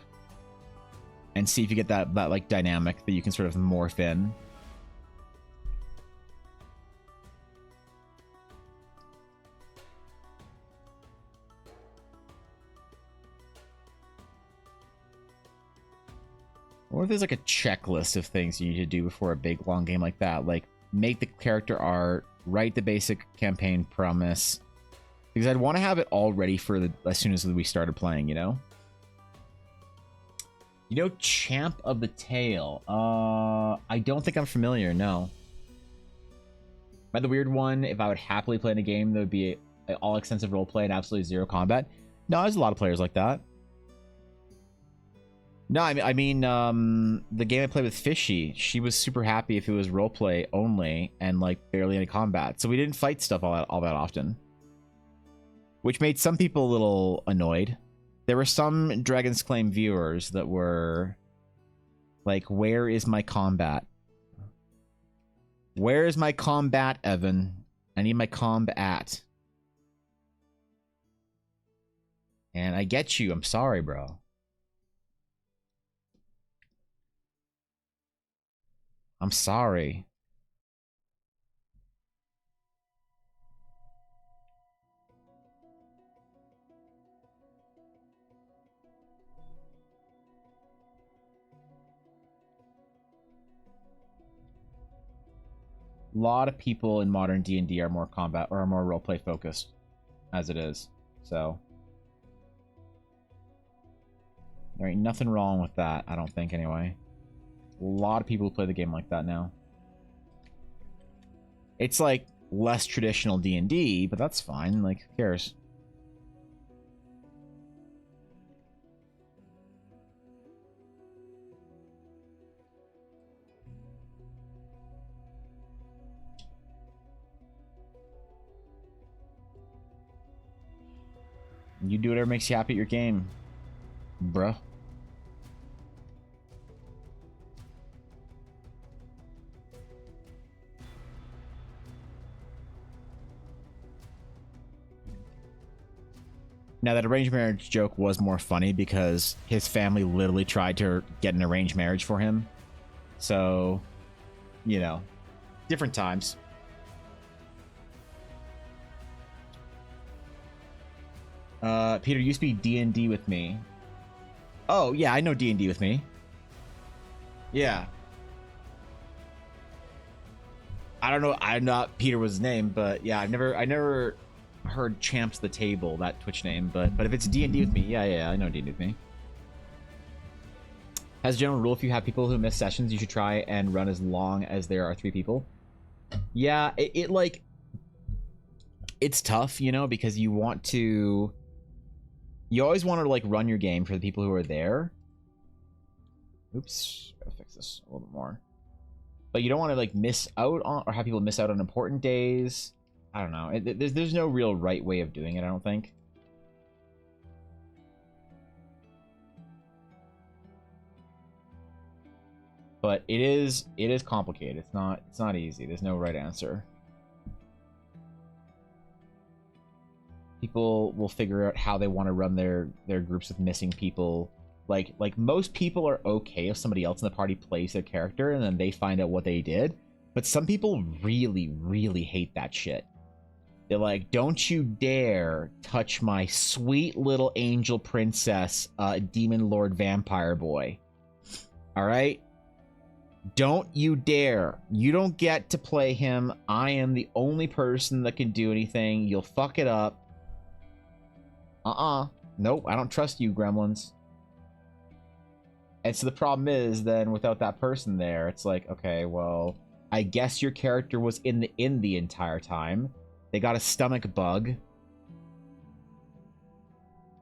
[SPEAKER 2] and see if you get that like dynamic that you can sort of morph in. Or if there's like a checklist of things you need to do before a big long game like that, like make the character art, write the basic campaign premise. Because I'd want to have it all ready for as soon as we started playing, you know? You know Champ of the Tail? I don't think I'm familiar, no. Am I the weird one? If I would happily play in a game, there would be an all-extensive roleplay and absolutely zero combat? No, there's a lot of players like that. No, I mean, the game I played with Fishy, she was super happy if it was roleplay only and, like, barely any combat. So we didn't fight stuff all that often. Which made some people a little annoyed. There were some Dragon's Claim viewers that were like, where is my combat? Where is my combat, Evan? I need my combat. And I get you. I'm sorry, bro. I'm sorry. A lot of people in modern D&D are more combat or are more roleplay focused as it is. So there ain't nothing wrong with that, I don't think, anyway. A lot of people who play the game like that now. It's like less traditional D&D, but that's fine. Like, who cares? You do whatever makes you happy at your game, bruh. Now, that arranged marriage joke was more funny because his family literally tried to get an arranged marriage for him. So, you know, different times. Peter, you used to be D&D with me. Oh, yeah, I know D&D with me. Yeah. I don't know. I'm not Peter was his name, but yeah, I never heard Champs the Table, that Twitch name, but if it's D&D with me, yeah, I know D&D with me. As a general rule, if you have people who miss sessions, you should try and run as long as there are 3 people. Yeah, it like, it's tough, you know, because you always want to like run your game for the people who are there. Oops, gotta fix this a little bit more. But you don't want to like miss out on, or have people miss out on important days. I don't know. There's no real right way of doing it, I don't think. But it is complicated. It's not easy. There's no right answer. People will figure out how they want to run their groups of missing people. Like most people are okay if somebody else in the party plays their character and then they find out what they did. But some people really, really hate that shit. They're like, don't you dare touch my sweet little angel princess, demon lord vampire boy. All right? Don't you dare. You don't get to play him. I am the only person that can do anything. You'll fuck it up. Nope, I don't trust you, gremlins. And so the problem is, then, without that person there, it's like, okay, well, I guess your character was in the entire time. They got a stomach bug.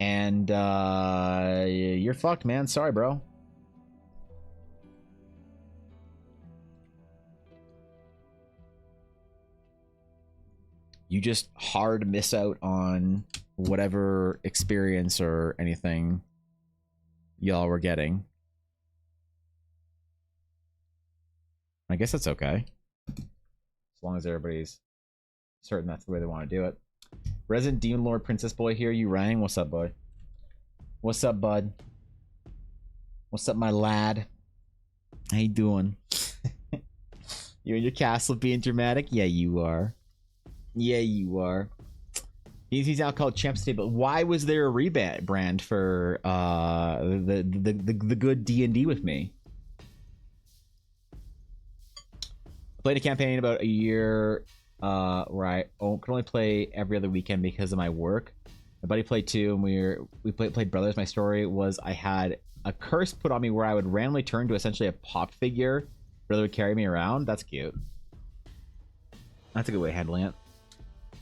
[SPEAKER 2] And, you're fucked, man. Sorry, bro. You just hard miss out on whatever experience or anything y'all were getting. I guess that's okay. As long as everybody's certain that's the way they want to do it. Resident Demon Lord Princess Boy here. You rang? What's up, boy? What's up, bud? What's up, my lad? How you doing? You in your castle being dramatic? Yeah, you are. Yeah, you are. He's now called Champs Day, but why was there a rebrand for the good D&D with me? I played a campaign about a year where I could only play every other weekend because of my work. My buddy played too, and we played brothers. My story was I had a curse put on me where I would randomly turn to essentially a pop figure. Brother would carry me around. That's cute. That's a good way of handling it.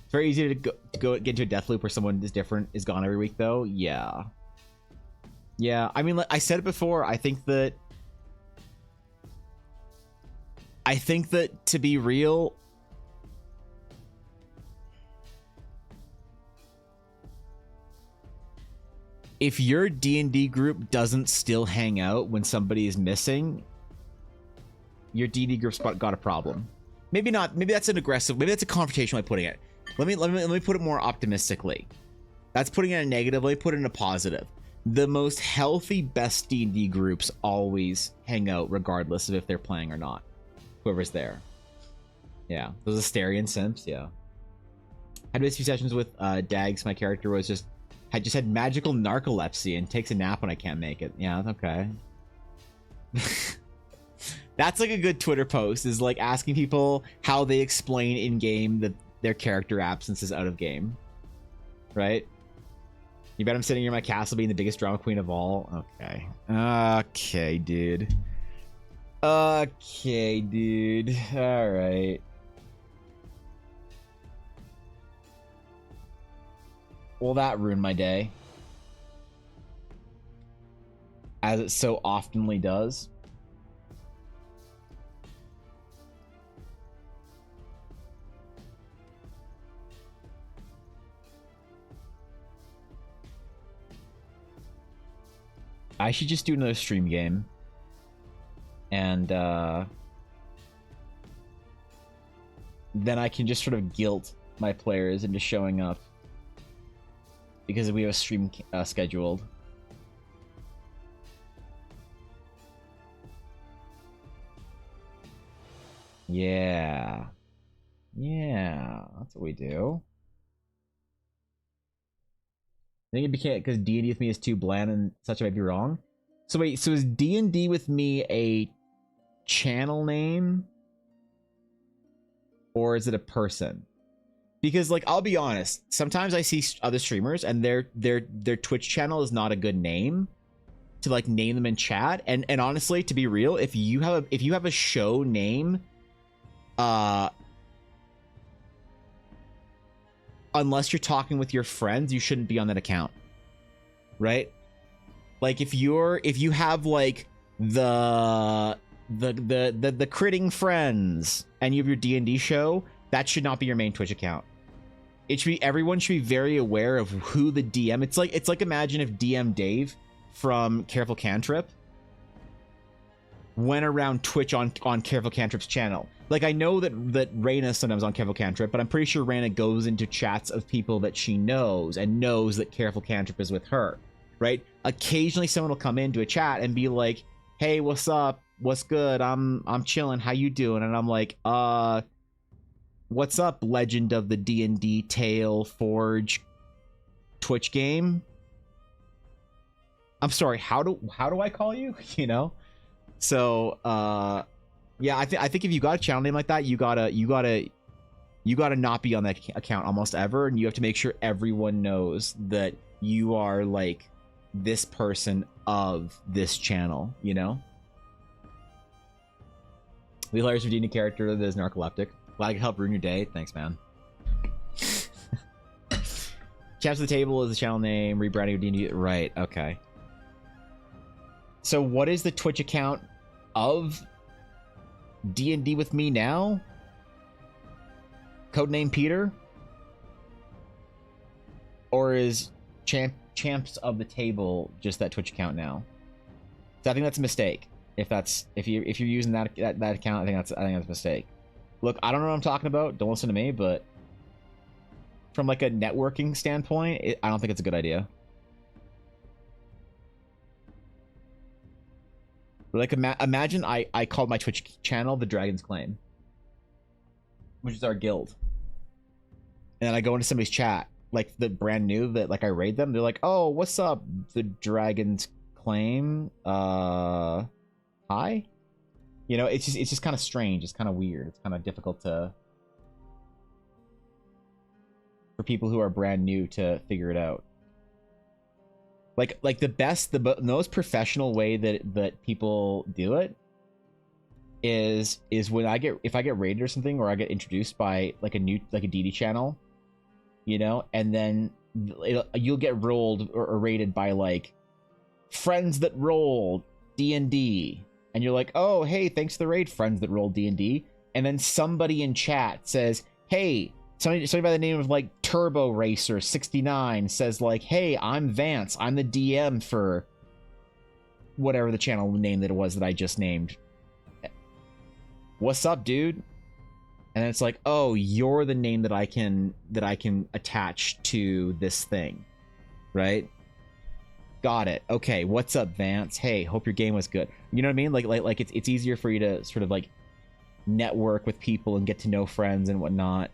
[SPEAKER 2] It's very easy to get into a death loop where someone is different is gone every week, though. Yeah. Yeah, I mean, like I said it before, I think that to be real, if your D&D group doesn't still hang out when somebody is missing, your D&D group's got a problem. Maybe not. Maybe that's an aggressive. Maybe that's a confrontational way of putting it. Let me put it more optimistically. That's putting it in a negative. Let me put it in a positive. The most healthy, best D&D groups always hang out regardless of if they're playing or not. Whoever's there. Yeah. Those Asterian simps, yeah. I had a few sessions with Dags. My character was just had magical narcolepsy and takes a nap when I can't make it. Yeah, okay. That's like a good Twitter post, is like asking people how they explain in game that their character absence is out of game. Right? You bet I'm sitting here in my castle being the biggest drama queen of all? Okay. Okay, dude. Okay, dude. Alright. Well, that ruined my day. As it so oftenly does. I should just do another stream game. And then I can just sort of guilt my players into showing up. Because we have a stream scheduled. Yeah. Yeah, that's what we do. I think it became because D&D with me is too bland and such. I might be wrong. So wait, so is D&D with me a channel name, or is it a person? Because like I'll be honest, sometimes I see other streamers and their Twitch channel is not a good name to like name them in chat. And honestly, to be real, if you have a show name, unless you're talking with your friends, you shouldn't be on that account, right? Like if you have like the critting friends and you have your D&D show, that should not be your main Twitch account. It should be, everyone should be very aware of who the DM. It's like imagine if DM Dave from Careful Cantrip went around Twitch on Careful Cantrip's channel. Like I know that Raina's sometimes on Careful Cantrip, but I'm pretty sure Raina goes into chats of people that she knows and knows that Careful Cantrip is with her, right? Occasionally someone will come into a chat and be like, "Hey, what's up? What's good? I'm chilling. How you doing?" And I'm like, What's up, Legend of the D&D Tale Forge Twitch game? I'm sorry, how do I call you? You know? So yeah, I think if you got a channel name like that, you gotta not be on that account almost ever, and you have to make sure everyone knows that you are like this person of this channel, you know? The hilarious Redeeming character that is narcoleptic. Glad I could help ruin your day. Thanks, man. Champs of the Table is the channel name. Rebranding of D&D. Right, okay. So what is the Twitch account of D&D with me now? Codename Peter? Or is Champs of the Table just that Twitch account now? So I think that's a mistake. If you're using that account, I think that's a mistake. Look, I don't know what I'm talking about. Don't listen to me, but from like a networking standpoint, I don't think it's a good idea. Like imagine I called my Twitch channel the Dragon's Claim, which is our guild, and then I go into somebody's chat, like the brand new that like I raid them. They're like, "Oh, what's up, the Dragon's Claim? Hi." You know, it's just kind of strange. It's kind of weird. It's kind of difficult for people who are brand new to figure it out. Like the most professional way that people do it is when if I get raided or something, or I get introduced by like a DD channel, you know, and then you'll get rolled or rated by like friends that roll D&D. And you're like, oh, hey, thanks for the raid, friends that roll D&D. And then somebody in chat says, hey, somebody by the name of like Turbo Racer 69 says like, hey, I'm Vance. I'm the DM for whatever the channel name that it was that I just named. What's up, dude? And it's like, oh, you're the name that I can attach to this thing, right? Got it. Okay, what's up, Vance? Hey, hope your game was good. You know what I mean? Like it's easier for you to sort of like network with people and get to know friends and whatnot.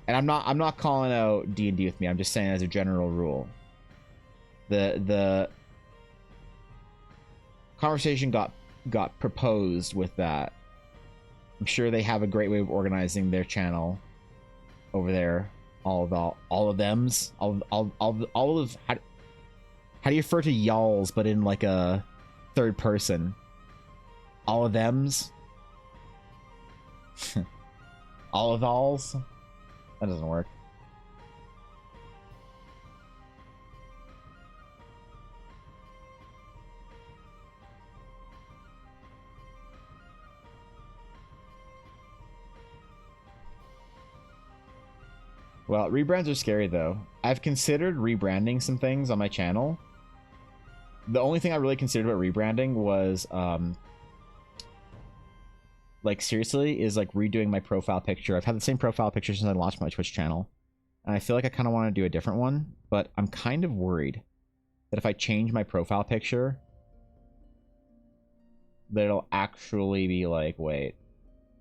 [SPEAKER 2] And I'm not calling out D&D with me. I'm just saying as a general rule. The conversation got proposed with that. I'm sure they have a great way of organizing their channel over there. All of them's all of how do you refer to y'alls but in like a third person? All of them's. All of alls. That doesn't work. Well, rebrands are scary, though. I've considered rebranding some things on my channel. The only thing I really considered about rebranding was, like, seriously, is, like, redoing my profile picture. I've had the same profile picture since I launched my Twitch channel. And I feel like I kind of want to do a different one. But I'm kind of worried that if I change my profile picture, that it'll actually be like, wait.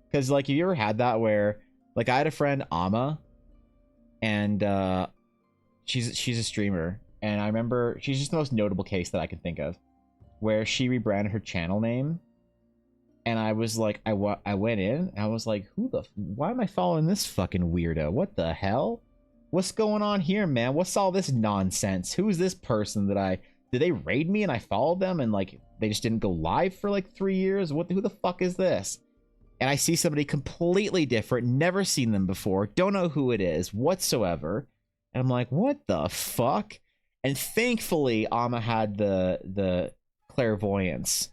[SPEAKER 2] Because, like, have you ever had that where, like, I had a friend, Amma, and she's a streamer, and I remember she's just the most notable case that I can think of, where she rebranded her channel name, and I was like, I went in and I was like, why am I following this fucking weirdo? What the hell? What's going on here, man? What's all this nonsense? Who is this person that did they raid me and I followed them and like they just didn't go live for like 3 years? Who the fuck is this? And I see somebody completely different, never seen them before, don't know who it is whatsoever. And I'm like, what the fuck? And thankfully, Amma had the clairvoyance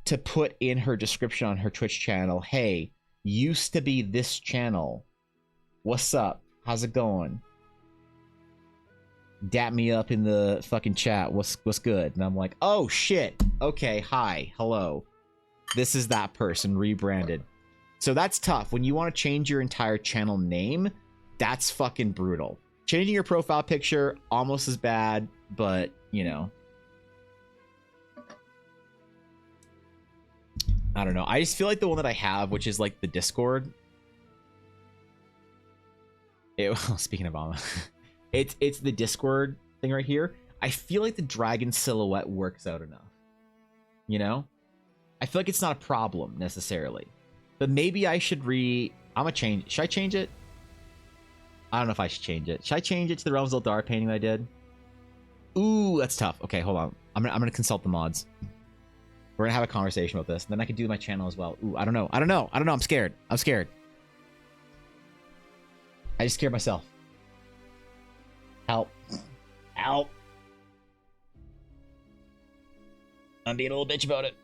[SPEAKER 2] to put in her description on her Twitch channel, hey, used to be this channel. What's up? How's it going? Dap me up in the fucking chat. What's good? And I'm like, oh shit. Okay, hi, hello. This is that person rebranded. So that's tough. When you want to change your entire channel name, that's fucking brutal. Changing your profile picture, almost as bad, but, you know. I don't know. I just feel like the one that I have, which is like the Discord. Speaking of Alma, it's the Discord thing right here. I feel like the dragon silhouette works out enough. You know? I feel like it's not a problem necessarily. But maybe I should I'm gonna change. Should I change it? I don't know if I should change it. Should I change it to the Realms of Eldar painting that I did? Ooh, that's tough. Okay, hold on. I'm gonna consult the mods. We're gonna have a conversation about this. And then I can do my channel as well. Ooh, I don't know. I'm scared. I just scared myself. Help. I'm being a little bitch about it.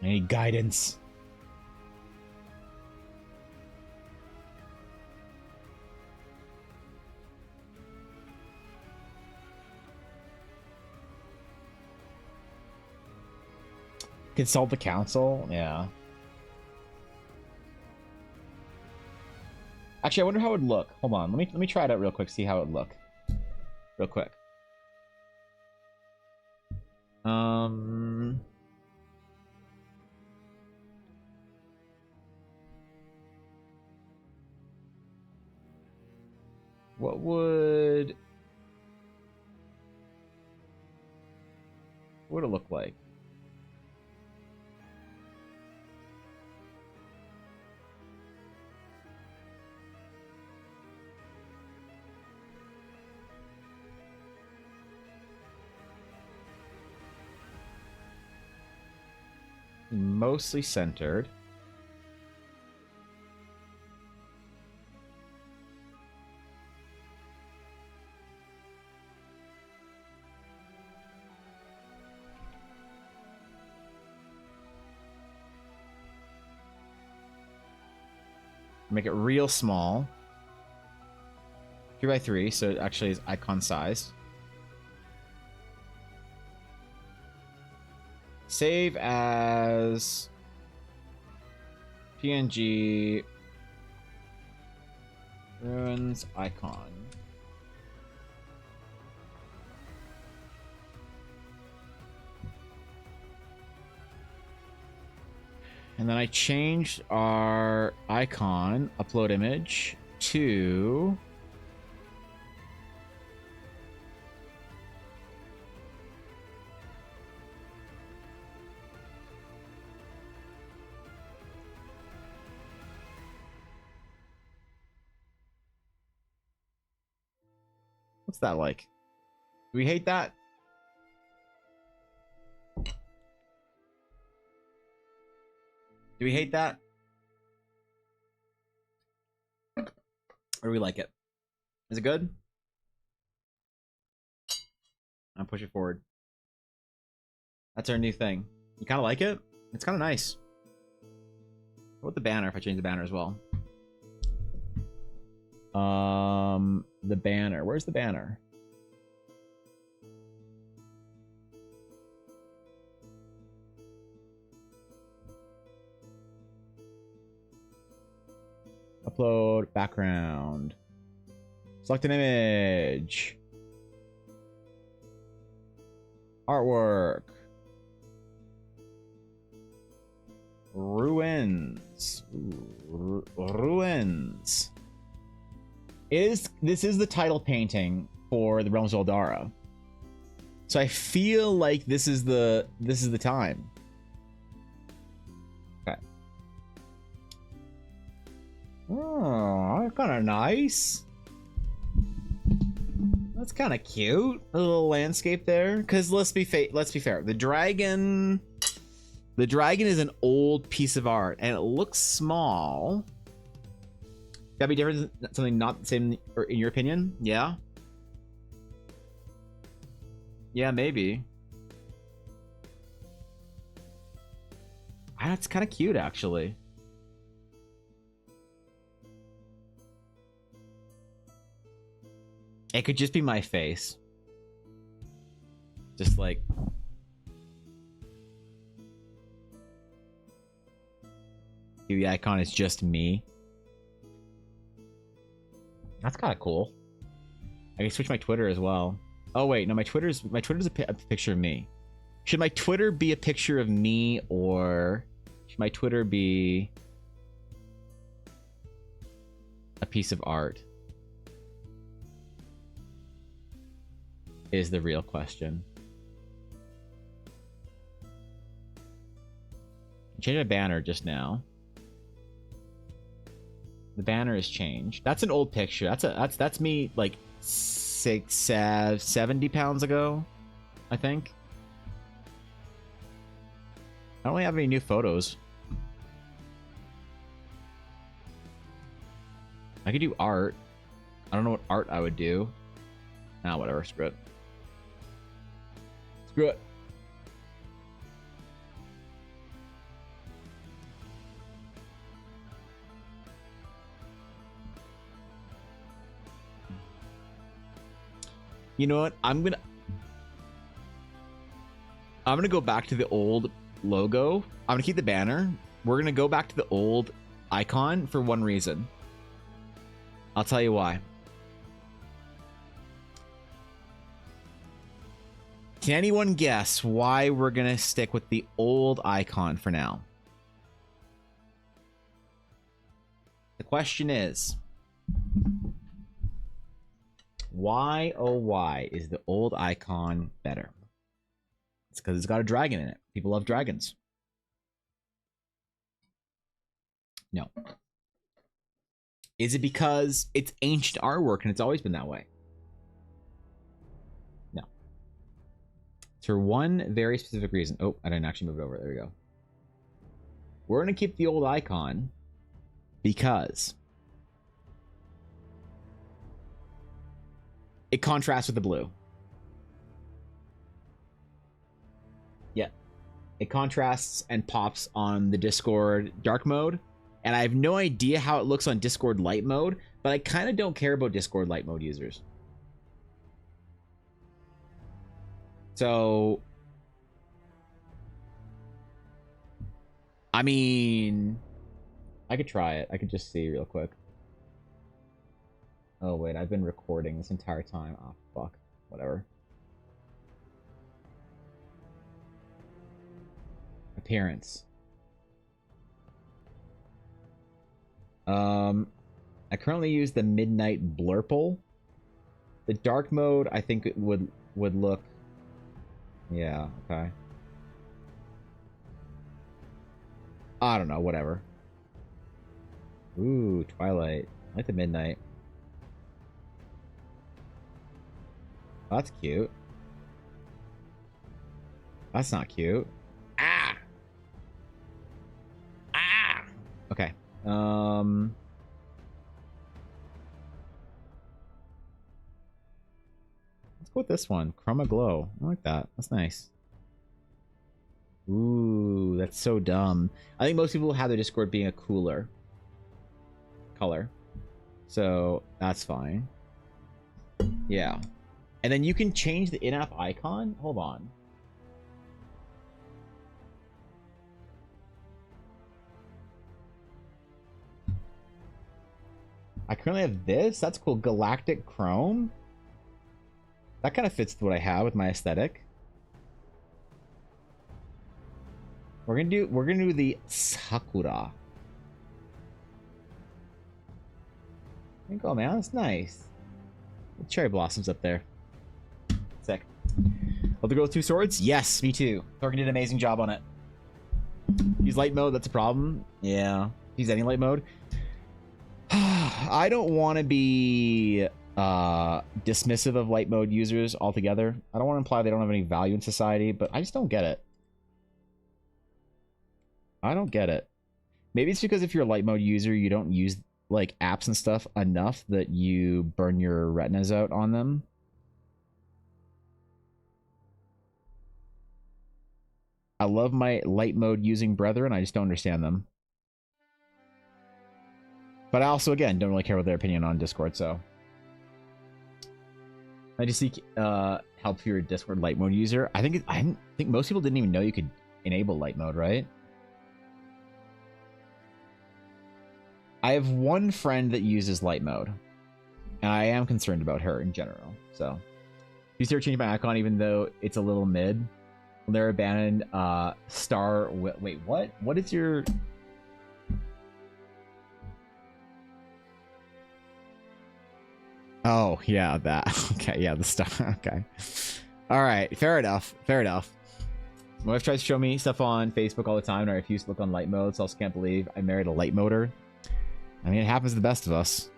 [SPEAKER 2] I need guidance. Consult the council? Yeah. Actually, I wonder how it would look. Hold on. Let me try it out real quick, see how it would look. Real quick. What would it look like? Mostly centered. Make it real small. 3x3, so it actually is icon sized. Save as PNG ruins icon. And then I changed our icon upload image to what's that like? Do we hate that? Do we hate that? Or do we like it? Is it good? I'll push it forward. That's our new thing. You kind of like it? It's kind of nice. What about the banner if I change the banner as well? The banner. Where's the banner? Upload background. Select an image. Artwork. Ruins. Ooh, ruins. This is the title painting for the Realms of Eldara. So I feel like this is the time. Okay. Oh, kind of nice. That's kind of cute. A little landscape there. Because let's be fair. The dragon is an old piece of art, and it looks small. Gotta be different. Something not the same, or in your opinion? Yeah. Yeah, maybe. That's kind of cute, actually. It could just be my face. Just like... The icon is just me. That's kind of cool. I can switch my Twitter as well. Oh wait, no, my Twitter's a picture of me. Should my Twitter be a picture of me, or should my Twitter be a piece of art? Is the real question. Change my banner just now. The banner has changed. That's an old picture. That's me like 70 pounds ago, I think. I don't really have any new photos. I could do art. I don't know what art I would do. Nah, whatever. Screw it. Screw it. You know what? I'm gonna go back to the old logo. I'm gonna keep the banner. We're gonna go back to the old icon for one reason. I'll tell you why. Can anyone guess why we're gonna stick with the old icon for now? The question is, why, oh why, is the old icon better? It's because it's got a dragon in it. People love dragons. No. Is it because it's ancient artwork and it's always been that way? No. It's for one very specific reason. Oh, I didn't actually move it over. There we go. We're going to keep the old icon because it contrasts with the blue. Yeah. It contrasts and pops on the Discord dark mode. And I have no idea how it looks on Discord light mode, but I kind of don't care about Discord light mode users. So, I mean, I could try it. I could just see real quick. Oh, wait, I've been recording this entire time. Oh, fuck. Whatever. Appearance. I currently use the Midnight Blurple. The dark mode, I think it would look... Yeah, okay. I don't know, whatever. Ooh, Twilight. I like the Midnight. Oh, that's cute. That's not cute. Ah! Ah! Okay. Let's go with this one. Chroma Glow. I like that. That's nice. Ooh, that's so dumb. I think most people have their Discord being a cooler color. So, that's fine. Yeah. And then you can change the in-app icon. Hold on. I currently have this. That's cool. Galactic Chrome. That kind of fits what I have with my aesthetic. We're gonna do the Sakura. There you go, man. That's nice. The cherry blossoms up there. Sick. Love to go with two swords? Yes, me too. Thorgan did an amazing job on it. Use light mode, that's a problem. Yeah. Use any light mode. I don't want to be dismissive of light mode users altogether. I don't want to imply they don't have any value in society, but I just don't get it. I don't get it. Maybe it's because if you're a light mode user, you don't use like apps and stuff enough that you burn your retinas out on them. I love my light mode using brethren. I just don't understand them. But I also, again, don't really care what their opinion on Discord, so. I just seek help for your Discord light mode user. I think most people didn't even know you could enable light mode, right? I have one friend that uses light mode, and I am concerned about her in general. So, you start changing my icon, even though it's a little mid. They're abandoned. Star. Wait, what? What is your? Oh yeah, that. Okay, yeah, the star. Okay. All right, fair enough. Fair enough. My wife tries to show me stuff on Facebook all the time, and I refuse to look on light mode. So I also can't believe I married a light moder. I mean, it happens to the best of us.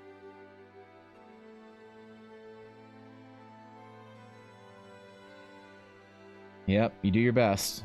[SPEAKER 2] Yep, you do your best.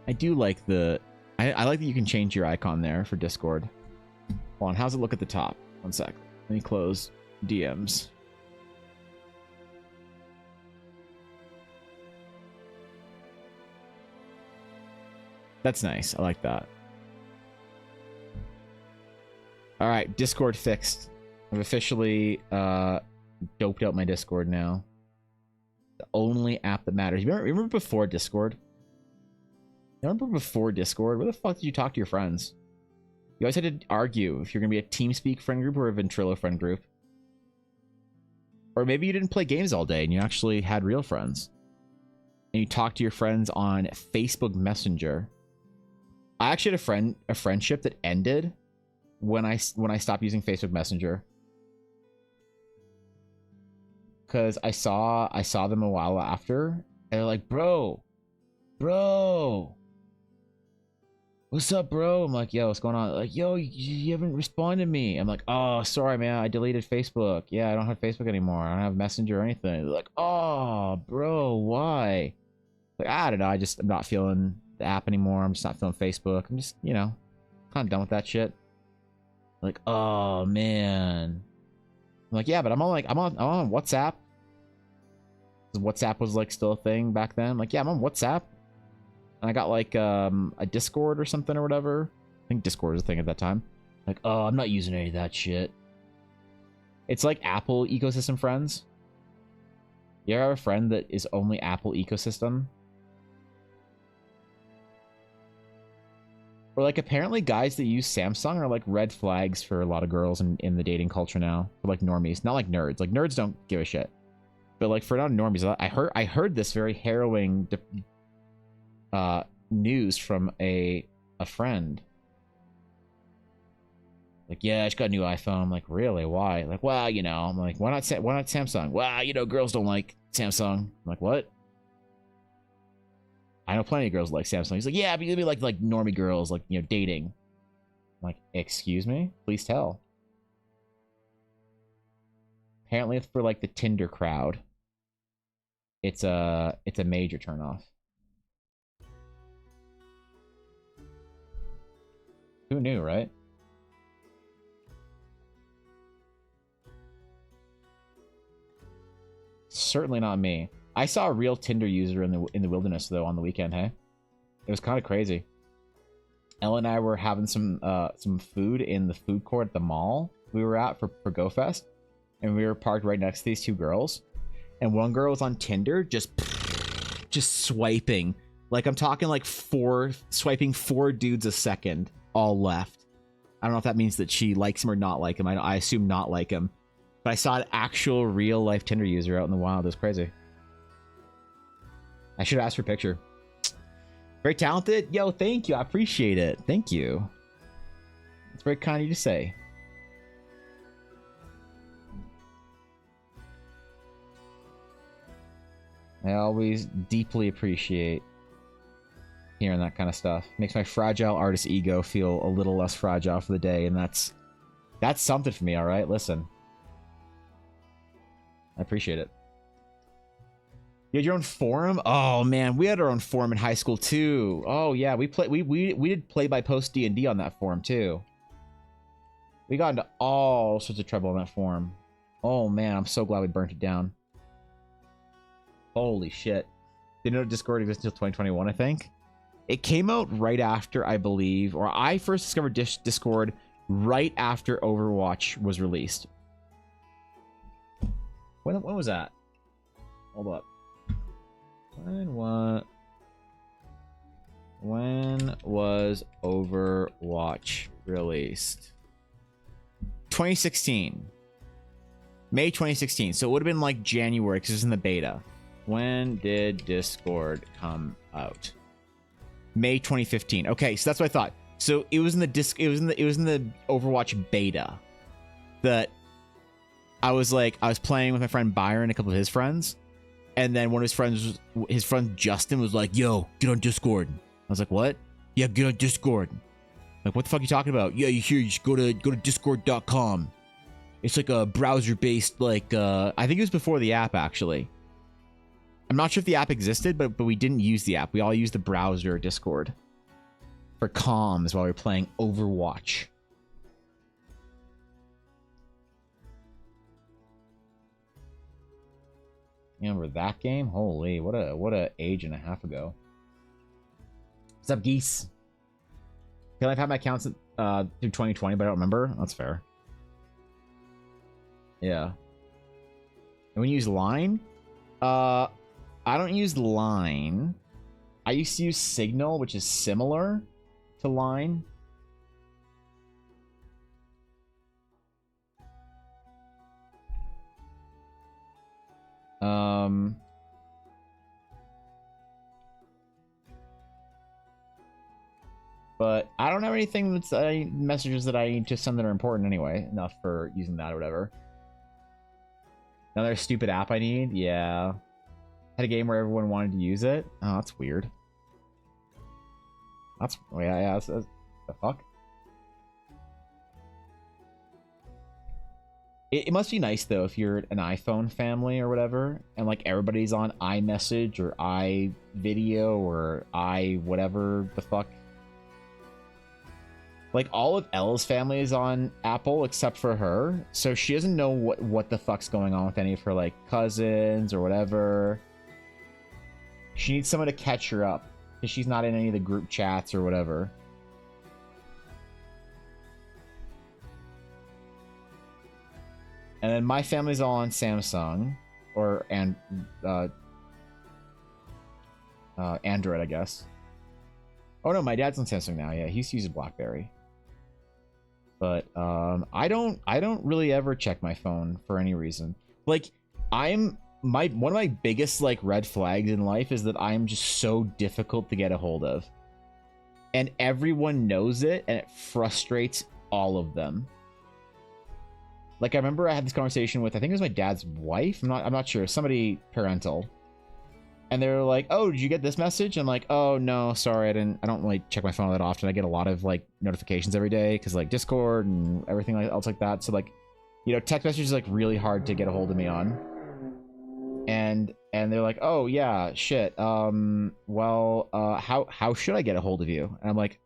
[SPEAKER 2] I do like the... I like that you can change your icon there for Discord. Hold on, how's it look at the top? One sec. Let me close DMs. That's nice. I like that. All right, Discord fixed. I've officially doped out my Discord now. The only app that matters. You remember before Discord? You remember before Discord? Where the fuck did you talk to your friends? You always had to argue if you're going to be a TeamSpeak friend group or a Ventrilo friend group. Or maybe you didn't play games all day and you actually had real friends. And you talked to your friends on Facebook Messenger. I actually had a friendship that ended when I stopped using Facebook Messenger. Because I saw them a while after, and they're like, bro, what's up, bro? I'm like, yo, what's going on? Like, yo, you haven't responded to me. I'm like, oh, sorry, man, I deleted Facebook. Yeah, I don't have Facebook anymore. I don't have Messenger or anything. They're like, oh, bro, why? Like, I don't know. I'm not feeling the app anymore. I'm just not feeling Facebook. I'm just, kind of done with that shit. Like, oh man. I'm like, yeah, but I'm on WhatsApp. WhatsApp was like still a thing back then. I'm like, yeah, I'm on WhatsApp. And I got like a Discord or something or whatever. I think Discord was a thing at that time. Like, oh, I'm not using any of that shit. It's like Apple ecosystem friends. You ever have a friend that is only Apple ecosystem? Or like apparently guys that use Samsung are like red flags for a lot of girls in the dating culture now. For like normies, not like nerds. Like nerds don't give a shit. But like for non-normies, I heard this very harrowing news from a friend. Like, yeah, I just got a new iPhone. I'm like, really? Why? Like, well, I'm like, why not Samsung? Well, girls don't like Samsung. I'm like, what? I know plenty of girls like Samsung. He's like, yeah, but you'll be like normie girls, like, dating. I'm like, excuse me? Please tell. Apparently it's for like the Tinder crowd. It's a major turnoff. Who knew, right? Certainly not me. I saw a real Tinder user in the wilderness though on the weekend. Hey, it was kind of crazy. Ella and I were having some food in the food court at the mall we were at for GoFest, and we were parked right next to these two girls, and one girl was on Tinder just swiping. Like I'm talking like swiping 4 dudes a second, all left. I don't know if that means that she likes him or not like him. I assume not like him, but I saw an actual real life Tinder user out in the wild. It was crazy. I should have asked for a picture. Very talented. Yo, thank you. I appreciate it. Thank you. It's very kind of you to say. I always deeply appreciate hearing that kind of stuff. Makes my fragile artist ego feel a little less fragile for the day, and that's something for me, all right? Listen. I appreciate it. You had your own forum? Oh man, we had our own forum in high school too. Oh yeah, we did play by post D&D on that forum too. We got into all sorts of trouble in that forum. Oh man, I'm so glad we burnt it down. Holy shit. Didn't know Discord existed until 2021, I think. It came out right after, I believe, or I first discovered Discord right after Overwatch was released. When was that? Hold up. When was Overwatch released? 2016. May 2016. So it would have been like January because it was in the beta. When did Discord come out? May 2015. Okay, so that's what I thought. So it was in the Overwatch beta that I was playing with my friend Byron and a couple of his friends, and then one of his friend Justin was like, "Yo, get on Discord." I was like, "What?" "Yeah, get on Discord." Like, what the fuck are you talking about? "Yeah, you hear? You just go to discord.com. It's like a browser-based, like, I think it was before the app, actually. I'm not sure if the app existed, but we didn't use the app. We all used the browser Discord for comms while we were playing Overwatch. You remember that game? Holy, what a age and a half ago. What's up, geese? I feel like I've had my accounts through 2020, but I don't remember. That's fair. Yeah. And when you use Line, I don't use Line. I used to use Signal, which is similar to Line. But I don't have anything that's messages that I need to send that are important anyway, enough for using that or whatever. Another stupid app I need? Yeah. Had a game where everyone wanted to use it. Oh, that's weird. That's that's the fuck. It must be nice though if you're an iPhone family or whatever, and like everybody's on iMessage or iVideo or whatever the fuck. Like all of Elle's family is on Apple except for her, so she doesn't know what the fuck's going on with any of her like cousins or whatever. She needs someone to catch her up because she's not in any of the group chats or whatever. And then my family's all on Samsung or Android, I guess. Oh no, my dad's on Samsung now. Yeah, he's using BlackBerry. But I don't really ever check my phone for any reason. Like one of my biggest like red flags in life is that I'm just so difficult to get a hold of. And everyone knows it, and it frustrates all of them. Like I remember I had this conversation with, I think it was my dad's wife. I'm not sure, somebody parental. And they were like, "Oh, did you get this message?" I'm like, "Oh no, sorry, I don't really check my phone that often. I get a lot of like notifications every day because like Discord and everything else like that. So like, you know, text messages is like really hard to get a hold of me on." And they're like, "Oh yeah, shit. Well, how should I get a hold of you?" And I'm like,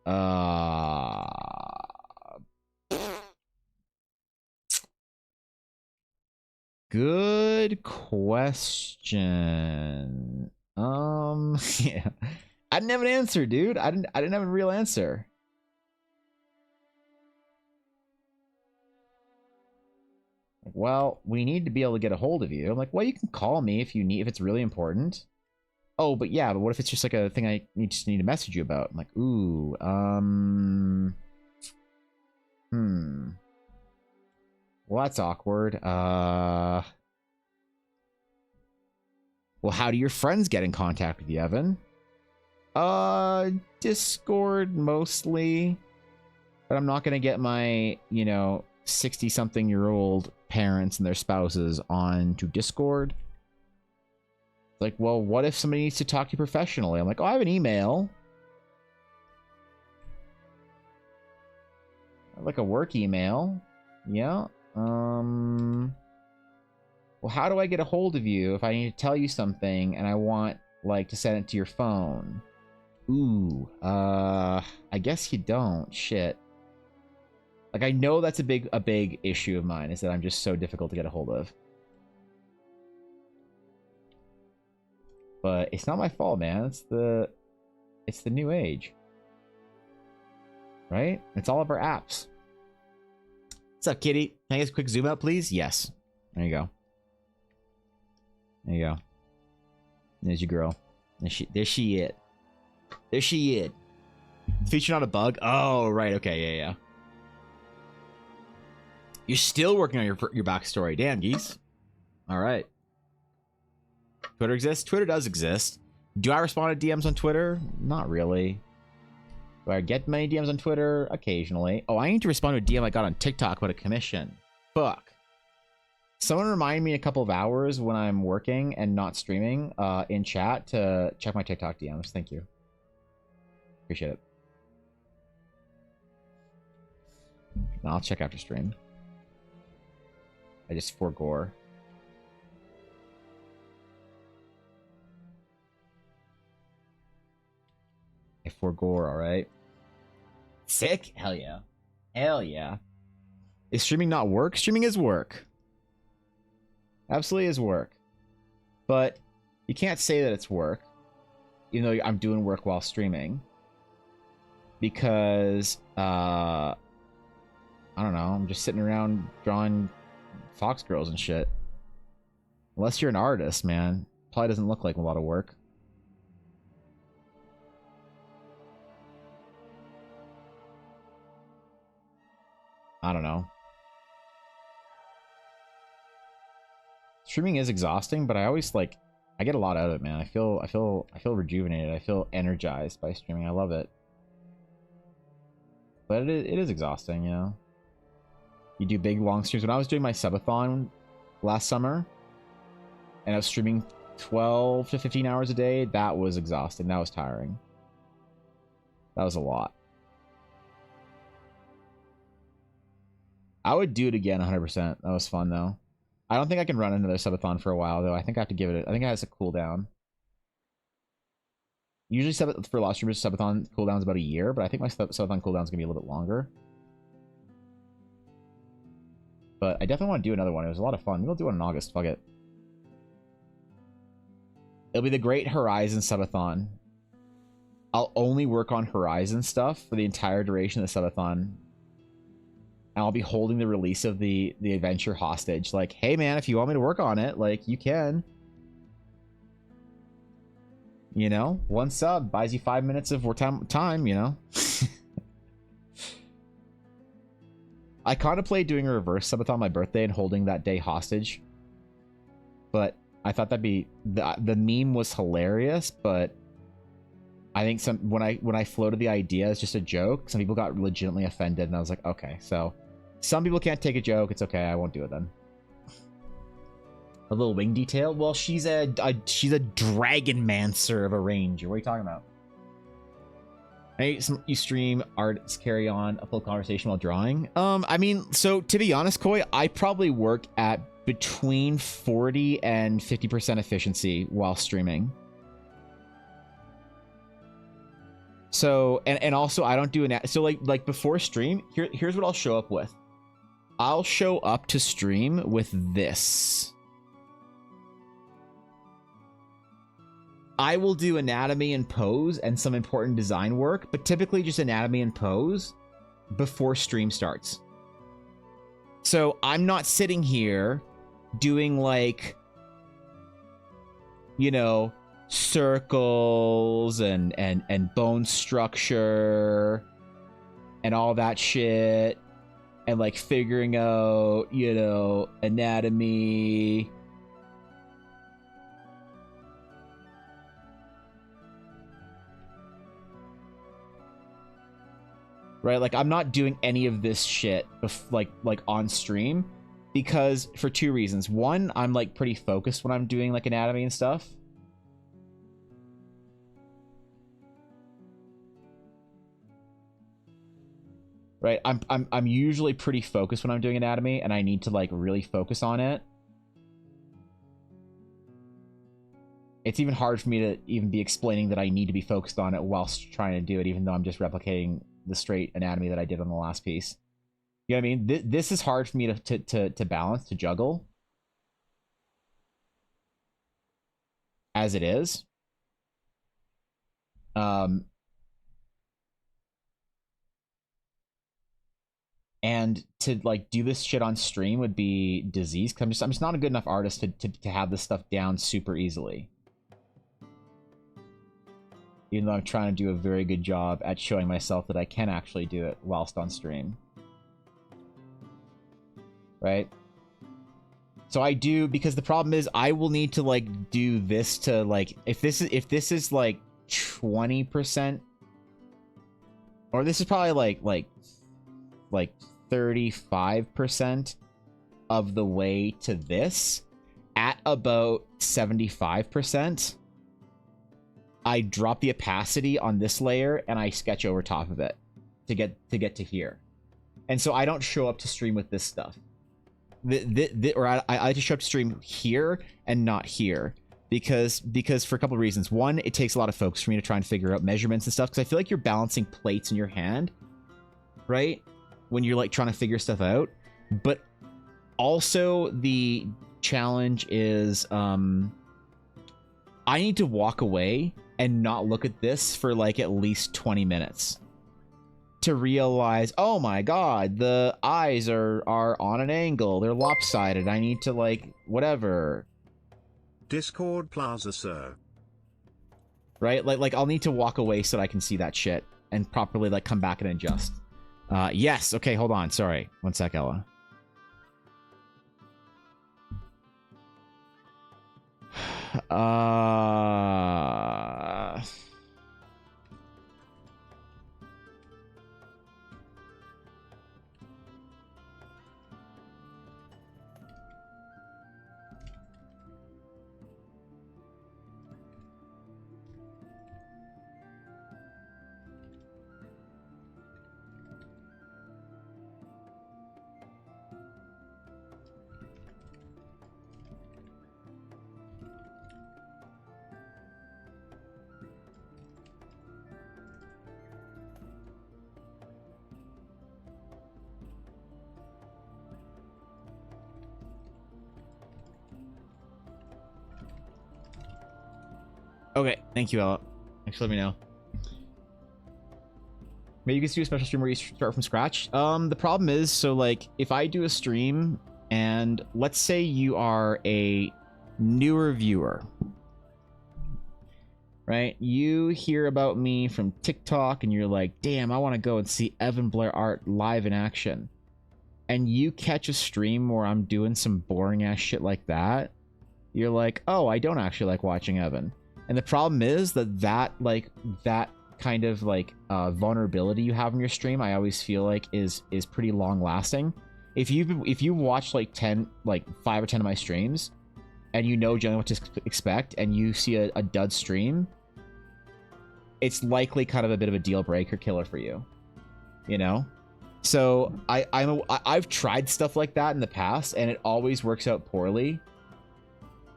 [SPEAKER 2] good question. Yeah. I didn't have an answer, dude. I didn't have a real answer. Well, we need to be able to get a hold of you. I'm like, well, you can call me if it's really important. Oh, but yeah, but what if it's just like a thing I just need to message you about? I'm like, ooh, well, that's awkward. Well, how do your friends get in contact with you, Evan? Discord mostly. But I'm not gonna get my, 60-something-year-old parents and their spouses onto Discord. Like, well, what if somebody needs to talk to you professionally? I'm like, oh, I have an email. I have like a work email. Yeah. Well, how do I get a hold of you if I need to tell you something and I want, like, to send it to your phone? Ooh, I guess you don't. Shit. Like, I know that's a big issue of mine, is that I'm just so difficult to get a hold of. But it's not my fault, man. It's the new age. Right? It's all of our apps. What's up, kitty? Can I get a quick zoom out, please? Yes. There you go. There you go. There's your girl. There she is. There she is. Feature not a bug? Oh, right. Okay, yeah. You're still working on your backstory. Damn, geese. All right. Twitter exists? Twitter does exist. Do I respond to DMs on Twitter? Not really. Do I get many DMs on Twitter? Occasionally. Oh, I need to respond to a DM I got on TikTok about a commission. Fuck. Someone remind me in a couple of hours when I'm working and not streaming in chat to check my TikTok DMs. Thank you. Appreciate it. No, I'll check after stream. I just forgore. I forgore, alright. Sick? Hell yeah. Hell yeah. Is streaming not work? Streaming is work. Absolutely is work. But you can't say that it's work, even though I'm doing work while streaming. Because, I don't know, I'm just sitting around drawing fox girls and shit. Unless you're an artist, man. Probably doesn't look like a lot of work. I don't know. Streaming is exhausting, but I always I get a lot out of it, man. I feel rejuvenated. I feel energized by streaming. I love it. But it is exhausting, you know. You do big long streams. When I was doing my subathon last summer, and I was streaming 12 to 15 hours a day, that was exhausting. That was tiring. That was a lot. I would do it again 100%. That was fun, though. I don't think I can run another subathon for a while, though. I think I have to give it... I think it has a cooldown. Usually for a lot of streamers, subathon cooldown is about a year, but I think my subathon cooldown is going to be a little bit longer. But I definitely want to do another one. It was a lot of fun. We'll do it in August. Fuck it. It'll be the Great Horizon Subathon. I'll only work on Horizon stuff for the entire duration of the subathon. And I'll be holding the release of the adventure hostage. Like, hey man, if you want me to work on it, like, you can. You know, one sub buys you 5 minutes of time, you know. I contemplate doing a reverse subathon on my birthday and holding that day hostage. But I thought that'd be... The meme was hilarious, but... I think when I floated the idea as just a joke, some people got legitimately offended, and I was like, okay, so some people can't take a joke. It's okay. I won't do it then. A little wing detail. Well, she's a dragonmancer of a ranger. What are you talking about? Hey, you stream artists carry on a full conversation while drawing. I mean, so to be honest, Koi, I probably work at between 40 and 50% efficiency while streaming. So, and also I don't do so like before stream, here's what I'll show up with. I'll show up to stream with this. I will do anatomy and pose and some important design work, but typically just anatomy and pose before stream starts. So I'm not sitting here doing like, you know, circles and bone structure and all that shit and like figuring out, you know, anatomy. Right? Like, I'm not doing any of this shit like on stream because for two reasons. One, I'm like pretty focused when I'm doing like anatomy and stuff. Right, I'm usually pretty focused when I'm doing anatomy, and I need to like really focus on it. It's even hard for me to even be explaining that I need to be focused on it whilst trying to do it, even though I'm just replicating the straight anatomy that I did on the last piece. You know what I mean? This is hard for me to balance, to juggle as it is. And to like do this shit on stream would be disease. Cause I'm just not a good enough artist to have this stuff down super easily. Even though I'm trying to do a very good job at showing myself that I can actually do it whilst on stream. Right? So I do, because the problem is I will need to like do this to like, if this is like 20%, or this is probably like 35% of the way to this, at about 75%, I drop the opacity on this layer and I sketch over top of it to get to here. And so I don't show up to stream with this stuff. I like to show up to stream here and not here. Because for a couple of reasons. One, it takes a lot of focus for me to try and figure out measurements and stuff, because I feel like you're balancing plates in your hand, right? When you're like trying to figure stuff out. But also the challenge is I need to walk away and not look at this for like at least 20 minutes to realize, oh my god, the eyes are on an angle, they're lopsided, I need to like whatever.
[SPEAKER 1] Discord Plaza, sir.
[SPEAKER 2] Right? Like I'll need to walk away so that I can see that shit and properly like come back and adjust. Yes, okay, hold on, sorry. One sec, Ella. Okay, thank you, Ella. Thanks for letting me know. Maybe you can do a special stream where you start from scratch. The problem is, so like, if I do a stream, and let's say you are a newer viewer, right? You hear about me from TikTok, and you're like, damn, I want to go and see Evan Blair art live in action. And you catch a stream where I'm doing some boring ass shit like that, you're like, oh, I don't actually like watching Evan. And the problem is that kind of like vulnerability you have in your stream, I always feel like is pretty long lasting. If you watch like 5 or 10 of my streams, and you know generally what to expect, and you see a dud stream, it's likely kind of a bit of a deal breaker killer for you, you know. So I've tried stuff like that in the past, and it always works out poorly.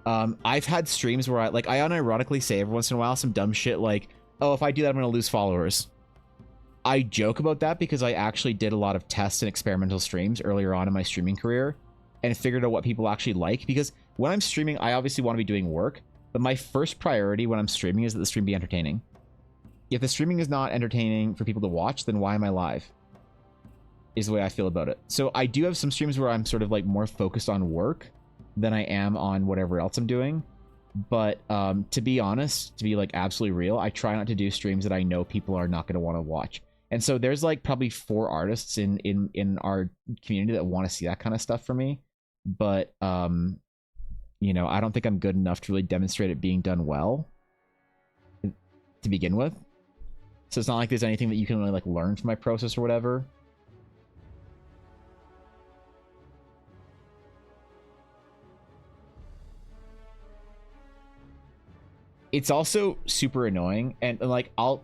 [SPEAKER 2] I've had streams where I unironically say every once in a while some dumb shit like, oh, if I do that, I'm going to lose followers. I joke about that because I actually did a lot of tests and experimental streams earlier on in my streaming career and figured out what people actually like. Because when I'm streaming, I obviously want to be doing work, but my first priority when I'm streaming is that the stream be entertaining. If the streaming is not entertaining for people to watch, then why am I live? Is the way I feel about it. So I do have some streams where I'm sort of like more focused on work than I am on whatever else I'm doing. But to be honest, to be like absolutely real, I try not to do streams that I know people are not going to want to watch. And so there's like probably 4 artists in our community that want to see that kind of stuff from me. But you know, I don't think I'm good enough to really demonstrate it being done well to begin with. So it's not like there's anything that you can really like learn from my process or whatever. It's also super annoying, and like I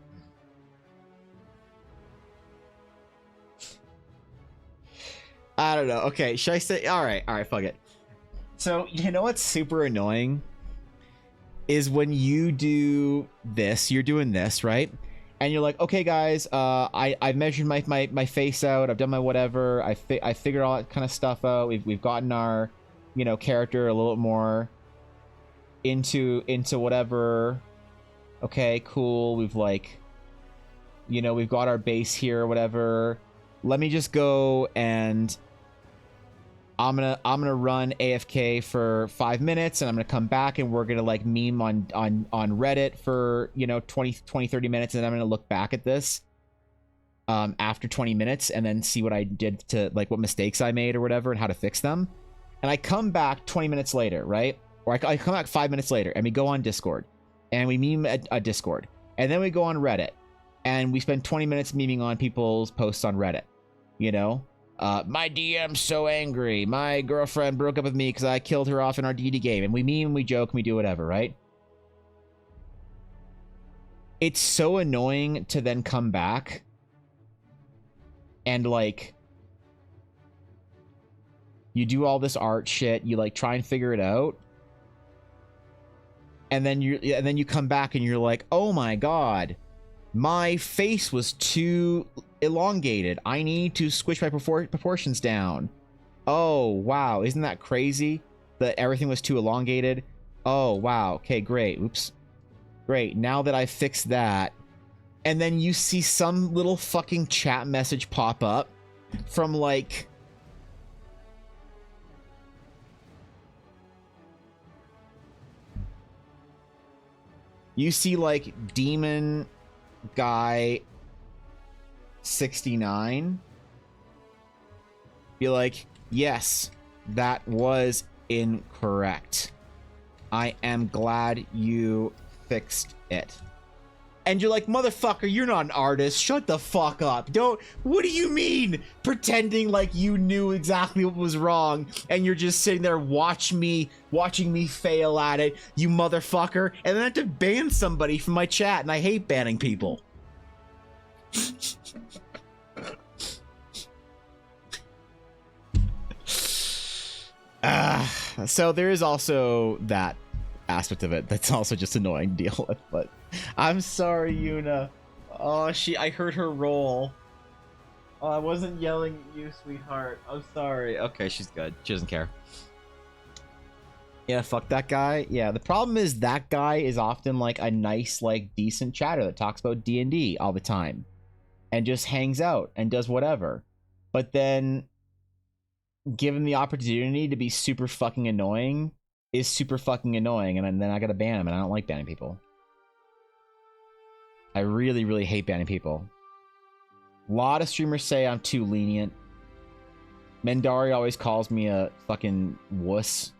[SPEAKER 2] don't know. Okay, should I say? All right, fuck it. So you know what's super annoying is when you do this, you're doing this, right? and you're like, okay, guys, I measured my face out. I've done my whatever. I figured all that kind of stuff out. We've gotten our, you know, character a little bit more into whatever. Okay, cool. We've like, you know, we've got our base here or whatever. Let me just go and I'm gonna run AFK for 5 minutes, and I'm gonna come back and we're gonna like meme on Reddit for, you know, 30 minutes, and then I'm gonna look back at this after 20 minutes and then see what I did to, like, what mistakes I made or whatever and how to fix them. And I come back 20 minutes later, right? Or I come back 5 minutes later and we go on Discord and we meme a Discord, and then we go on Reddit and we spend 20 minutes memeing on people's posts on Reddit, you know? My DM's so angry. My girlfriend broke up with me because I killed her off in our D&D game. And we meme, we joke, and we do whatever, right? It's so annoying to then come back and, like, you do all this art shit. You, like, try and figure it out. And then you come back and you're like, oh my god, my face was too elongated. I need to squish my proportions down. Oh, wow. Isn't that crazy that everything was too elongated? Oh, wow. Okay, great. Oops. Great. Now that I fixed that. And then you see some little fucking chat message pop up from, like, you see, like, Demon Guy 69 be like, yes, that was incorrect. I am glad you fixed it. And you're like, motherfucker, you're not an artist. Shut the fuck up. Don't. What do you mean pretending like you knew exactly what was wrong and you're just sitting there watching me fail at it, you motherfucker? And then I have to ban somebody from my chat, and I hate banning people. So there is also that aspect of it that's also just annoying to deal with, but I'm sorry, Yuna. Oh, I heard her roll. Oh, I wasn't yelling at you, sweetheart. I'm sorry. Okay, she's good. She doesn't care. Yeah, fuck that guy. Yeah, the problem is that guy is often like a nice, like, decent chatter that talks about D&D all the time and just hangs out and does whatever. But then given the opportunity to be super fucking annoying is super fucking annoying, and then I gotta ban him, and I don't like banning people. I really, really hate banning people. A lot of streamers say I'm too lenient. Mendari always calls me a fucking wuss.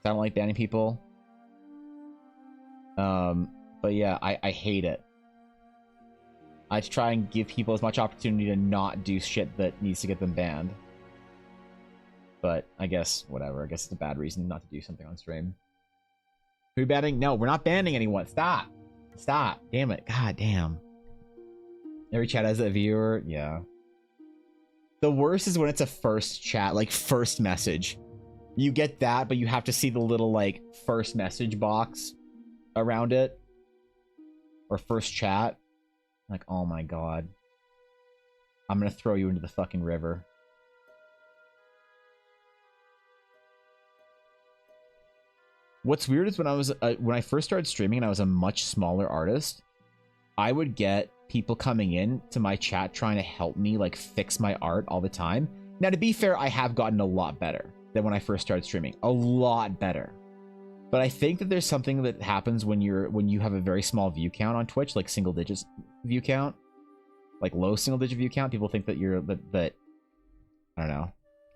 [SPEAKER 2] I don't like banning people. But yeah, I hate it. I try and give people as much opportunity to not do shit that needs to get them banned. But I guess, whatever. I guess it's a bad reason not to do something on stream. Who banning? No, we're not banning anyone. Stop. Stop. Damn it. God damn. Every chat has a viewer. Yeah. The worst is when it's a first chat, like first message. You get that, but you have to see the little, like, first message box around it. Or first chat. Like, oh my god. I'm gonna throw you into the fucking river. What's weird is when I first started streaming and I was a much smaller artist, I would get people coming in to my chat trying to help me, like, fix my art all the time. Now, to be fair, I have gotten a lot better than when I first started streaming. A lot better. But I think that there's something that happens when you have a very small view count on Twitch, like single digits view count, like low single digit view count. People think that that I don't know,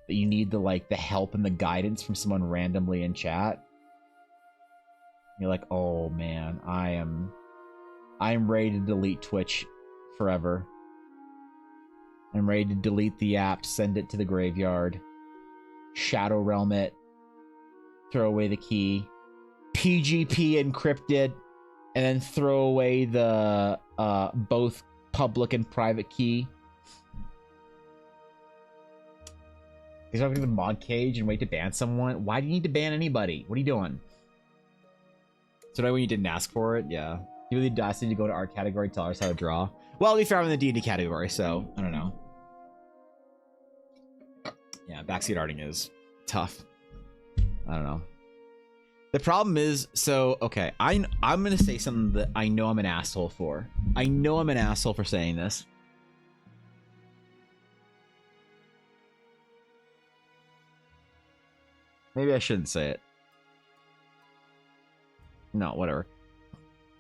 [SPEAKER 2] that you need the help and the guidance from someone randomly in chat. You're like, oh man, I am ready to delete Twitch forever. I'm ready to delete the app, send it to the graveyard, shadow realm it, throw away the key, PGP encrypted, and then throw away the both public and private key. Is that the mod cage and wait to ban someone? Why do you need to ban anybody? What are you doing? So that when you didn't ask for it? Yeah. You really audacity to go to art category, tell us how to draw. Well, to be fair, I'm in the D&D category, so I don't know. Yeah, backseat arting is tough. I don't know. The problem is, so okay, I'm gonna say something that I know I'm an asshole for. I know I'm an asshole for saying this. Maybe I shouldn't say it. No, whatever.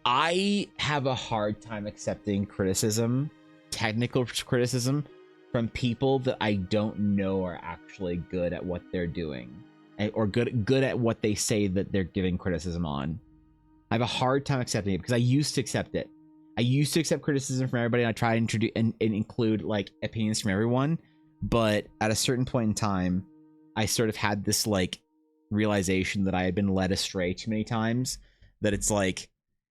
[SPEAKER 2] I have a hard time accepting criticism, technical criticism, from people that I don't know are actually good at what they're doing, or good at what they say that they're giving criticism on. I have a hard time accepting it because I used to accept it. I used to accept criticism from everybody, and I try to introduce and include like opinions from everyone. But at a certain point in time, I sort of had this like realization that I had been led astray too many times. That it's like,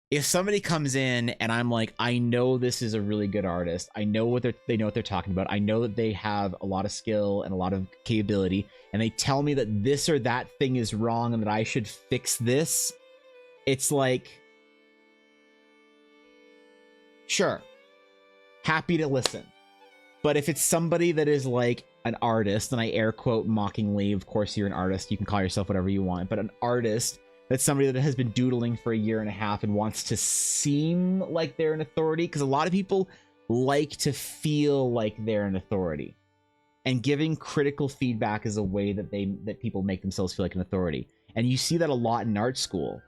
[SPEAKER 2] if somebody comes in and I'm like, I know this is a really good artist, I know what they know what they're talking about, I know that they have a lot of skill and a lot of capability, and they tell me that this or that thing is wrong and that I should fix this, it's like, sure, happy to listen. But if it's somebody that is like an artist, and I air quote mockingly, of course you're an artist, you can call yourself whatever you want, but an artist that's somebody that has been doodling for a year and a half and wants to seem like they're an authority, because a lot of people like to feel like they're an authority, and giving critical feedback is a way that people make themselves feel like an authority. And you see that a lot in art school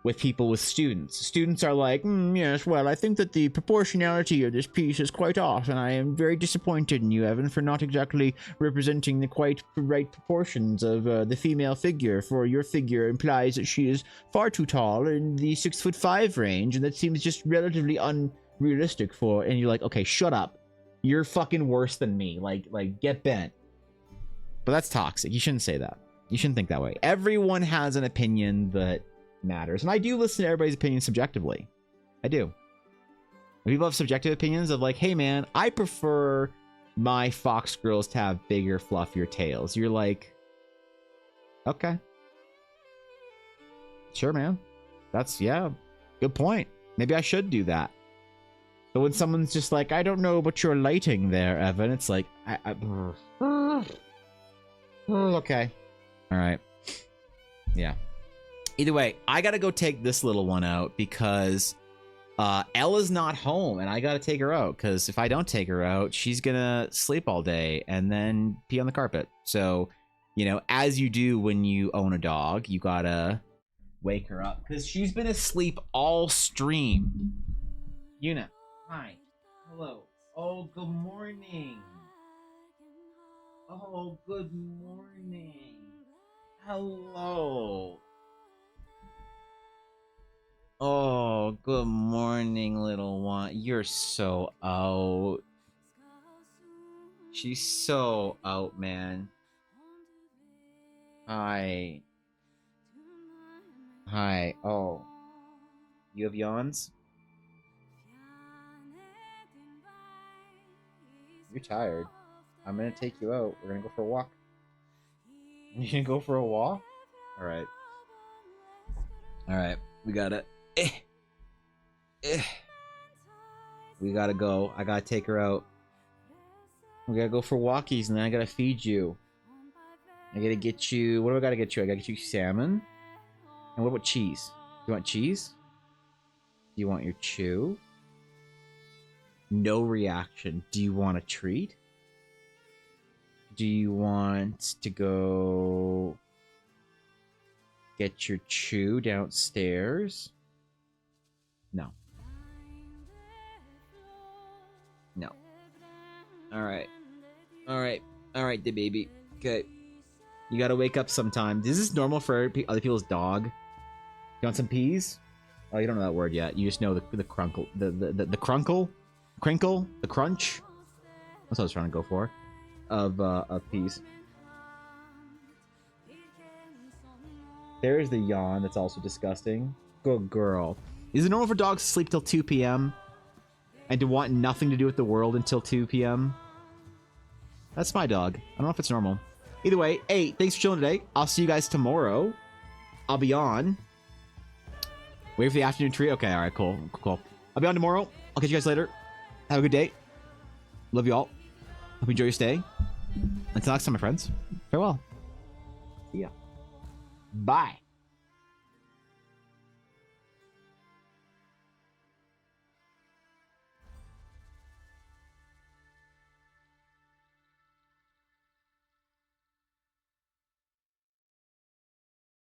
[SPEAKER 2] with people, with students. Students are like, yes, well, I think that the proportionality of this piece is quite off, and I am very disappointed in you, Evan, for not exactly representing the quite right proportions of the female figure, for your figure implies that she is far too tall in the 6'5" range, and that seems just relatively unrealistic for, and you're like, okay, shut up. You're fucking worse than me. Like get bent. But that's toxic. You shouldn't say that. You shouldn't think that way. Everyone has an opinion that matters, and I do listen to everybody's opinion subjectively. I do. People have subjective opinions of like, hey man, I prefer my fox girls to have bigger, fluffier tails. You're like, okay, sure, man. That's, yeah, good point. Maybe I should do that. But when someone's just like, I don't know about your lighting there, Evan, it's like, okay, all right, yeah. Either way, I gotta go take this little one out because Ella's not home, and I gotta take her out, because if I don't take her out, she's gonna sleep all day and then pee on the carpet. So, you know, as you do when you own a dog, you gotta wake her up, because she's been asleep all stream. Yuna, hi, hello, oh, good morning. Oh, good morning. Hello. Oh, good morning, little one. You're so out. She's so out, man. Hi. Hi. Oh. You have yawns? You're tired. I'm gonna take you out. We're gonna go for a walk. You gonna go for a walk? Alright. Alright. We got it. We gotta go. I gotta take her out. We gotta go for walkies, and then I gotta feed you. I gotta get you. What do I gotta get you? I gotta get you salmon. And what about cheese? You want cheese? Do you want your chew? No reaction. Do you want a treat? Do you want to go get your chew downstairs? No. No. Alright. Alright. Alright, the baby. Okay. You gotta wake up sometime. Is this normal for other people's dog? You want some peas? Oh, you don't know that word yet. You just know the crunkle. The crunkle? Crinkle? The crunch? That's what I was trying to go for. Of peas. There's the yawn that's also disgusting. Good girl. Is it normal for dogs to sleep till 2 p.m. and to want nothing to do with the world until 2 p.m.? That's my dog. I don't know if it's normal. Either way, hey, thanks for chilling today. I'll see you guys tomorrow. I'll be on. Wait for the afternoon tree. Okay, all right, cool, cool. I'll be on tomorrow. I'll catch you guys later. Have a good day. Love you all. Hope you enjoy your stay. Until next time, my friends. Farewell. See ya. Bye.